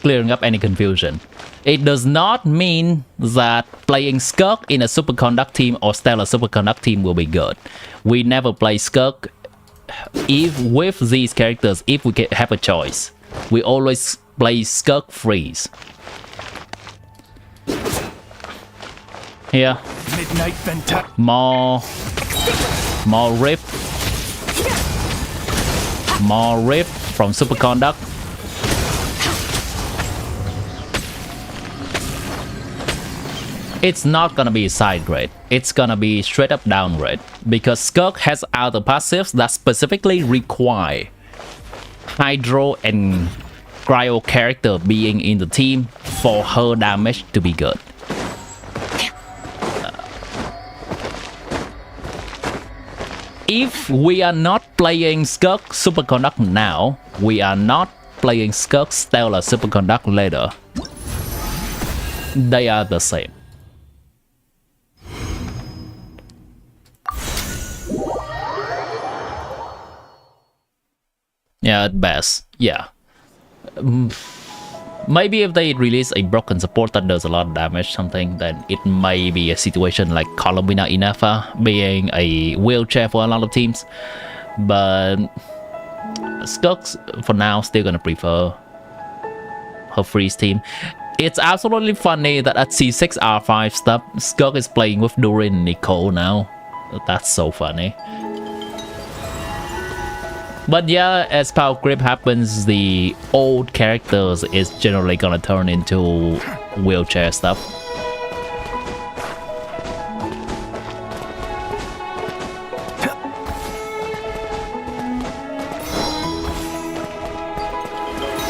clearing up any confusion. It does not mean that playing Skirk in a superconduct team or stellar superconduct team will be good. We never play Skirk if with these characters if we can have a choice. We always play Skirk freeze. Here, more rift from superconduct. It's not gonna be side grade, it's gonna be straight up downgrade, because Skirk has other passives that specifically require Hydro and Cryo character being in the team for her damage to be good. If we are not playing Skirk Superconduct now, we are not playing Skirk Stellar Superconduct later. They are the same. Yeah, at best, yeah. Maybe if they release a broken support that does a lot of damage, something, then it may be a situation like Columbina Inafa being a wheelchair for a lot of teams. But Skirk's, for now, still gonna prefer her freeze team. It's absolutely funny that at C6 R5 stuff, Skirk is playing with Durin and Nicole now. That's so funny. But yeah, as power creep happens, the old characters is generally gonna turn into wheelchair stuff.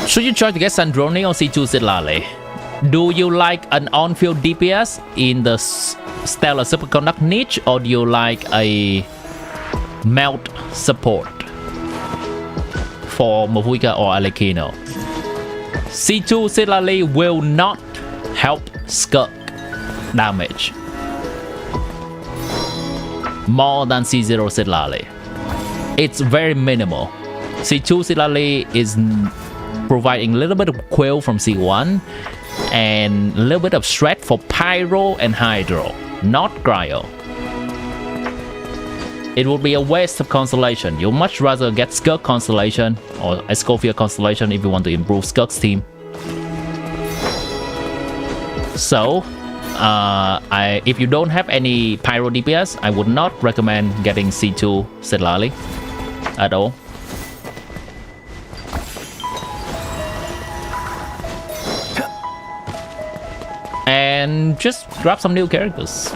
Should you try to get Sandroni or C2 Zilale? Do you like an on-field DPS in the Stellar Superconduct niche, or do you like a melt support for Mavuika or Alekino? C2 Silali will not help Skirk damage more than C0 Silali. It's very minimal. C2 Silali is providing a little bit of quill from C1 and a little bit of shred for Pyro and Hydro, not Cryo. It would be a waste of Constellation. You'd much rather get Skirk Constellation or Escofia Constellation if you want to improve Skirk's team. So, if you don't have any Pyro DPS, I would not recommend getting C2 Sedlali at all. And just grab some new characters.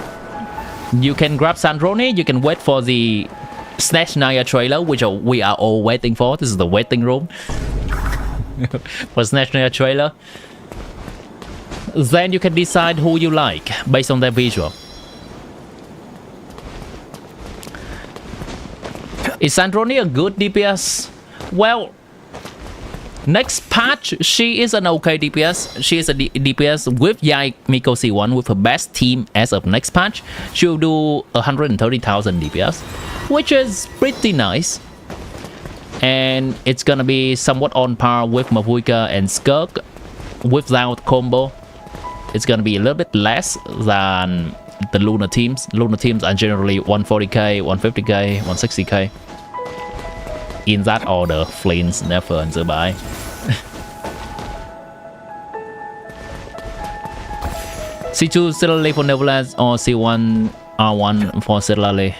You can grab Sandroni, you can wait for the Snatch Naya trailer, which we are all waiting for. This is the waiting room for Snatch Naya trailer. Then you can decide who you like based on their visual. Is Sandroni a good DPS? Well, next patch, she is an okay DPS. She is a DPS with Yai Miko C1 with her best team as of next patch. She'll do 130,000 DPS, which is pretty nice. And it's gonna be somewhat on par with Mavuika and Skirk without combo. It's gonna be a little bit less than the Luna teams. Luna teams are generally 140k, 150k, 160k. In that order, Flames, Nefer, and Zubai. C2 Silale for Neverlands or C1 R1 for Silale.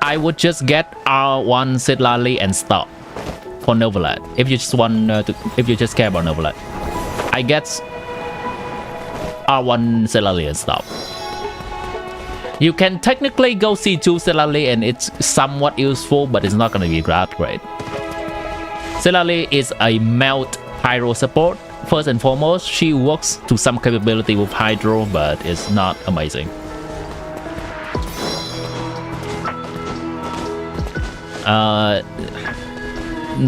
I would just get R1 Sitlali and stop for Novelat. If you just want if you just care about Novelat, I get R1 Sitlali and stop. You can technically go C2 Sitlali and it's somewhat useful, but it's not gonna be that great. Sitlali is a melt Hydro support. First and foremost, she works to some capability with Hydro, but it's not amazing.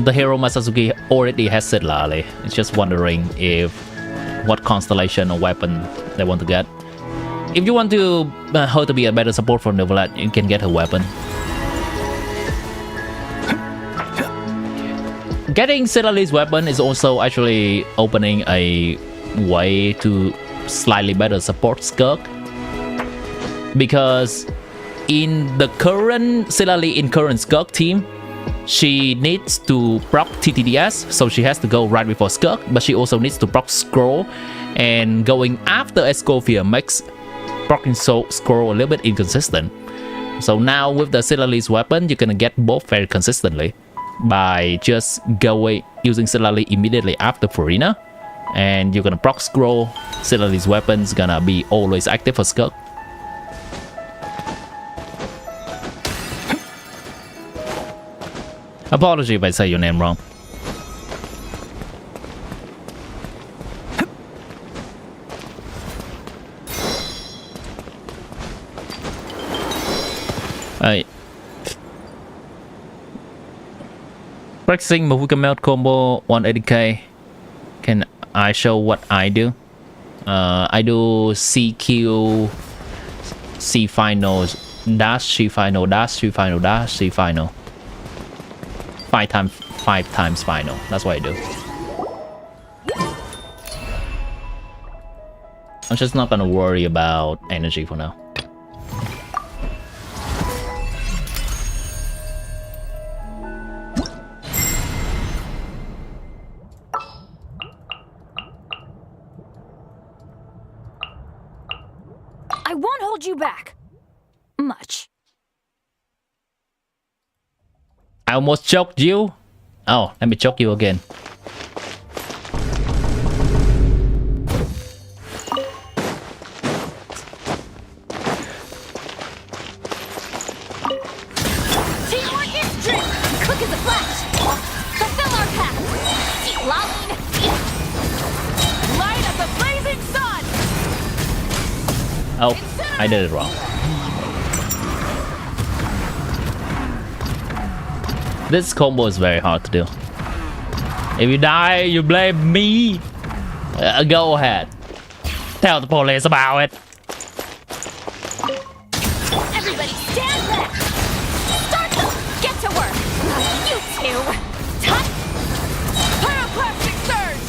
The hero Masasuke already has Sitlali. It's just wondering if what constellation or weapon they want to get. If you want to her to be a better support for Novelat, you can get her weapon. Getting Sitlali's weapon is also actually opening a way to slightly better support Skirk, because in the current Sitlali in current Skirk team, she needs to proc TTDS, so she has to go right before Skirk, but she also needs to proc Scroll, and going after Escoffier makes proccing Scroll a little bit inconsistent. So now with the Sitlali's weapon, you're gonna get both very consistently by just going using Sitlali immediately after Furina, and you're gonna proc Scroll. Sitlali's weapon's gonna be always active for Skirk. Apology if I say your name wrong. Alright. Practicing Mavuka Melt combo 180k. Can I show what I do? I do CQ, C final, dash, C final, dash, C final, dash, C final. 5 times final. That's what I do. I'm just not gonna worry about energy for now. I won't hold you back. Much. I almost choked you. Oh, let me choke you again. Teamwork is strict. Quick as a flash. Fulfill our path. Deep line. Light of the blazing sun. Oh, I did it wrong. This combo is very hard to do. If you die, you blame me. Go ahead. Tell the police about it. Everybody stand back. Start them. Get to work. You two. Touch. Pyroclastic surge.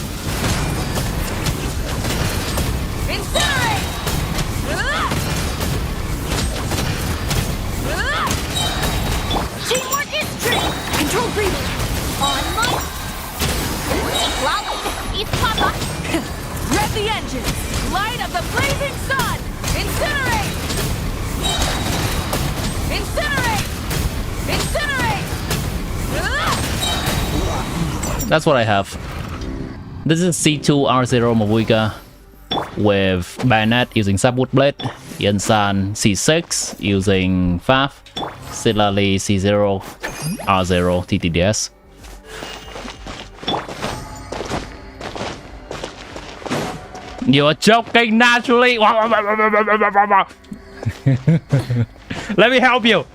Incinerate. Teamwork is strict. Control breathing. On my. Lolly. Eat Papa. Rev the engines. Light of the blazing sun. Incinerate. Incinerate. Incinerate. That's what I have. This is C2 R0 Mavuika with Bayonet using Subwood Blade, Yensan C6 using Faf, Sitlali C0 R0 TTDS. You're joking naturally. Let me help you.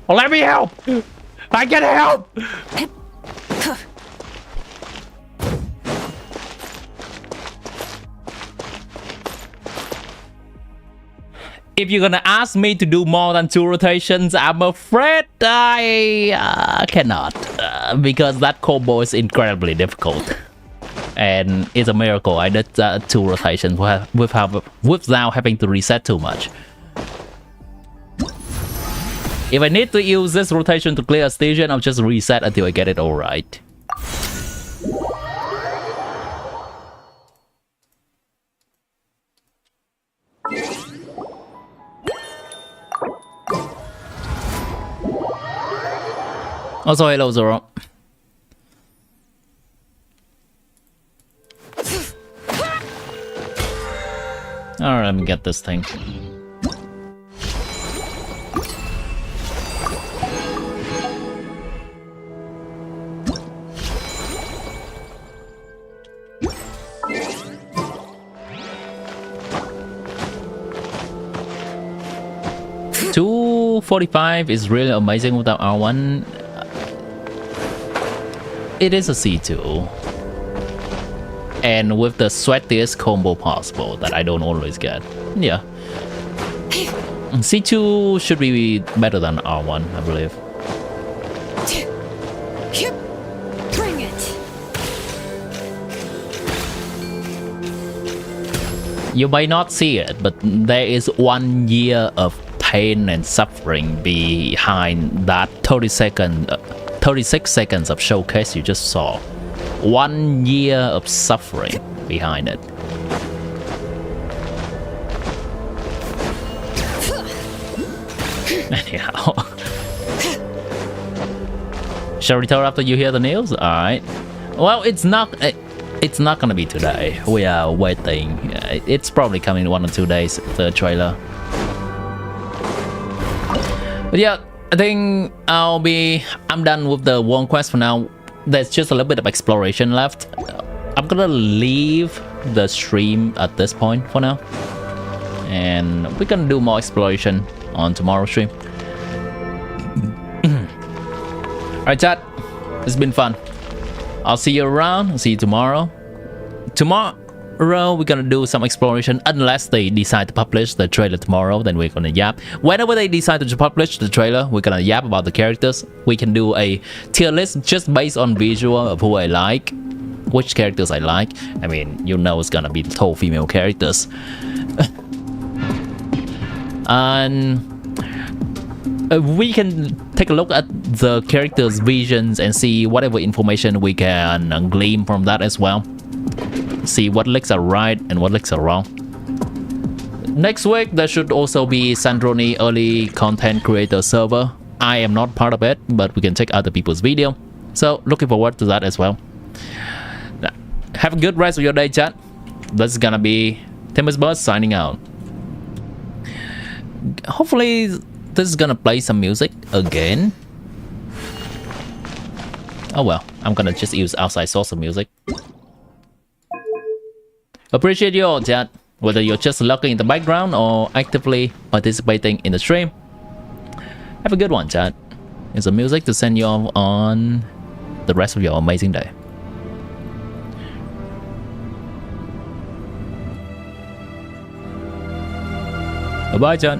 Let me help. I can help. If you're gonna ask me to do more than 2 rotations, I'm afraid I cannot, because that combo is incredibly difficult, and it's a miracle I did 2 rotations without having to reset too much. If I need to use this rotation to clear a station, I'll just reset until I get it all right. Also, hello, Zoro. Alright, let me get this thing. $245 is really amazing without R1. It is a C2. And with the sweatiest combo possible that I don't always get. Yeah. C2 should be better than R1, I believe. Bring it. You might not see it, but there is 1 year of pain and suffering behind that 36 seconds of showcase you just saw. 1 year of suffering behind it. Anyhow. Shall we return after you hear the news? Alright. Well, it's not gonna be today. We are waiting. It's probably coming in 1 or 2 days, the trailer. But yeah, I think I'm done with the one quest for now. There's just a little bit of exploration left. I'm gonna leave the stream at this point for now. And we're gonna do more exploration on tomorrow's stream. Alright, chat. It's been fun. I'll see you around. I'll see you tomorrow. Tomorrow we're gonna do some exploration, unless they decide to publish the trailer tomorrow, then we're gonna yap. Whenever they decide to publish the trailer, we're gonna yap about the characters. We can do a tier list just based on visual of who I like, which characters I like. I mean, you know it's gonna be the tall female characters. And we can take a look at the characters' visions and see whatever information we can glean from that as well. See what leaks are right and what leaks are wrong. Next week there should also be Sandroni early content creator server. I am not part of it, but we can check other people's video. So looking forward to that as well. Have a good rest of your day, chat. This is gonna be Timbers Buzz signing out. Hopefully this is gonna play some music again. Oh well, I'm gonna just use outside source of music. Appreciate you all, chat. Whether you're just lurking in the background or actively participating in the stream. Have a good one, chat. Here's some music to send you off on the rest of your amazing day. Bye-bye, chat.